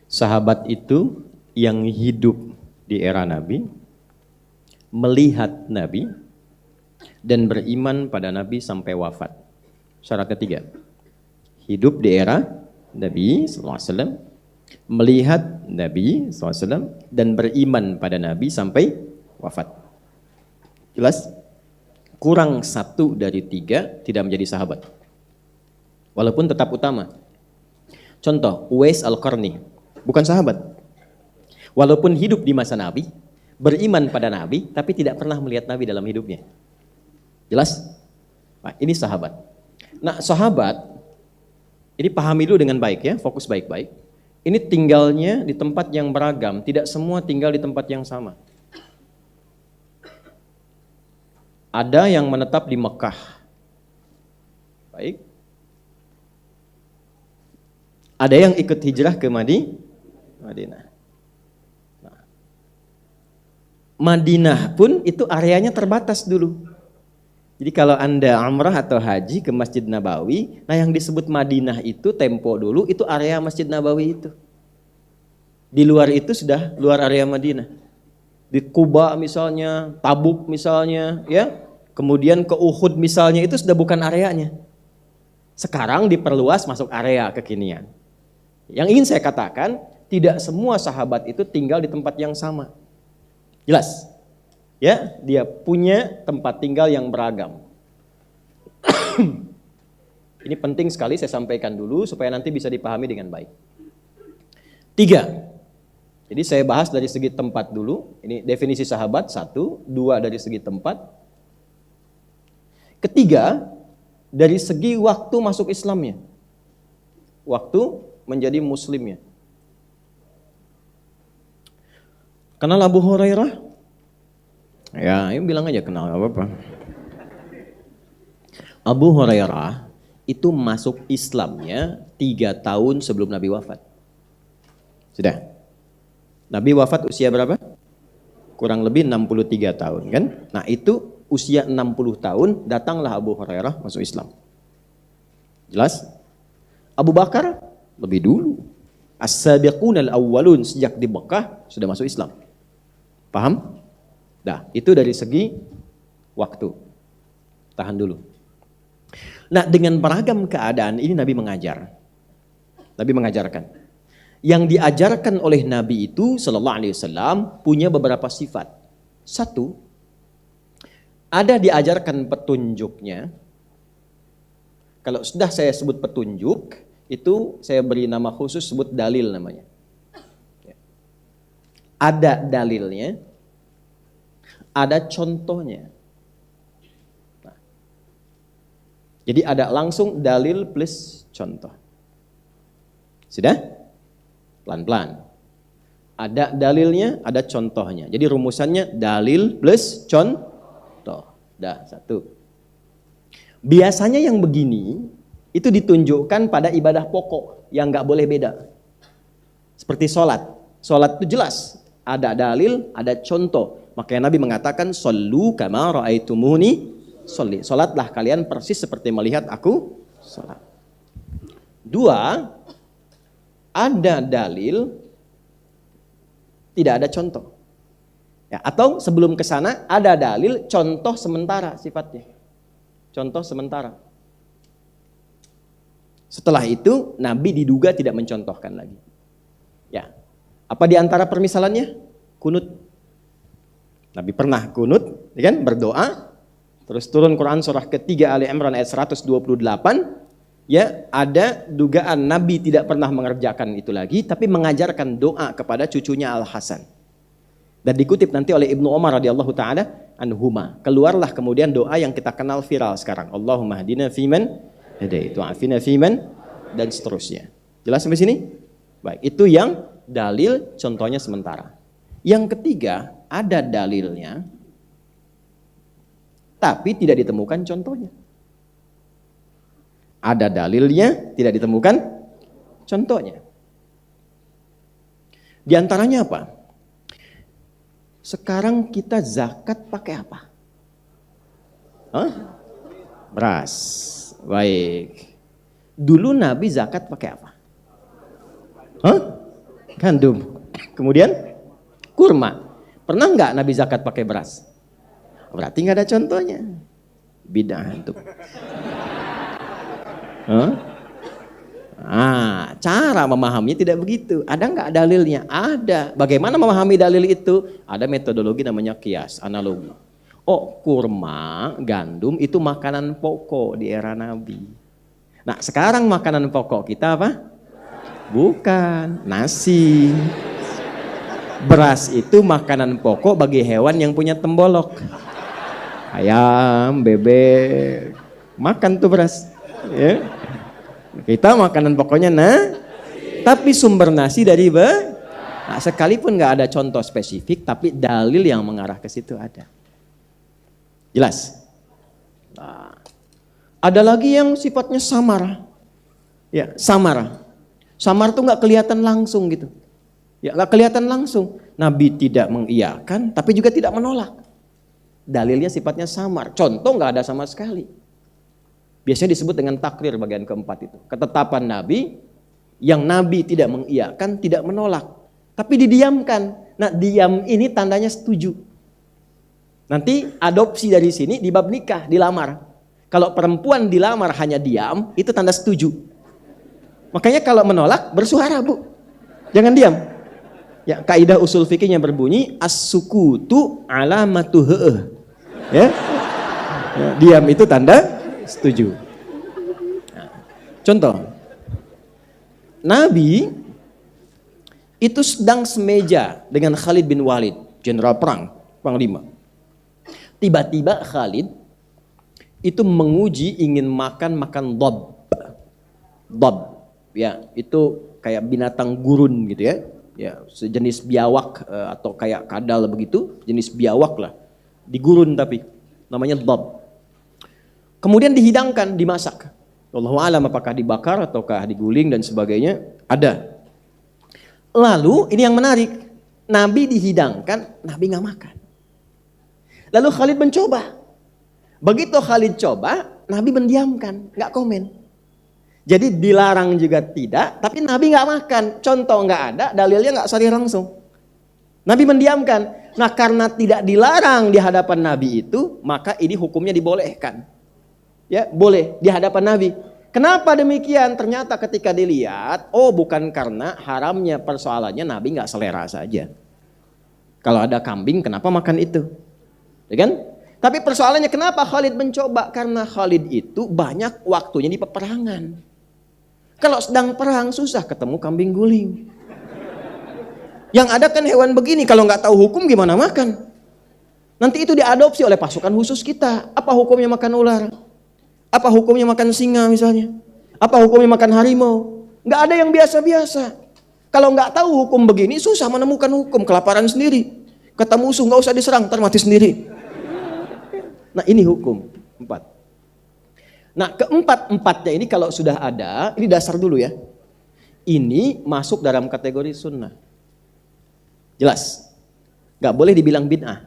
Sahabat itu yang hidup di era Nabi, melihat Nabi, dan beriman pada Nabi sampai wafat. Syarat ketiga, hidup di era Nabi SAW, melihat Nabi SAW, dan beriman pada Nabi sampai wafat. Jelas? Kurang 1 dari 3 tidak menjadi sahabat. Walaupun tetap utama. Contoh, Uwais Al-Qarni, bukan sahabat. Walaupun hidup di masa Nabi, beriman pada Nabi, tapi tidak pernah melihat Nabi dalam hidupnya. Jelas? Nah, ini sahabat. Nah, sahabat, ini pahami dulu dengan baik ya, fokus baik-baik. Ini tinggalnya di tempat yang beragam, tidak semua tinggal di tempat yang sama. Ada yang menetap di Mekah. Baik. Ada yang ikut hijrah ke Madinah. Nah, Madinah pun itu areanya terbatas dulu. Jadi kalau Anda umrah atau haji ke Masjid Nabawi, nah yang disebut Madinah itu tempo dulu itu area Masjid Nabawi itu. Di luar itu sudah luar area Madinah.
Di Kuba misalnya, Tabuk misalnya, ya. Kemudian ke Uhud misalnya, itu sudah bukan areanya. Sekarang diperluas masuk area kekinian. Yang ingin saya katakan, tidak semua sahabat itu tinggal di tempat yang sama. Jelas? Ya, dia punya tempat tinggal yang beragam. Ini penting sekali saya sampaikan dulu supaya nanti bisa dipahami dengan baik. 3. Jadi saya bahas dari segi tempat dulu. Ini definisi sahabat 1, 2 dari segi tempat. Ketiga, dari segi waktu masuk Islamnya. Waktu menjadi muslimnya. Kenal Abu Hurairah? Ya, ini bilang aja kenal, gak apa-apa. Abu Hurairah itu masuk Islamnya 3 tahun sebelum Nabi wafat. Sudah. Nabi wafat usia berapa? Kurang lebih 63 tahun kan? Nah itu usia 60 tahun datanglah Abu Hurairah masuk Islam. Jelas? Abu Bakar lebih dulu. As-sabiqun al-awwalun, sejak di Mekah sudah masuk Islam. Paham? Nah itu dari segi waktu. Tahan dulu. Nah dengan beragam keadaan ini Nabi mengajar. Nabi mengajarkan. Yang diajarkan oleh Nabi itu sallallahu alaihi wasallam punya beberapa sifat. 1, ada diajarkan petunjuknya. Kalau sudah saya sebut petunjuk, itu saya beri nama khusus, sebut dalil namanya. Ada dalilnya, ada contohnya. Nah, jadi ada langsung dalil plus contoh. Sudah? Pelan-pelan. Ada dalilnya, ada contohnya. Jadi rumusannya dalil plus contoh. Dah, 1. Biasanya yang begini itu ditunjukkan pada ibadah pokok yang nggak boleh beda. Seperti sholat. Sholat itu jelas. Ada dalil, ada contoh. Makanya Nabi mengatakan, "Shollu kama ra'aitumuni sholli." Sholatlah kalian persis seperti melihat aku sholat. 2, ada dalil, tidak ada contoh. Ya, atau sebelum ke sana ada dalil, contoh sementara sifatnya. Contoh sementara. Setelah itu Nabi diduga tidak mencontohkan lagi. Ya. Apa di antara permisalannya? Kunut. Nabi pernah kunut, ya kan? Berdoa. Terus turun Quran surah ketiga Ali Imran ayat 128. Ya, ada dugaan Nabi tidak pernah mengerjakan itu lagi, tapi mengajarkan doa kepada cucunya Al-Hasan. Dan dikutip nanti oleh Ibnu Umar radhiyallahu taala anhuma. Keluarlah kemudian doa yang kita kenal viral sekarang. Allahumma hdina fiman hadait wa afina fiman, dan seterusnya. Jelas sampai sini? Baik, itu yang dalil contohnya sementara. Yang ketiga, ada dalilnya tapi tidak ditemukan contohnya. Ada dalilnya, tidak ditemukan contohnya. Di antaranya apa? Sekarang kita zakat pakai apa? Hah? Beras. Baik. Dulu Nabi zakat pakai apa? Hah? Gandum. Kemudian kurma. Pernah nggak Nabi zakat pakai beras? Berarti nggak ada contohnya. Bid'ah itu. Cara memahaminya tidak begitu. Ada nggak dalilnya? Ada. Bagaimana memahami dalil itu? Ada metodologi namanya kias, analogi. Oh, kurma, gandum itu makanan pokok di era Nabi. Nah, sekarang makanan pokok kita apa? Bukan, nasi. Beras itu makanan pokok bagi hewan yang punya tembolok. Ayam, bebek, makan tuh beras. Ya. Kita makanan pokoknya tapi sumber nasi dari nah, sekalipun nggak ada contoh spesifik, tapi dalil yang mengarah ke situ ada. Jelas? Nah, ada lagi yang sifatnya samar. Ya, samar. Samar tuh nggak kelihatan langsung gitu. Ya, nggak kelihatan langsung. Nabi tidak mengiyakan, tapi juga tidak menolak. Dalilnya sifatnya samar. Contoh nggak ada sama sekali. Biasanya disebut dengan takrir bagian keempat itu. Ketetapan Nabi yang Nabi tidak mengiyakan, tidak menolak. Tapi didiamkan. Nah, diam ini tandanya setuju. Nanti adopsi dari sini di bab nikah, dilamar. Kalau perempuan dilamar hanya diam, itu tanda setuju. Makanya kalau menolak bersuara, Bu. Jangan diam. Ya, kaidah usul fikihnya berbunyi as-sukutu alamatu heeh. Ya. Ya, diam itu tanda setuju. Nah, contoh. Nabi itu sedang semeja dengan Khalid bin Walid, jenderal perang, panglima. Tiba-tiba Khalid itu menguji ingin makan dob. Dob, ya itu kayak binatang gurun gitu ya. Ya, sejenis biawak atau kayak kadal begitu, jenis biawak lah. Digurun tapi namanya dob. Kemudian dihidangkan, dimasak. Wallahu a'lam apakah dibakar ataukah diguling dan sebagainya, ada. Lalu ini yang menarik, Nabi dihidangkan, Nabi nggak makan. Lalu Khalid mencoba. Begitu Khalid coba, Nabi mendiamkan, nggak komen. Jadi dilarang juga tidak, tapi Nabi nggak makan. Contoh nggak ada, dalilnya nggak sahih langsung. Nabi mendiamkan. Nah, karena tidak dilarang di hadapan Nabi itu, maka ini hukumnya dibolehkan. Ya, boleh di hadapan Nabi. Kenapa demikian? Ternyata ketika dilihat, oh bukan karena haramnya persoalannya, Nabi nggak selera saja. Kalau ada kambing, kenapa makan itu? Ya kan? Tapi persoalannya kenapa Khalid mencoba? Karena Khalid itu banyak waktunya di peperangan. Kalau sedang perang susah ketemu kambing guling. Yang ada kan hewan begini, kalau nggak tahu hukum gimana makan? Nanti itu diadopsi oleh pasukan khusus kita. Apa hukumnya makan ular? Apa hukumnya makan singa misalnya? Apa hukumnya makan harimau? Nggak ada yang biasa-biasa. Kalau nggak tahu hukum begini susah menemukan hukum, kelaparan sendiri. Kata musuh nggak usah diserang, ntar mati sendiri. Nah ini hukum 4. Nah keempat-empatnya ini kalau sudah ada, ini dasar dulu ya. Ini masuk dalam kategori sunnah. Jelas. Gak boleh dibilang bid'ah.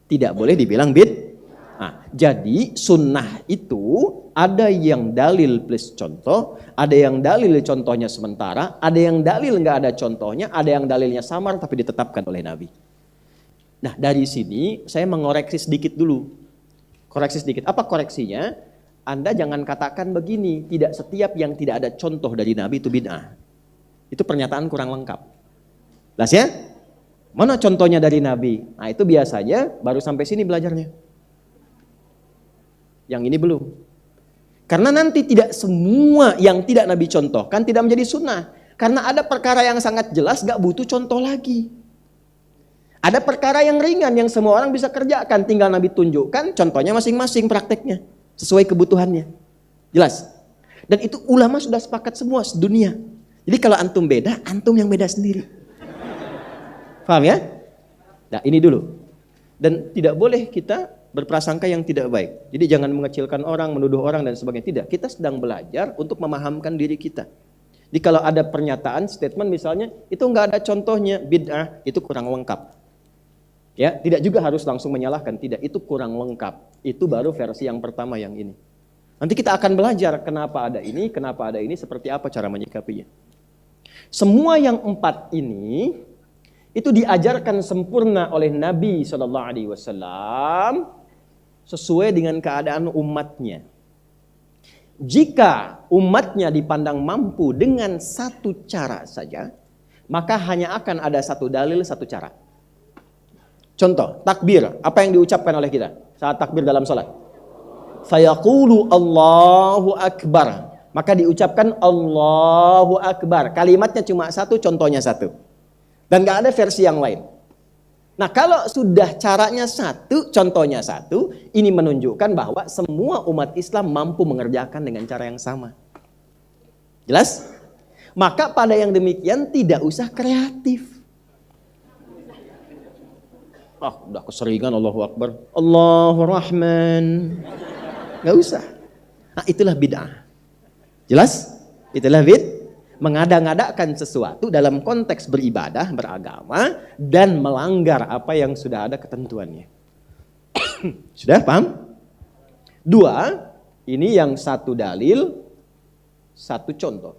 Tidak boleh dibilang bid'ah. Jadi sunnah itu ada yang dalil plus contoh, ada yang dalil contohnya sementara, ada yang dalil gak ada contohnya, ada yang dalilnya samar tapi ditetapkan oleh Nabi. Nah dari sini saya mengoreksi sedikit dulu. Koreksi sedikit. Apa koreksinya? Anda jangan katakan begini, tidak setiap yang tidak ada contoh dari Nabi itu bid'ah. Itu pernyataan kurang lengkap. Jelas ya? Mana contohnya dari Nabi? Nah itu biasanya baru sampai sini belajarnya. Yang ini belum. Karena nanti tidak semua yang tidak Nabi contohkan tidak menjadi sunnah. Karena ada perkara yang sangat jelas gak butuh contoh lagi. Ada perkara yang ringan yang semua orang bisa kerjakan, tinggal Nabi tunjukkan contohnya masing-masing prakteknya sesuai kebutuhannya. Jelas? Dan itu ulama sudah sepakat semua sedunia. Jadi kalau antum beda, antum yang beda sendiri. Paham ya? Nah ini dulu. Dan tidak boleh kita berprasangka yang tidak baik. Jadi jangan mengecilkan orang, menuduh orang dan sebagainya. Tidak, kita sedang belajar untuk memahamkan diri kita. Jadi kalau ada pernyataan, statement misalnya, itu nggak ada contohnya, bid'ah, itu kurang lengkap. Ya, tidak juga harus langsung menyalahkan, tidak, itu kurang lengkap. Itu baru versi yang pertama yang ini. Nanti kita akan belajar kenapa ada ini, seperti apa cara menyikapinya. Semua yang 4 ini itu diajarkan sempurna oleh Nabi SAW sesuai dengan keadaan umatnya. Jika umatnya dipandang mampu dengan satu cara saja, maka hanya akan ada satu dalil, satu cara. Contoh, takbir. Apa yang diucapkan oleh kita saat takbir dalam sholat? Fayaqulu Allahu Akbar. Maka diucapkan Allahu Akbar. Kalimatnya cuma satu, contohnya satu. Dan gak ada versi yang lain. Nah kalau sudah caranya satu, contohnya satu, ini menunjukkan bahwa semua umat Islam mampu mengerjakan dengan cara yang sama. Jelas? Maka pada yang demikian tidak usah kreatif. Udah keseringan Allahu Akbar, Allahu Rahman. Gak usah. Nah itulah bid'ah. Jelas? Itulah mengada-ngadakan sesuatu dalam konteks beribadah, beragama, dan melanggar apa yang sudah ada ketentuannya. Sudah paham? 2, ini yang satu dalil, satu contoh.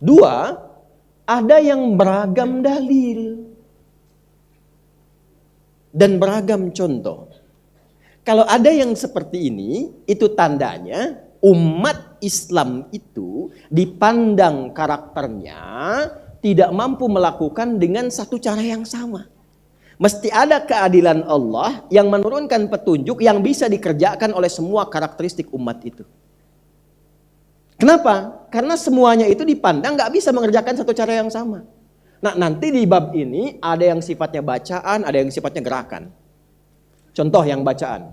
2, Ada yang beragam dalil dan beragam contoh. Kalau ada yang seperti ini, itu tandanya umat Islam itu dipandang karakternya tidak mampu melakukan dengan satu cara yang sama. Mesti ada keadilan Allah yang menurunkan petunjuk yang bisa dikerjakan oleh semua karakteristik umat itu. Kenapa? Karena semuanya itu dipandang nggak bisa mengerjakan satu cara yang sama. Nah, nanti di bab ini ada yang sifatnya bacaan, ada yang sifatnya gerakan. Contoh yang bacaan.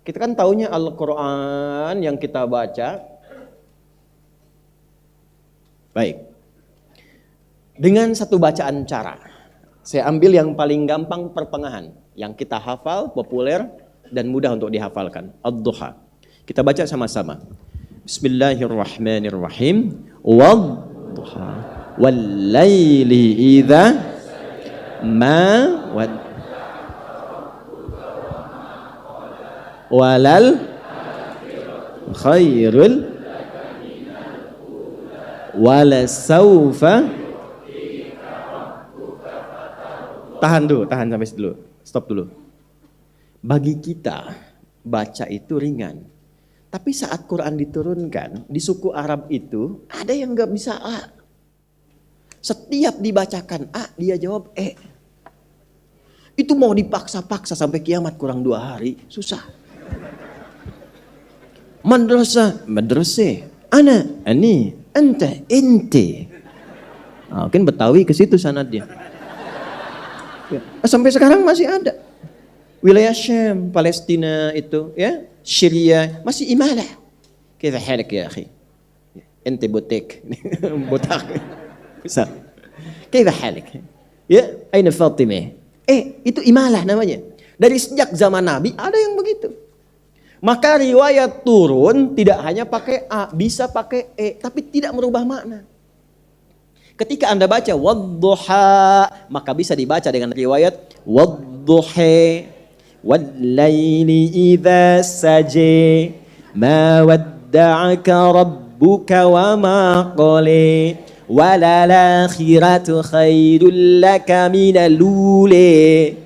Kita kan taunya Al-Quran yang kita baca. Baik. Dengan satu bacaan cara. Saya ambil yang paling gampang pertengahan. Yang kita hafal, populer, dan mudah untuk dihafalkan. Ad-Duha. Kita baca sama-sama. Bismillahirrahmanirrahim. Wad-duha. Wal-layli idha ma wad. Walal khairul walasaufa. Tahan sampai situ dulu. Stop dulu. Bagi kita baca itu ringan. Tapi saat Quran diturunkan di suku Arab itu ada yang nggak bisa A. Setiap dibacakan A dia jawab E. Itu mau dipaksa-paksa sampai kiamat kurang 2 hari susah. Madrasah, ana, ani, anta, inti. Mungkin Betawi ke situ sanadnya. Ya. Sampai sekarang masih ada. Wilayah Syam, Palestina itu, ya, Syria masih imalah. Kaifa halak ya akhi? Ente botek. Botak. Bisa. Kaifa halak? Ya, aina Fatimah? Itu imalah namanya. Dari sejak zaman Nabi ada yang begitu. Maka riwayat turun tidak hanya pakai A, bisa pakai E, tapi tidak merubah makna. Ketika Anda baca wadduha, maka bisa dibaca dengan riwayat wadduha, wal-laili idza saja, ma wadda'aka rabbuka wa ma qala, walal akhiratu khairul laka minal ula.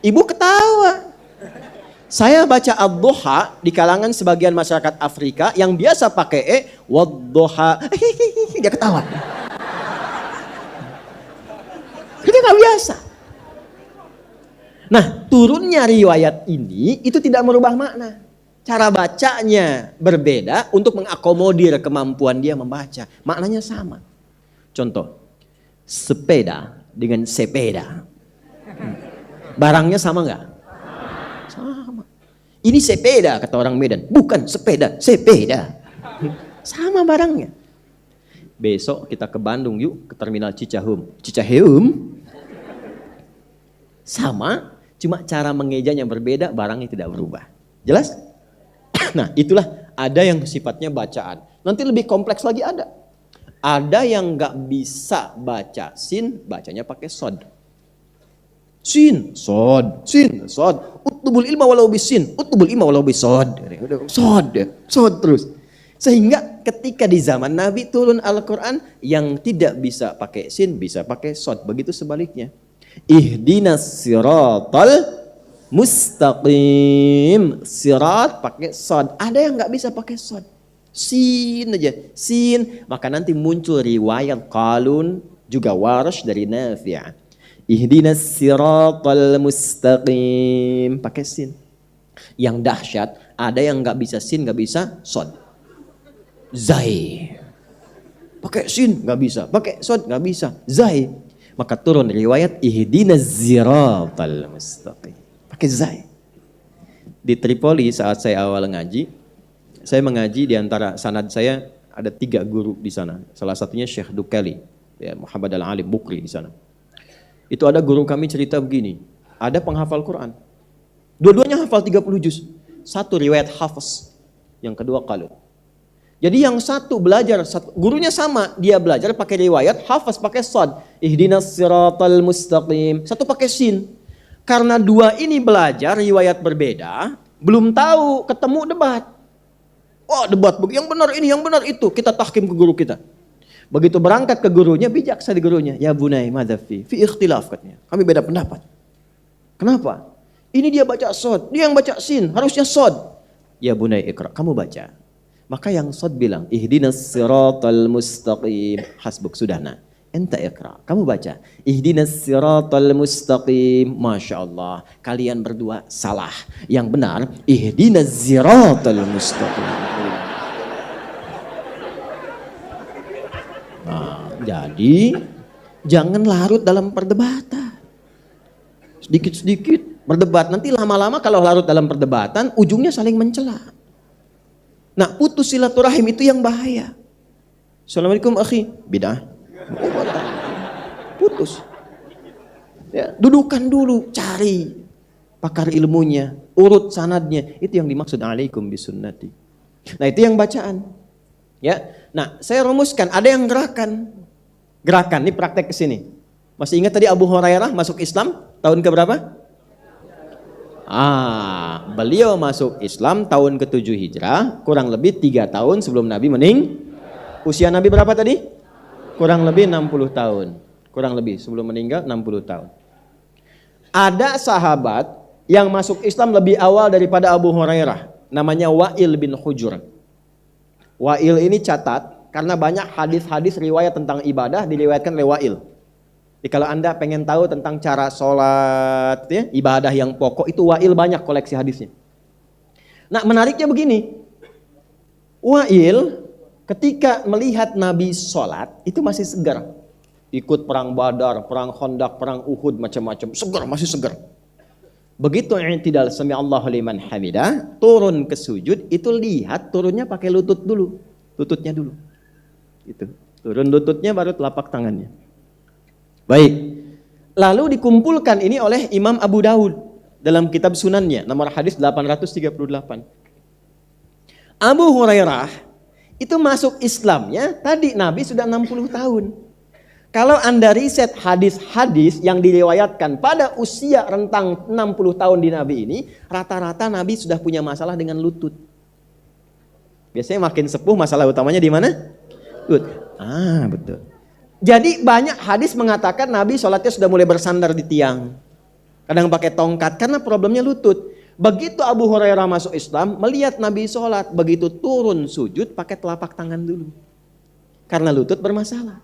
Ibu ketawa. Saya baca ad-duha di kalangan sebagian masyarakat Afrika yang biasa pakai E, wad-duha. Dia ketawa. Dia nggak biasa. Nah, turunnya riwayat ini itu tidak merubah makna. Cara bacanya berbeda untuk mengakomodir kemampuan dia membaca. Maknanya sama. Contoh, sepeda dengan sepeda. Barangnya sama nggak? Sama. Ini sepeda kata orang Medan. Bukan sepeda, sepeda. Sama barangnya. Besok kita ke Bandung yuk, ke terminal Cicaheum. Sama, cuma cara mengejanya berbeda, barangnya tidak berubah. Jelas? Nah, itulah ada yang sifatnya bacaan. Nanti lebih kompleks lagi ada. Ada yang nggak bisa baca sin, bacanya pakai sod. Sin, sod, sin, sod. Utlubul ilma walau bisin, utlubul ilma walau bisod. Sod terus. Sehingga ketika di zaman Nabi turun Al-Quran, yang tidak bisa pakai sin, bisa pakai sod. Begitu sebaliknya. Ihdinas siratal mustaqim. Sirat pakai sod. Ada yang nggak bisa pakai sod. Sin aja. Sin. Maka nanti muncul riwayat Qalun, juga Warsh dari Nafi'. Ihdinas siratal mustaqim. Pakai sin. Yang dahsyat, ada yang nggak bisa sin, nggak bisa sod. Zai. Pakai sin nggak bisa, pakai sod nggak bisa. Zai. Maka turun riwayat ihdinas siratal mustaqim. Pakai zai. Di Tripoli saat saya awal ngaji, saya mengaji di antara sanad saya ada 3 guru di sana. Salah satunya Syekh Dukali, ya, Muhammad Al-Alim Bukri di sana. Itu ada guru kami cerita begini, ada penghafal Quran. Dua-duanya hafal 30 juz. Satu riwayat Hafiz, yang kedua Qalun. Jadi yang satu belajar, gurunya sama, dia belajar pakai riwayat, Hafiz pakai sod. Ihdinas siratal mustaqim. Satu pakai sin. Karena dua ini belajar riwayat berbeda, belum tahu, ketemu debat. Oh debat, yang benar ini, yang benar itu. Kita tahkim ke guru kita. Begitu berangkat ke gurunya, bijak sekali gurunya. Ya bunai madza fi ikhtilaf katanya. Kami beda pendapat. Kenapa? Ini dia baca sod, dia yang baca sin, harusnya sod. Ya bunai ikra, kamu baca. Maka yang sod bilang, ihdinas siratal mustaqim. Hasbuk, sudah nah. Enta ikra, kamu baca. Ihdinas siratal mustaqim. Masya Allah, kalian berdua salah. Yang benar, ihdinas siratal mustaqim. Nah, jadi jangan larut dalam perdebatan. Sedikit-sedikit berdebat, nanti lama-lama kalau larut dalam perdebatan, ujungnya saling mencela. Nah, putus silaturahim itu yang bahaya. Assalamualaikum akhi, bid'ah. Putus. Ya, dudukan dulu, cari pakar ilmunya, urut sanadnya. Itu yang dimaksud alaikum bisunnati. Nah, itu yang bacaan. Ya. Nah, saya rumuskan, ada yang gerakan. Gerakan, ini praktek ke sini. Masih ingat tadi Abu Hurairah masuk Islam tahun keberapa? Beliau masuk Islam tahun ke-7 Hijrah, kurang lebih 3 tahun sebelum Nabi Usia Nabi berapa tadi? Kurang lebih 60 tahun. Kurang lebih sebelum meninggal 60 tahun. Ada sahabat yang masuk Islam lebih awal daripada Abu Hurairah, namanya Wa'il bin Hujur. Wa'il ini catat karena banyak hadis-hadis riwayat tentang ibadah diriwayatkan oleh Wa'il. Jadi kalau Anda pengen tahu tentang cara sholat, ya, ibadah yang pokok, itu Wa'il banyak koleksi hadisnya. Nah, menariknya begini. Wa'il ketika melihat Nabi sholat, itu masih segar. Ikut perang Badar, perang Khandaq, perang Uhud, macam-macam. Segar, masih segar. Begitu i'tidal sami'allahu liman hamidah, turun ke sujud, itu lihat turunnya pakai lutut dulu. Lututnya dulu. Gitu. Turun lututnya baru telapak tangannya. Baik, lalu dikumpulkan ini oleh Imam Abu Daud dalam kitab sunannya, nomor hadis 838. Abu Hurairah itu masuk Islamnya, tadi Nabi sudah 60 tahun. Kalau Anda riset hadis-hadis yang diriwayatkan pada usia rentang 60 tahun di Nabi ini, rata-rata Nabi sudah punya masalah dengan lutut. Biasanya makin sepuh masalah utamanya di mana? Lutut. Betul. Jadi banyak hadis mengatakan Nabi sholatnya sudah mulai bersandar di tiang. Kadang pakai tongkat karena problemnya lutut. Begitu Abu Hurairah masuk Islam, melihat Nabi sholat, begitu turun sujud pakai telapak tangan dulu. Karena lutut bermasalah.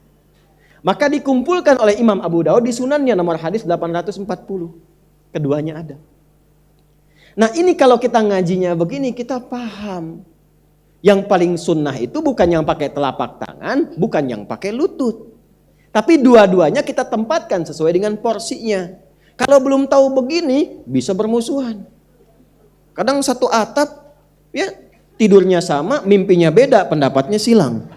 Maka dikumpulkan oleh Imam Abu Daud di sunannya nomor hadis 840. Keduanya ada. Nah, ini kalau kita ngajinya begini, kita paham. Yang paling sunnah itu bukan yang pakai telapak tangan, bukan yang pakai lutut. Tapi dua-duanya kita tempatkan sesuai dengan porsinya. Kalau belum tahu begini, bisa bermusuhan. Kadang satu atap, ya tidurnya sama, mimpinya beda, pendapatnya silang.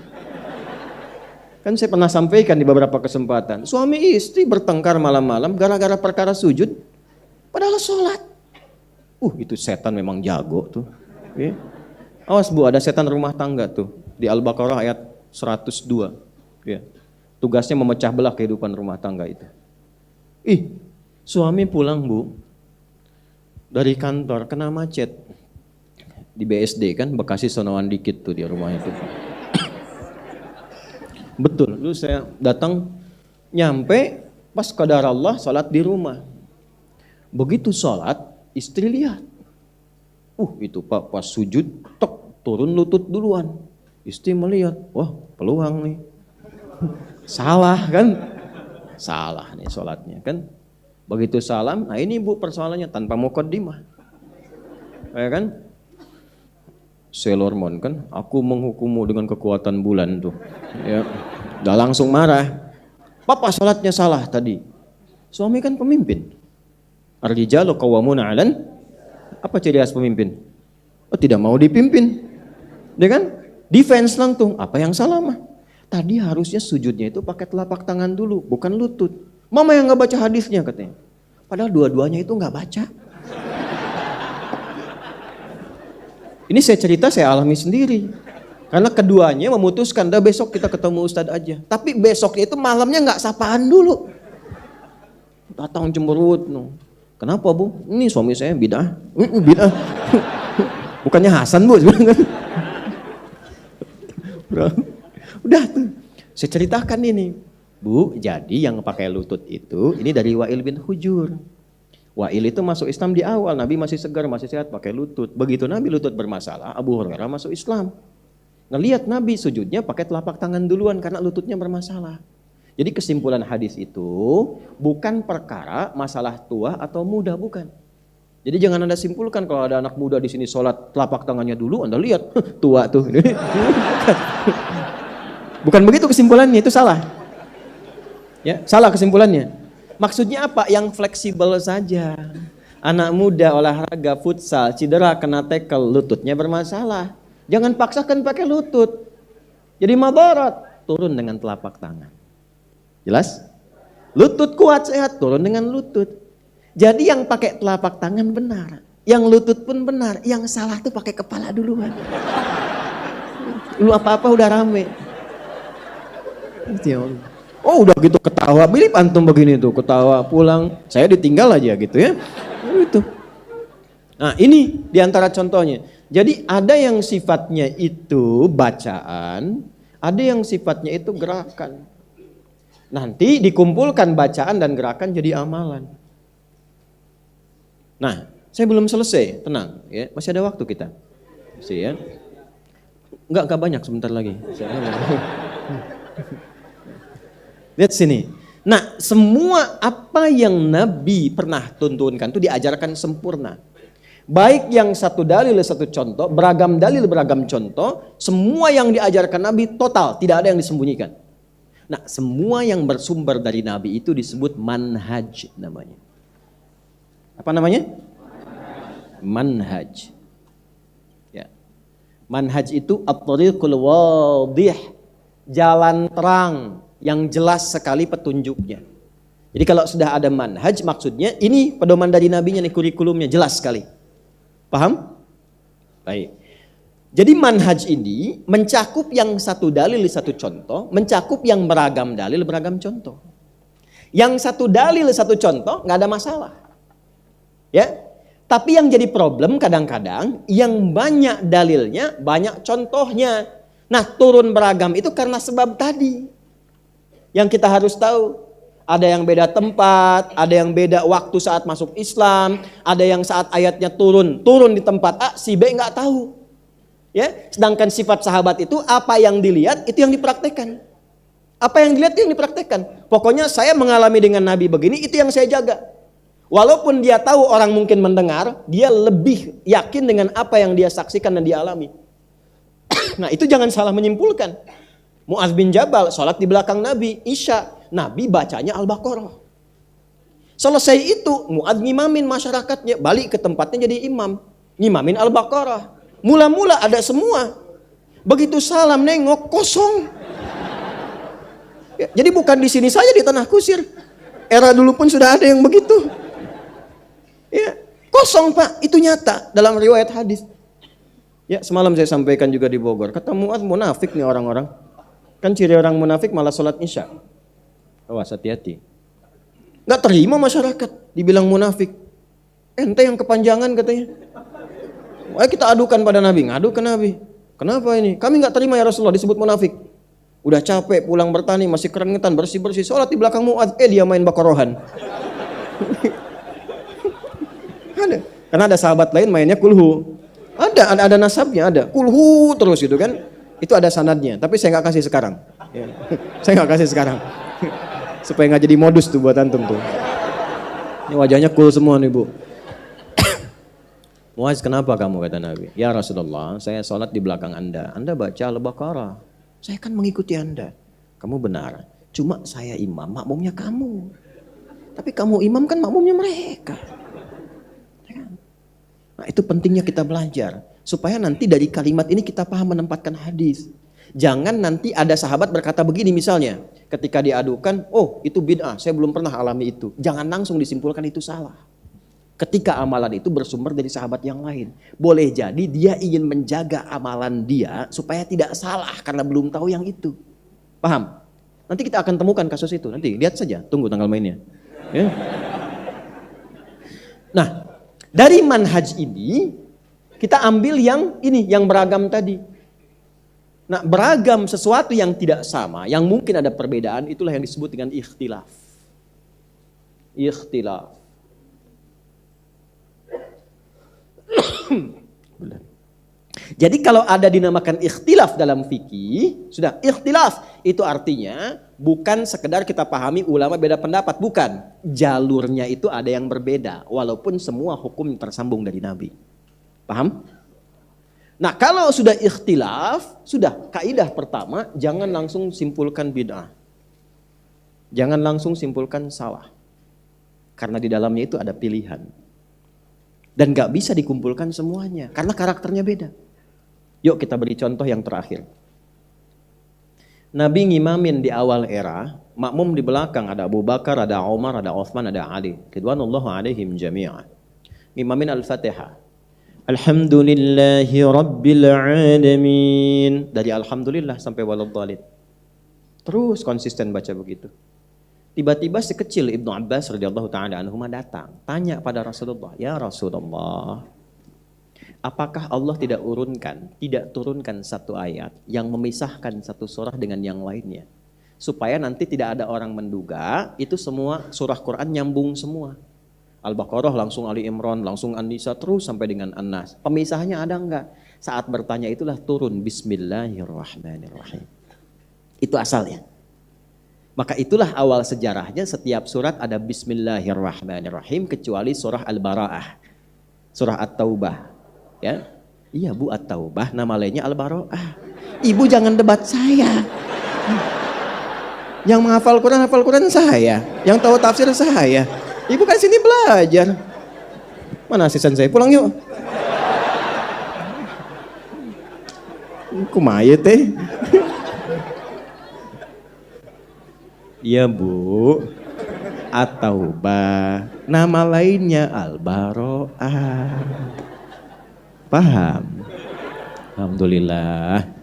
Kan saya pernah sampaikan di beberapa kesempatan, suami istri bertengkar malam-malam gara-gara perkara sujud, padahal sholat. Itu setan memang jago tuh. Ya. Awas Bu, ada setan rumah tangga tuh di Al-Baqarah ayat 102. Ya. Tugasnya memecah belah kehidupan rumah tangga itu. Suami pulang Bu dari kantor kena macet di BSD kan, Bekasi sonoan dikit tuh di rumahnya tuh. Betul, lu saya datang nyampe pas qadar Allah salat di rumah. Begitu salat istri lihat. Itu Pak pas sujud tok turun lutut duluan. Istri melihat, wah peluang nih. Salah kan? Salah nih sholatnya kan? Begitu salam, nah ini Bu persoalannya tanpa muqaddimah. Ya kan? Selormon kan, aku menghukummu dengan kekuatan bulan tuh. Ya, udah langsung marah. Papa sholatnya salah tadi. Suami kan pemimpin. Ar-rijalu qawwamuna 'alan. Apa ciri khas pemimpin? Tidak mau dipimpin. Ya kan? Defense langsung. Apa yang salah mah? Tadi harusnya sujudnya itu pakai telapak tangan dulu, bukan lutut. Mama yang nggak baca hadisnya katanya. Padahal dua-duanya itu nggak baca. Ini saya cerita, saya alami sendiri. Karena keduanya memutuskan, dah besok kita ketemu Ustadz aja. Tapi besoknya itu malamnya nggak sapaan dulu. Datang cemberut. No. Kenapa Bu? Ini suami saya bid'ah. Bid'ah. Bukannya Hasan Bu. Udah tuh. Saya ceritakan ini. Bu, jadi yang pakai lutut itu, ini dari Wa'il bin Hujur. Wa'il itu masuk Islam di awal, Nabi masih segar, masih sehat, pakai lutut. Begitu Nabi lutut bermasalah, Abu Hurairah masuk Islam. Ngelihat Nabi sujudnya pakai telapak tangan duluan karena lututnya bermasalah. Jadi kesimpulan hadis itu bukan perkara masalah tua atau muda, bukan. Jadi jangan Anda simpulkan kalau ada anak muda di sini sholat telapak tangannya dulu, Anda lihat tua tuh. Bukan begitu kesimpulannya, itu salah. Ya, salah kesimpulannya. Maksudnya apa? Yang fleksibel saja. Anak muda olahraga futsal, cedera kena tackle, lututnya bermasalah. Jangan paksakan pakai lutut. Jadi madarat, turun dengan telapak tangan. Jelas? Lutut kuat sehat, turun dengan lutut. Jadi yang pakai telapak tangan benar, yang lutut pun benar, yang salah tuh pakai kepala duluan. Lu apa-apa udah rame. Oh udah gitu ketawa, Bilip antum begini tuh, ketawa pulang, saya ditinggal aja gitu ya. Gitu. Nah ini diantara contohnya. Jadi ada yang sifatnya itu bacaan, ada yang sifatnya itu gerakan. Nanti dikumpulkan bacaan dan gerakan jadi amalan. Nah, saya belum selesai, tenang ya, masih ada waktu kita. Masih ya. Enggak banyak, sebentar lagi. Lihat sini. Nah, semua apa yang Nabi pernah tuntunkan itu diajarkan sempurna. Baik yang satu dalil satu contoh, beragam dalil beragam contoh, semua yang diajarkan Nabi total, tidak ada yang disembunyikan. Nah, semua yang bersumber dari Nabi itu disebut manhaj namanya. Apa namanya? Manhaj. Ya. Manhaj itu at-tariqul wadih, jalan terang yang jelas sekali petunjuknya. Jadi kalau sudah ada manhaj, maksudnya ini pedoman dari nabinya nih, kurikulumnya jelas sekali. Paham? Baik. Jadi manhaj ini mencakup yang satu dalil satu contoh, mencakup yang beragam dalil beragam contoh. Yang satu dalil satu contoh nggak ada masalah. Ya. Tapi yang jadi problem kadang-kadang yang banyak dalilnya, banyak contohnya. Nah, turun beragam itu karena sebab tadi. Yang kita harus tahu, ada yang beda tempat, ada yang beda waktu saat masuk Islam, ada yang saat ayatnya turun di tempat A, si B nggak tahu. Ya, sedangkan sifat sahabat itu apa yang dilihat itu yang dipraktekkan. Apa yang dilihat itu yang dipraktekkan. Pokoknya saya mengalami dengan Nabi begini, itu yang saya jaga. Walaupun dia tahu orang mungkin mendengar, dia lebih yakin dengan apa yang dia saksikan dan dia alami. Nah, itu jangan salah menyimpulkan. Mu'adz bin Jabal sholat di belakang Nabi, Isya, Nabi bacanya Al-Baqarah. Selesai itu Mu'adz ngimamin masyarakatnya, balik ke tempatnya jadi imam, ngimamin Al-Baqarah. Mula-mula ada semua, begitu salam nengok kosong. Ya, jadi bukan di sini saja di Tanah Kusir, era dulu pun sudah ada yang begitu. Ya, kosong Pak, itu nyata dalam riwayat hadis. Ya, semalam saya sampaikan juga di Bogor, kata Mu'adz munafik nih orang-orang. Kan ciri orang munafik malah sholat Isya. Awas, hati-hati. Gak terima masyarakat dibilang munafik. Ente yang kepanjangan katanya. Ayo kita adukan pada Nabi, ngadu ke Nabi. Kenapa ini? Kami gak terima ya Rasulullah disebut munafik. Udah capek pulang bertani, masih keringetan, bersih-bersih, sholat di belakang Mu'adz, dia main Baqarahan. Ada. Karena ada sahabat lain mainnya kulhu. Ada nasabnya, ada. Kulhu terus gitu kan. Itu ada sanadnya, tapi saya nggak kasih sekarang. Ya. Saya nggak kasih sekarang, supaya nggak jadi modus tuh buat antum tuh. Ini wajahnya cool semua nih Bu. Mu'adz, kenapa kamu, kata Nabi? Ya Rasulullah, saya sholat di belakang Anda baca Al-Baqarah. Saya kan mengikuti Anda. Kamu benar, cuma saya imam, makmumnya kamu. Tapi kamu imam kan makmumnya mereka. Nah, itu pentingnya kita belajar. Supaya nanti dari kalimat ini kita paham menempatkan hadis. Jangan nanti ada sahabat berkata begini misalnya. Ketika diadukan, oh itu bid'ah, saya belum pernah alami itu. Jangan langsung disimpulkan itu salah. Ketika amalan itu bersumber dari sahabat yang lain. Boleh jadi dia ingin menjaga amalan dia supaya tidak salah karena belum tahu yang itu. Paham? Nanti kita akan temukan kasus itu. Nanti lihat saja, tunggu tanggal mainnya. Ya. Nah, dari manhaj ini kita ambil yang ini, yang beragam tadi. Nah, beragam sesuatu yang tidak sama, yang mungkin ada perbedaan, itulah yang disebut dengan ikhtilaf. Ikhtilaf. Jadi kalau ada dinamakan ikhtilaf dalam fikih, sudah ikhtilaf itu artinya bukan sekedar kita pahami ulama beda pendapat, bukan. Jalurnya itu ada yang berbeda, walaupun semua hukum tersambung dari Nabi. Paham? Nah, kalau sudah ikhtilaf, sudah kaidah pertama, jangan langsung simpulkan bid'ah. Jangan langsung simpulkan salah. Karena di dalamnya itu ada pilihan. Dan gak bisa dikumpulkan semuanya, karena karakternya beda. Yuk kita beri contoh yang terakhir. Nabi ngimamin di awal era, makmum di belakang, ada Abu Bakar, ada Umar, ada Uthman, ada Ali. Ridwanullah alaihim jami'ah. Ngimamin Al-Fatihah. Alhamdulillahi Rabbil Alamin. Dari Alhamdulillah sampai waladhdallin. Terus konsisten baca begitu. Tiba-tiba si kecil Ibnu Abbas radhiyallahu ta'ala anhuma datang. Tanya pada Rasulullah, ya Rasulullah, apakah Allah tidak turunkan satu ayat yang memisahkan satu surah dengan yang lainnya? Supaya nanti tidak ada orang menduga itu semua surah Quran nyambung semua. Al-Baqarah langsung Ali Imran, langsung An-Nisa, terus sampai dengan An-Nas. Pemisahnya ada enggak? Saat bertanya itulah turun Bismillahirrahmanirrahim. Itu asalnya. Maka itulah awal sejarahnya, setiap surat ada Bismillahirrahmanirrahim kecuali surah Al-Bara'ah. Surah At-Taubah. Ya, iya Bu, At-Taubah, nama lainnya Al-Bara'ah. Ibu jangan debat saya. Yang menghafal Quran saya. Yang tahu tafsir saya. Ibu kan sini belajar. Mana asisten saya? Pulang yuk. Kumaha teh? Iya Bu. At-Taubah. Nama lainnya Al-Bara'ah. Paham? Alhamdulillah.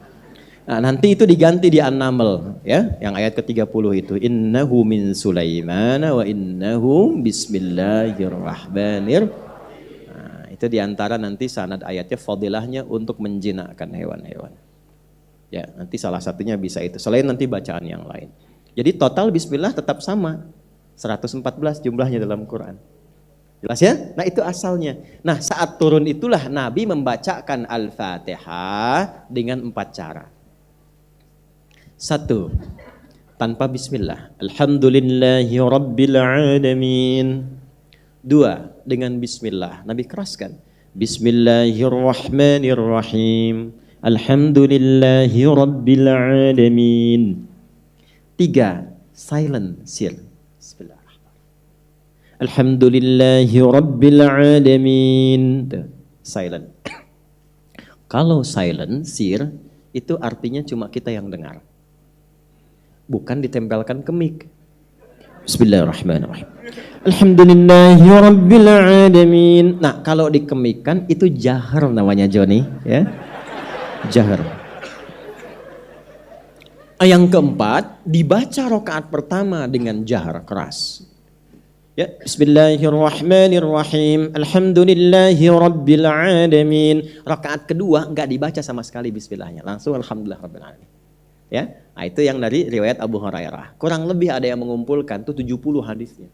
Nah, nanti itu diganti di An-Naml ya, yang ayat ke-30 itu. Innahu min Sulaiman wa innahu bismillahirrahmanirrahim. Nah, itu diantara nanti sanad ayatnya fadilahnya untuk menjinakkan hewan-hewan. Ya, nanti salah satunya bisa itu. Selain nanti bacaan yang lain. Jadi total bismillah tetap sama. 114 jumlahnya dalam Quran. Jelas ya? Nah itu asalnya. Nah saat turun itulah Nabi membacakan Al-Fatihah dengan 4 cara. 1. Tanpa bismillah. Alhamdulillahi Rabbil Alamin. 2. Dengan bismillah. Nabi keraskan. Bismillahirrahmanirrahim. Alhamdulillahi Rabbil Alamin. 3. Silent seal. Bismillahirrahmanirrahim. Alhamdulillahi Rabbil Alamin. Silent. Kalau silent, sir, itu artinya cuma kita yang dengar. Bukan ditempelkan ke mic. Bismillahirrahmanirrahim. Alhamdulillahi Rabbil Alamin. Nah, kalau dikemikan itu jahar namanya Joni, ya. Jahar. Yang keempat, dibaca rakaat pertama dengan jahar keras. Ya, Bismillahirrahmanirrahim. Alhamdulillahi Rabbil Alamin. Rakaat kedua enggak dibaca sama sekali bismillahnya, langsung Alhamdulillah Rabbil Alamin. Ya, nah itu yang dari riwayat Abu Hurairah. Kurang lebih ada yang mengumpulkan tuh 70 hadisnya.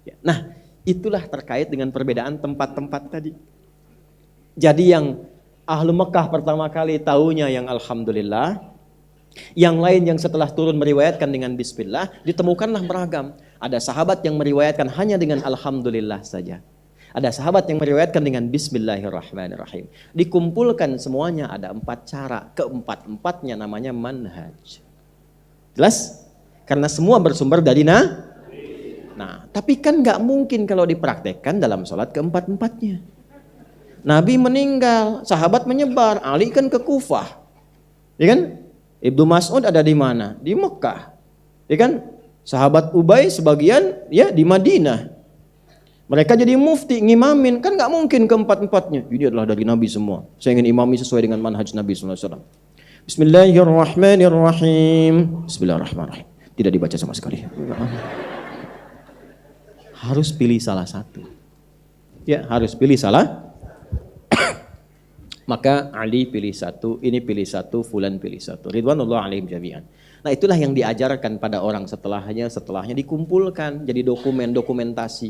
Ya, nah, itulah terkait dengan perbedaan tempat-tempat tadi. Jadi yang Ahlu Mekah pertama kali taunya yang Alhamdulillah, yang lain yang setelah turun meriwayatkan dengan bismillah, ditemukanlah beragam. Ada sahabat yang meriwayatkan hanya dengan Alhamdulillah saja. Ada sahabat yang meriwayatkan dengan Bismillahirrahmanirrahim. Dikumpulkan semuanya ada 4 cara. Keempat-empatnya namanya manhaj. Jelas? Karena semua bersumber dari Nah, tapi kan gak mungkin kalau dipraktekkan dalam sholat keempat-empatnya. Nabi meninggal, sahabat menyebar, Ali kan ke Kufah. Ya kan? Ibnu Mas'ud ada di mana? Di Mekah. Ya kan? Sahabat Ubay sebagian ya di Madinah. Mereka jadi mufti, ngimamin, kan gak mungkin keempat-empatnya. Ini adalah dari Nabi semua. Saya ingin imami sesuai dengan manhaj Nabi SAW. Bismillahirrahmanirrahim. Bismillahirrahmanirrahim. Tidak dibaca sama sekali. Harus pilih salah satu. Ya, harus pilih salah Maka Ali pilih satu, ini pilih satu, fulan pilih satu. Ridwanullah alaihim jami'an. Nah itulah yang diajarkan pada orang setelahnya dikumpulkan jadi dokumentasi.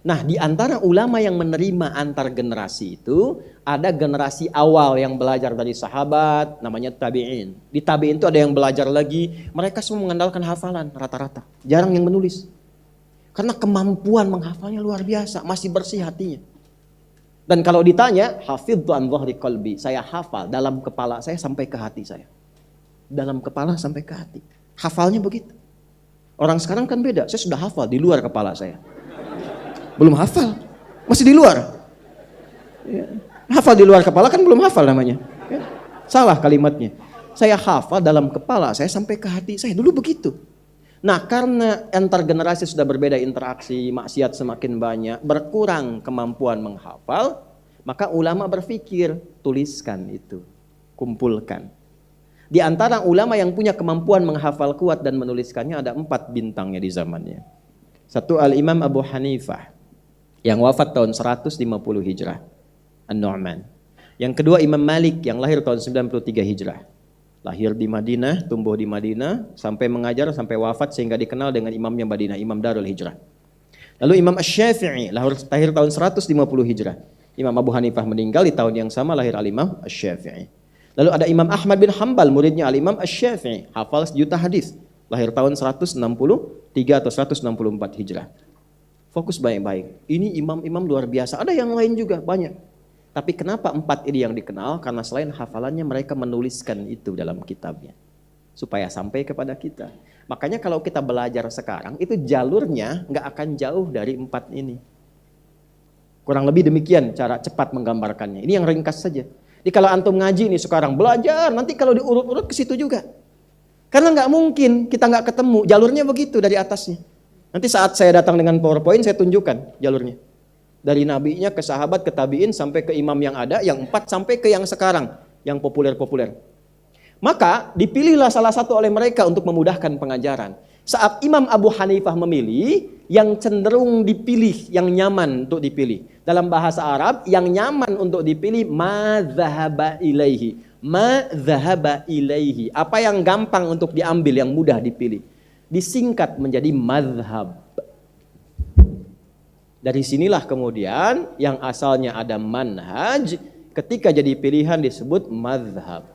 Nah di antara ulama yang menerima antar generasi itu ada generasi awal yang belajar dari sahabat namanya tabi'in. Di tabi'in itu ada yang belajar lagi, mereka semua mengandalkan hafalan rata-rata. Jarang yang menulis. Karena kemampuan menghafalnya luar biasa, masih bersih hatinya. Dan kalau ditanya, hafidhu an dhahri qalbi, saya hafal dalam kepala saya sampai ke hati saya. Dalam kepala sampai ke hati. Hafalnya begitu. Orang sekarang kan beda, saya sudah hafal di luar kepala saya. Belum hafal, masih di luar. Ya. Hafal di luar kepala kan belum hafal namanya. Ya. Salah kalimatnya. Saya hafal dalam kepala saya sampai ke hati saya. Dulu begitu. Nah karena antar generasi sudah berbeda interaksi, maksiat semakin banyak, berkurang kemampuan menghafal, maka ulama berpikir, tuliskan itu, kumpulkan. Di antara ulama yang punya kemampuan menghafal kuat dan menuliskannya ada 4 bintangnya di zamannya. Satu Al-Imam Abu Hanifah yang wafat tahun 150 Hijrah, An-Nu'man. Yang kedua Imam Malik yang lahir tahun 93 Hijrah. Lahir di Madinah, tumbuh di Madinah, sampai mengajar, sampai wafat sehingga dikenal dengan imamnya Madinah, Imam Darul Hijrah. Lalu Imam Asy-Syafi'i lahir tahun 150 Hijrah. Imam Abu Hanifah meninggal di tahun yang sama, lahir Al-Imam Asy-Syafi'i. Lalu ada Imam Ahmad bin Hanbal, muridnya Al-Imam Asy-Syafi'i, hafal 1 juta hadis. Lahir tahun 163 atau 164 Hijrah. Fokus baik-baik. Ini imam-imam luar biasa. Ada yang lain juga banyak. Tapi kenapa 4 ini yang dikenal? Karena selain hafalannya mereka menuliskan itu dalam kitabnya. Supaya sampai kepada kita. Makanya kalau kita belajar sekarang itu jalurnya nggak akan jauh dari 4 ini. Kurang lebih demikian cara cepat menggambarkannya. Ini yang ringkas saja. Jadi kalau antum ngaji nih sekarang belajar, nanti kalau diurut-urut ke situ juga. Karena nggak mungkin kita nggak ketemu. Jalurnya begitu dari atasnya. Nanti saat saya datang dengan PowerPoint, saya tunjukkan jalurnya. Dari nabinya ke sahabat, ke tabi'in, sampai ke imam yang ada, yang 4 sampai ke yang sekarang, yang populer-populer. Maka dipilihlah salah satu oleh mereka untuk memudahkan pengajaran. Saat Imam Abu Hanifah memilih, yang cenderung dipilih, yang nyaman untuk dipilih. Dalam bahasa Arab, yang nyaman untuk dipilih, ma dhahaba ilaihi. Ma dhahaba ilaihi. Apa yang gampang untuk diambil, yang mudah dipilih. Disingkat menjadi madhab. Dari sinilah kemudian yang asalnya ada manhaj, ketika jadi pilihan disebut madhab.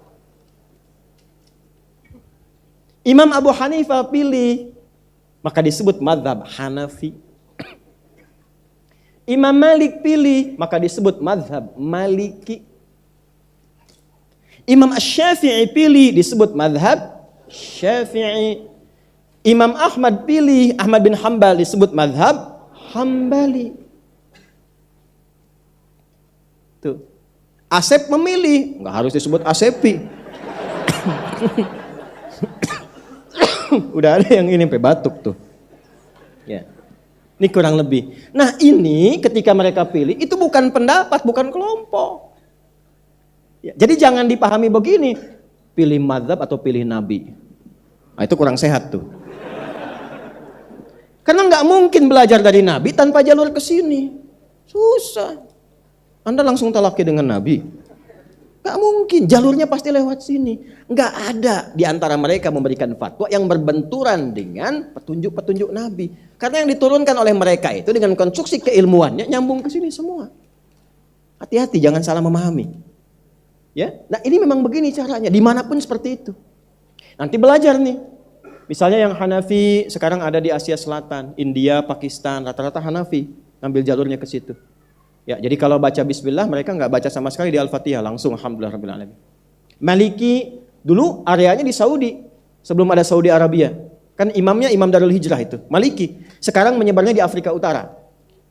Imam Abu Hanifah pilih, maka disebut madhab Hanafi. Imam Malik pilih, maka disebut madhab Maliki. Imam Asy-Syafi'i pilih, disebut madhab Syafi'i. Imam Ahmad pilih, Ahmad bin Hanbal, disebut madhab Hambali. Tuh. Asep memilih, nggak harus disebut Asepi. Udah ada yang ini sampai batuk tuh. Ya. Ini kurang lebih. Nah ini ketika mereka pilih, itu bukan pendapat, bukan kelompok. Ya, jadi jangan dipahami begini, pilih mazhab atau pilih nabi. Nah, itu kurang sehat tuh. Karena nggak mungkin belajar dari nabi tanpa jalur ke sini. Susah. Anda langsung talaki dengan nabi? Nggak mungkin, jalurnya pasti lewat sini. Nggak ada di antara mereka memberikan fatwa yang berbenturan dengan petunjuk-petunjuk nabi. Karena yang diturunkan oleh mereka itu dengan konstruksi keilmuannya nyambung ke sini semua. Hati-hati, jangan salah memahami. Ya, nah ini memang begini caranya, dimanapun seperti itu. Nanti belajar nih. Misalnya yang Hanafi sekarang ada di Asia Selatan, India, Pakistan, rata-rata Hanafi, ngambil jalurnya ke situ. Ya, jadi kalau baca bismillah mereka nggak baca sama sekali di Al-Fatihah, langsung alhamdulillah rabbil alamin. Maliki dulu areanya di Saudi, sebelum ada Saudi Arabia. Kan imamnya Imam Darul Hijrah itu, Maliki. Sekarang menyebarnya di Afrika Utara.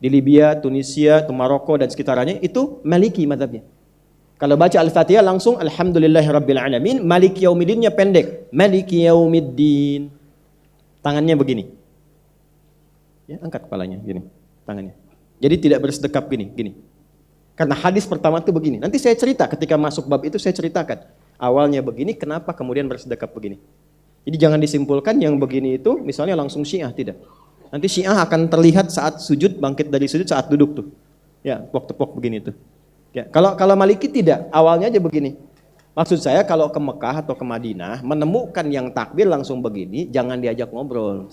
Di Libya, Tunisia, Maroko dan sekitarnya itu Maliki mazhabnya. Kalau baca Al-Fatihah langsung alhamdulillahirabbil alamin, Maliki yaumiddinnya pendek, Maliki yaumiddin. Tangannya begini. Ya, angkat kepalanya gini, tangannya. Jadi tidak bersedekap gini. Karena hadis pertama itu begini. Nanti saya cerita ketika masuk bab itu saya ceritakan. Awalnya begini, kenapa kemudian bersedekap begini. Jadi jangan disimpulkan yang begini itu misalnya langsung Syiah, tidak. Nanti Syiah akan terlihat saat sujud, bangkit dari sujud saat duduk tuh. Ya, tepok-tepok begini tuh. Ya, kalau Maliki tidak, awalnya aja begini. Maksud saya kalau ke Mekah atau ke Madinah menemukan yang takbir langsung begini, jangan diajak ngobrol.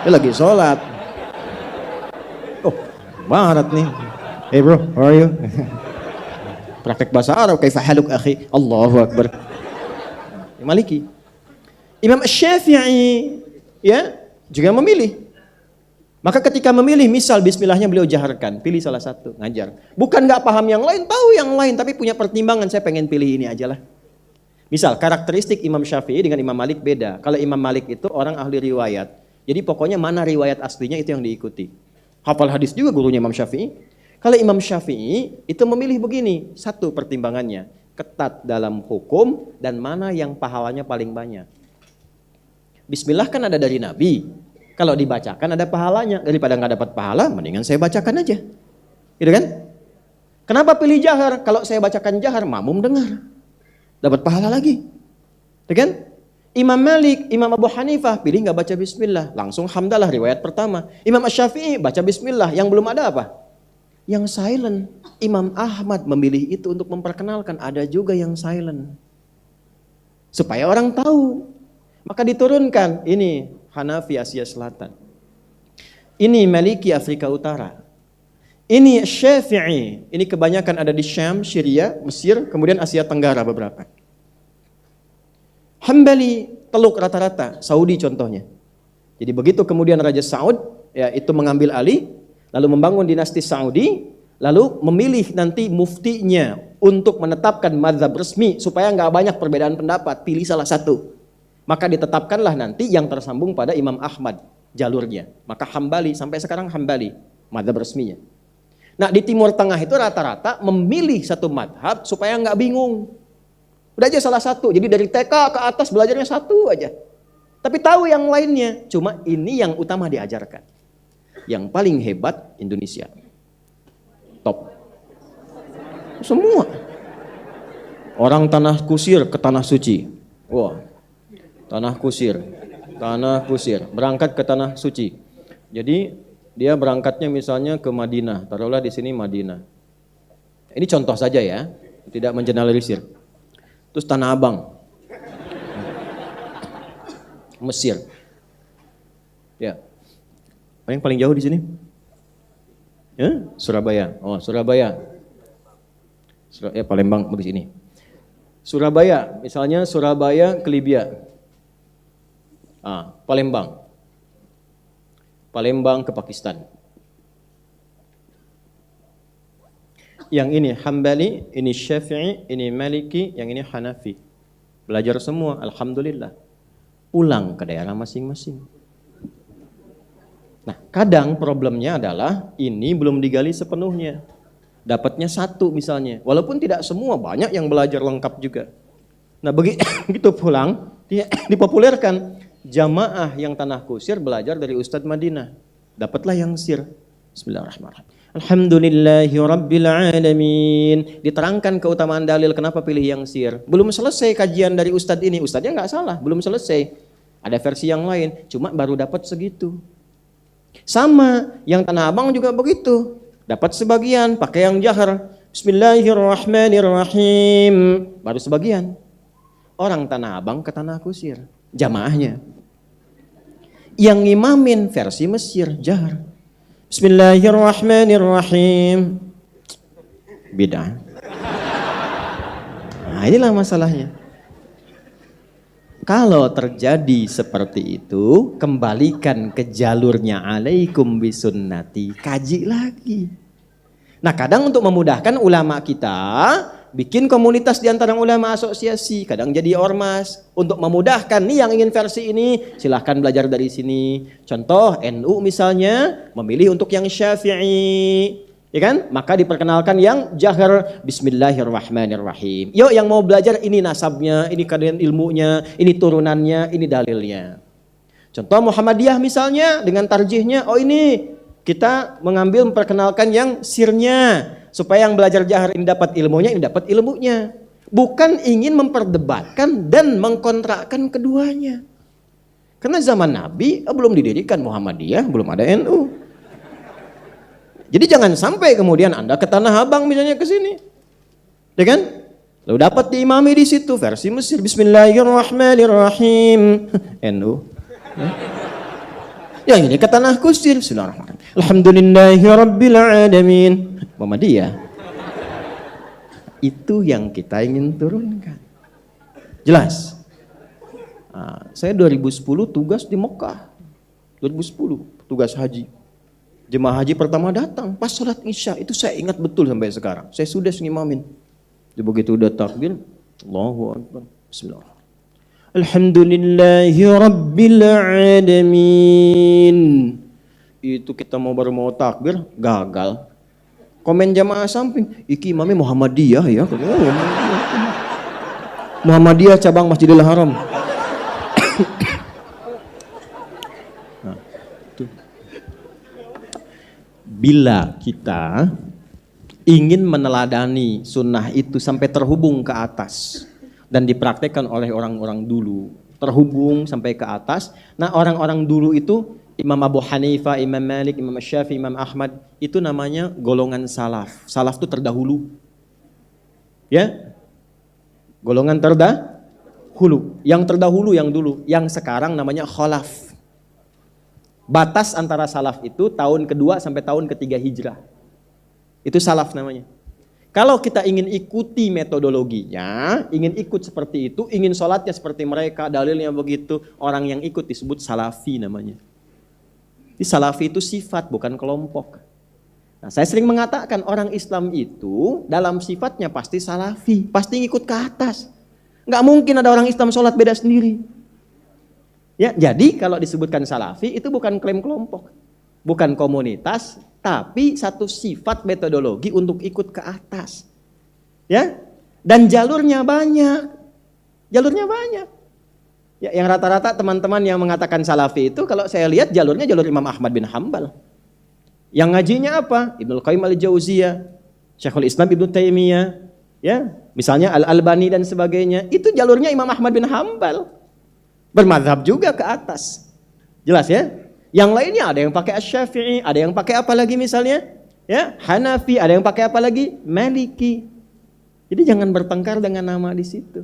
Dia lagi sholat. Oh, barat nih. Hey bro, how are you? Praktek bahasa Arab, kaifa haluk akhi? Allahu Akbar. Maliki. Imam Syafi'i ya juga memilih. Maka ketika memilih, misal bismillahnya beliau jaharkan, pilih salah satu, ngajar. Bukan nggak paham yang lain, tahu yang lain, tapi punya pertimbangan, saya pengen pilih ini aja lah. Misal karakteristik Imam Syafi'i dengan Imam Malik beda. Kalau Imam Malik itu orang ahli riwayat, jadi pokoknya mana riwayat aslinya itu yang diikuti. Hafal hadis juga gurunya Imam Syafi'i. Kalau Imam Syafi'i itu memilih begini, satu pertimbangannya, ketat dalam hukum dan mana yang pahalanya paling banyak. Bismillah kan ada dari Nabi. Kalau dibacakan ada pahalanya, daripada nggak dapat pahala, mendingan saya bacakan aja, gitu kan? Kenapa pilih jahar? Kalau saya bacakan jahar, makmum dengar, dapat pahala lagi, gitu kan? Imam Malik, Imam Abu Hanifah pilih nggak baca Bismillah, langsung hamdalah riwayat pertama. Imam Asy-Syafi'i baca Bismillah, yang belum ada apa? Yang silent. Imam Ahmad memilih itu untuk memperkenalkan, ada juga yang silent, supaya orang tahu. Maka diturunkan ini. Hanafi Asia Selatan. Ini Maliki Afrika Utara. Ini Syafi'i. Ini kebanyakan ada di Syam, Syria, Mesir, kemudian Asia Tenggara beberapa. Hambali, Teluk rata-rata, Saudi contohnya. Jadi begitu kemudian Raja Saud ya itu mengambil alih, lalu membangun dinasti Saudi, lalu memilih nanti muftinya untuk menetapkan mazhab resmi supaya nggak banyak perbedaan pendapat, pilih salah satu. Maka ditetapkanlah nanti yang tersambung pada Imam Ahmad jalurnya. Maka Hambali, sampai sekarang Hambali, mazhab resminya. Nah di Timur Tengah itu rata-rata memilih satu mazhab supaya nggak bingung. Udah aja salah satu, jadi dari TK ke atas belajarnya satu aja. Tapi tahu yang lainnya, cuma ini yang utama diajarkan. Yang paling hebat Indonesia. Top. Semua. Orang tanah kusir ke tanah suci. Wah. Tanah kusir, berangkat ke tanah suci. Jadi dia berangkatnya misalnya ke Madinah, taruhlah di sini Madinah. Ini contoh saja ya, tidak mengeneralisir. Terus Tanah Abang, Mesir. Ya, yang paling jauh di sini? Ya, Surabaya. Oh Surabaya. Palembang di sini. Surabaya, misalnya Surabaya ke Libya. Palembang ke Pakistan. Yang ini Hambali, ini Syafi'i, ini Maliki, yang ini Hanafi. Belajar semua, alhamdulillah. Pulang ke daerah masing-masing. Nah, kadang problemnya adalah ini belum digali sepenuhnya. Dapatnya satu misalnya, walaupun tidak semua, banyak yang belajar lengkap juga. Nah, begitu pulang, dia dipopulerkan. Jamaah yang tanah kusir belajar dari Ustadz Madinah. Dapatlah yang sir. Bismillahirrahmanirrahim. Alhamdulillahi Rabbil Alamin. Diterangkan keutamaan dalil kenapa pilih yang sir. Belum selesai kajian dari Ustadz ini. Ustadznya nggak salah, belum selesai. Ada versi yang lain, cuma baru dapat segitu. Sama, yang Tanah Abang juga begitu. Dapat sebagian, pakai yang jahar. Bismillahirrahmanirrahim. Baru sebagian. Orang Tanah Abang ke Tanah Kusir. Jamaahnya. Yang ngimamin versi Mesir, jahar. Bismillahirrahmanirrahim. Beda. Nah inilah masalahnya. Kalau terjadi seperti itu, kembalikan ke jalurnya alaikum bisunnati, kaji lagi. Nah kadang untuk memudahkan ulama kita, bikin komunitas di antara ulama asosiasi, kadang jadi ormas. Untuk memudahkan, nih yang ingin versi ini, silahkan belajar dari sini. Contoh NU misalnya, memilih untuk yang Syafi'i. Ya kan? Maka diperkenalkan yang jahar Bismillahirrahmanirrahim. Yuk yang mau belajar ini nasabnya, ini kajian ilmunya, ini turunannya, ini dalilnya. Contoh Muhammadiyah misalnya dengan tarjihnya, oh ini kita mengambil memperkenalkan yang sirnya supaya yang belajar jahar ini dapat ilmunya, ini dapat ilmunya. Bukan ingin memperdebatkan dan mengkontrakkan keduanya. Karena zaman Nabi belum didirikan Muhammadiyah, belum ada NU. Jadi jangan sampai kemudian Anda ke Tanah Abang misalnya ke sini. Ya kan? Lalu dapat diimami di situ versi Mesir. Bismillahirrahmanirrahim. NU. Yang ini ke Tanah Kusir. Bismillahirrahmanirrahim. Alhamdulillahirrabbilalamin. Muhammadiyah. Itu yang kita ingin turunkan. Jelas? Nah, saya 2010 tugas di Mekah. 2010 tugas haji. Jemaah haji pertama datang pas sholat Isya. Itu saya ingat betul sampai sekarang. Saya sudah ngimamin. Begitu udah takbir, Allahu Akbar. Bismillahirrahmanirrahim. Alhamdulillahi Rabbil Alamin. Itu kita baru mau takbir, gagal. Komen jamaah samping, iki imamnya Muhammadiyah ya. Muhammadiyah cabang Masjidil Haram. Nah, itu. Bila kita ingin meneladani sunnah itu sampai terhubung ke atas dan dipraktekkan oleh orang-orang dulu, terhubung sampai ke atas. Nah, orang-orang dulu itu Imam Abu Hanifah, Imam Malik, Imam Syafi'i, Imam Ahmad, itu namanya golongan salaf. Salaf itu terdahulu. Ya. Golongan terdahulu. Yang terdahulu yang dulu, yang sekarang namanya khalaf. Batas antara salaf itu tahun kedua sampai tahun ketiga hijrah. Itu salaf namanya. Kalau kita ingin ikuti metodologinya, ingin ikut seperti itu, ingin sholatnya seperti mereka, dalilnya begitu, orang yang ikut disebut salafi namanya. Di salafi itu sifat, bukan kelompok. Nah, saya sering mengatakan orang Islam itu dalam sifatnya pasti salafi, pasti ngikut ke atas. Nggak mungkin ada orang Islam sholat beda sendiri. Ya, jadi kalau disebutkan salafi itu bukan klaim kelompok, bukan komunitas, tapi satu sifat metodologi untuk ikut ke atas. Ya. Dan jalurnya banyak. Jalurnya banyak. Ya, yang rata-rata teman-teman yang mengatakan salafi itu kalau saya lihat jalurnya jalur Imam Ahmad bin Hambal. Yang ngajinya apa? Ibnu Qayyim al-Jauziyah, Syekhul Islam Ibnu Taimiyah, ya, misalnya Al-Albani dan sebagainya. Itu jalurnya Imam Ahmad bin Hambal. Bermadzhab juga ke atas. Jelas ya? Yang lainnya ada yang pakai Asy-Syafi'i, ada yang pakai apa lagi misalnya? Ya, Hanafi, ada yang pakai apa lagi? Maliki. Jadi jangan bertengkar dengan nama di situ.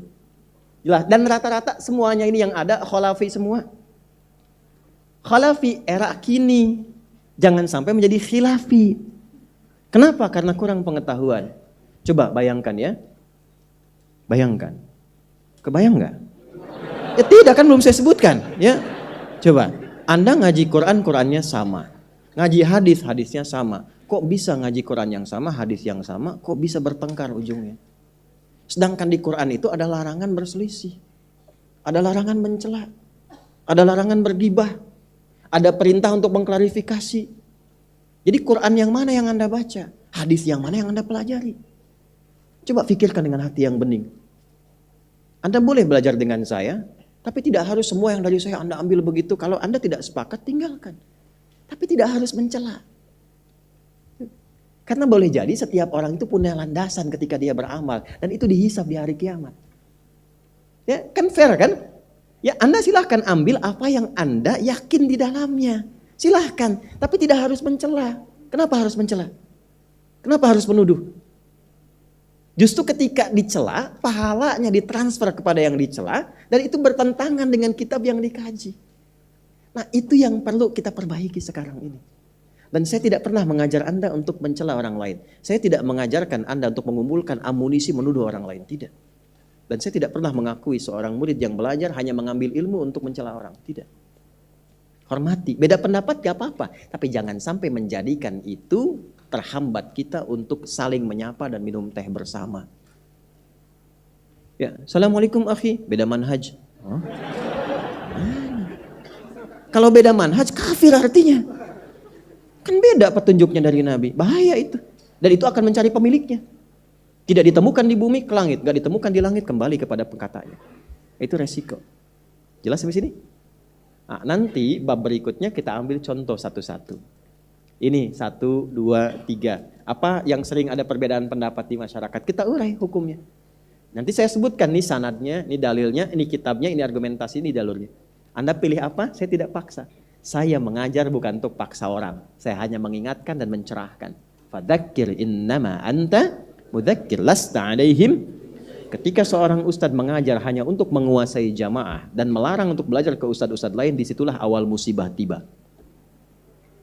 Jelas. Dan rata-rata semuanya ini yang ada khalafi semua. Khalafi era kini. Jangan sampai menjadi khilafi. Kenapa? Karena kurang pengetahuan. Coba bayangkan ya. Bayangkan. Kebayang nggak? Ya tidak, kan belum saya sebutkan. Ya, coba. Anda ngaji Quran, Qurannya sama. Ngaji hadis, hadisnya sama. Kok bisa ngaji Quran yang sama, hadis yang sama, kok bisa bertengkar ujungnya? Sedangkan di Quran itu ada larangan berselisih. Ada larangan mencela. Ada larangan bergibah. Ada perintah untuk mengklarifikasi. Jadi Quran yang mana yang Anda baca? Hadis yang mana yang Anda pelajari? Coba pikirkan dengan hati yang bening. Anda boleh belajar dengan saya, tapi tidak harus semua yang dari saya Anda ambil begitu. Kalau Anda tidak sepakat, tinggalkan. Tapi tidak harus mencela. Karena boleh jadi setiap orang itu punya landasan ketika dia beramal. Dan itu dihisab di hari kiamat. Ya, kan fair kan? Ya, Anda silahkan ambil apa yang Anda yakin di dalamnya. Silahkan. Tapi tidak harus mencela. Kenapa harus mencela? Kenapa harus menuduh? Justru ketika dicela, pahalanya ditransfer kepada yang dicela, dan itu bertentangan dengan kitab yang dikaji. Nah, itu yang perlu kita perbaiki sekarang ini. Dan saya tidak pernah mengajar Anda untuk mencela orang lain. Saya tidak mengajarkan Anda untuk mengumpulkan amunisi menuduh orang lain, tidak. Dan saya tidak pernah mengakui seorang murid yang belajar hanya mengambil ilmu untuk mencela orang, tidak. Hormati, beda pendapat gak apa-apa, tapi jangan sampai menjadikan itu terhambat kita untuk saling menyapa dan minum teh bersama. Ya, Assalamualaikum akhi, beda manhaj. Oh. Kalau beda manhaj, kafir artinya. Kan beda petunjuknya dari Nabi, bahaya itu. Dan itu akan mencari pemiliknya. Tidak ditemukan di bumi, ke langit. Gak ditemukan di langit, kembali kepada pengkatanya. Itu resiko. Jelas sampai sini? Nah, nanti bab berikutnya kita ambil contoh satu-satu. Ini 1, 2, 3. Apa yang sering ada perbedaan pendapat di masyarakat? Kita urai hukumnya. Nanti saya sebutkan nih sanadnya, ini dalilnya, ini kitabnya, ini argumentasi, ini jalurnya. Anda pilih apa? Saya tidak paksa. Saya mengajar bukan untuk paksa orang. Saya hanya mengingatkan dan mencerahkan. Fadzakir innama anta mudzakir lasta alaihim. Ketika seorang ustadz mengajar hanya untuk menguasai jamaah dan melarang untuk belajar ke ustadz-ustadz lain, disitulah awal musibah tiba.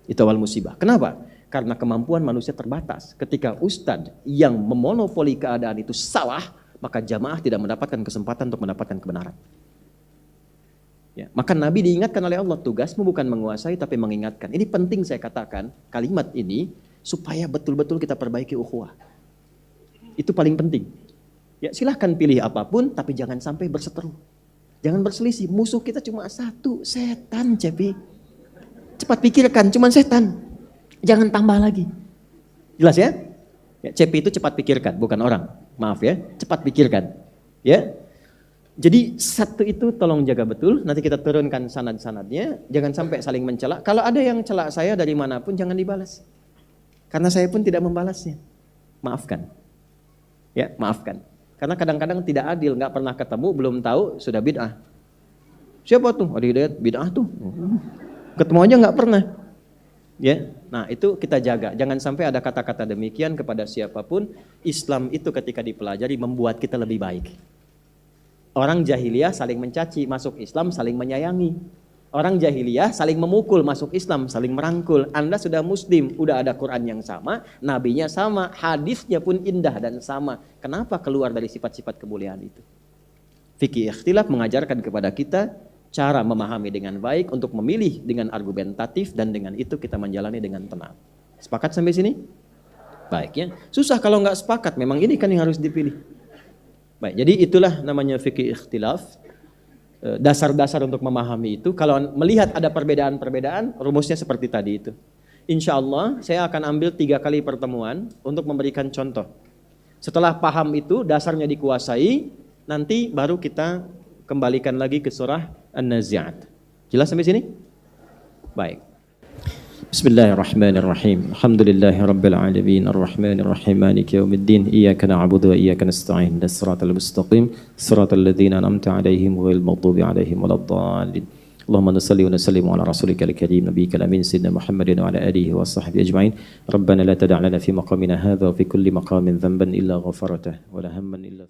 Itu awal musibah. Kenapa? Karena kemampuan manusia terbatas. Ketika ustadz yang memonopoli keadaan itu salah, maka jamaah tidak mendapatkan kesempatan untuk mendapatkan kebenaran. Ya, maka Nabi diingatkan oleh Allah, tugasmu bukan menguasai tapi mengingatkan. Ini penting saya katakan kalimat ini supaya betul-betul kita perbaiki ukhuwah. Itu paling penting. Ya, silahkan pilih apapun tapi jangan sampai berseteru. Jangan berselisih. Musuh kita cuma satu, setan, Cepi. Cepat pikirkan, cuma setan. Jangan tambah lagi. Jelas ya? Ya, Cepi itu cepat pikirkan, bukan orang. Maaf ya, cepat pikirkan. Ya. Jadi satu itu tolong jaga betul, nanti kita turunkan sanad-sanadnya, jangan sampai saling mencela. Kalau ada yang celak saya dari manapun jangan dibalas. Karena saya pun tidak membalasnya. Maafkan. Ya, maafkan. Karena kadang-kadang tidak adil, nggak pernah ketemu, belum tahu, sudah bid'ah. Siapa tuh? Adi Hidayat, bid'ah tuh. Ketemu aja nggak pernah. Ya, nah itu kita jaga. Jangan sampai ada kata-kata demikian kepada siapapun. Islam itu ketika dipelajari membuat kita lebih baik. Orang jahiliyah saling mencaci, masuk Islam saling menyayangi. Orang jahiliyah saling memukul, masuk Islam saling merangkul. Anda sudah muslim, udah ada Quran yang sama, nabinya sama, hadisnya pun indah dan sama. Kenapa keluar dari sifat-sifat kemuliaan itu? Fikih ikhtilaf mengajarkan kepada kita cara memahami dengan baik untuk memilih dengan argumentatif dan dengan itu kita menjalani dengan tenang. Sepakat sampai sini? Baik ya. Susah kalau nggak sepakat, memang ini kan yang harus dipilih. Baik, jadi itulah namanya fikih ikhtilaf. Dasar-dasar untuk memahami itu. Kalau melihat ada perbedaan-perbedaan, rumusnya seperti tadi itu. Insya Allah saya akan ambil 3 kali pertemuan untuk memberikan contoh. Setelah paham itu, dasarnya dikuasai, nanti baru kita kembalikan lagi ke surah An-Nazi'at. Jelas sampai sini? Baik. Bismillahirrahmanirrahim. Alhamdulillahi rabbil alamin arrahmanir rahim maliki yaumiddin iyyaka na'budu wa iyyaka nasta'in ihdinas siratal mustaqim siratal ladzina an'amta 'alaihim ghairil maghdubi 'alaihim waladdallin. Allahumma shalli wa sallim ala rasulika al-karim nabiyyikal amin sayyidina Muhammadin wa ala alihi wa sahbihi ajma'in. Rabbana la tada' lana fi maqamina hadha wa fi kulli maqamin dhanban illa ghafartah wa la hamman illa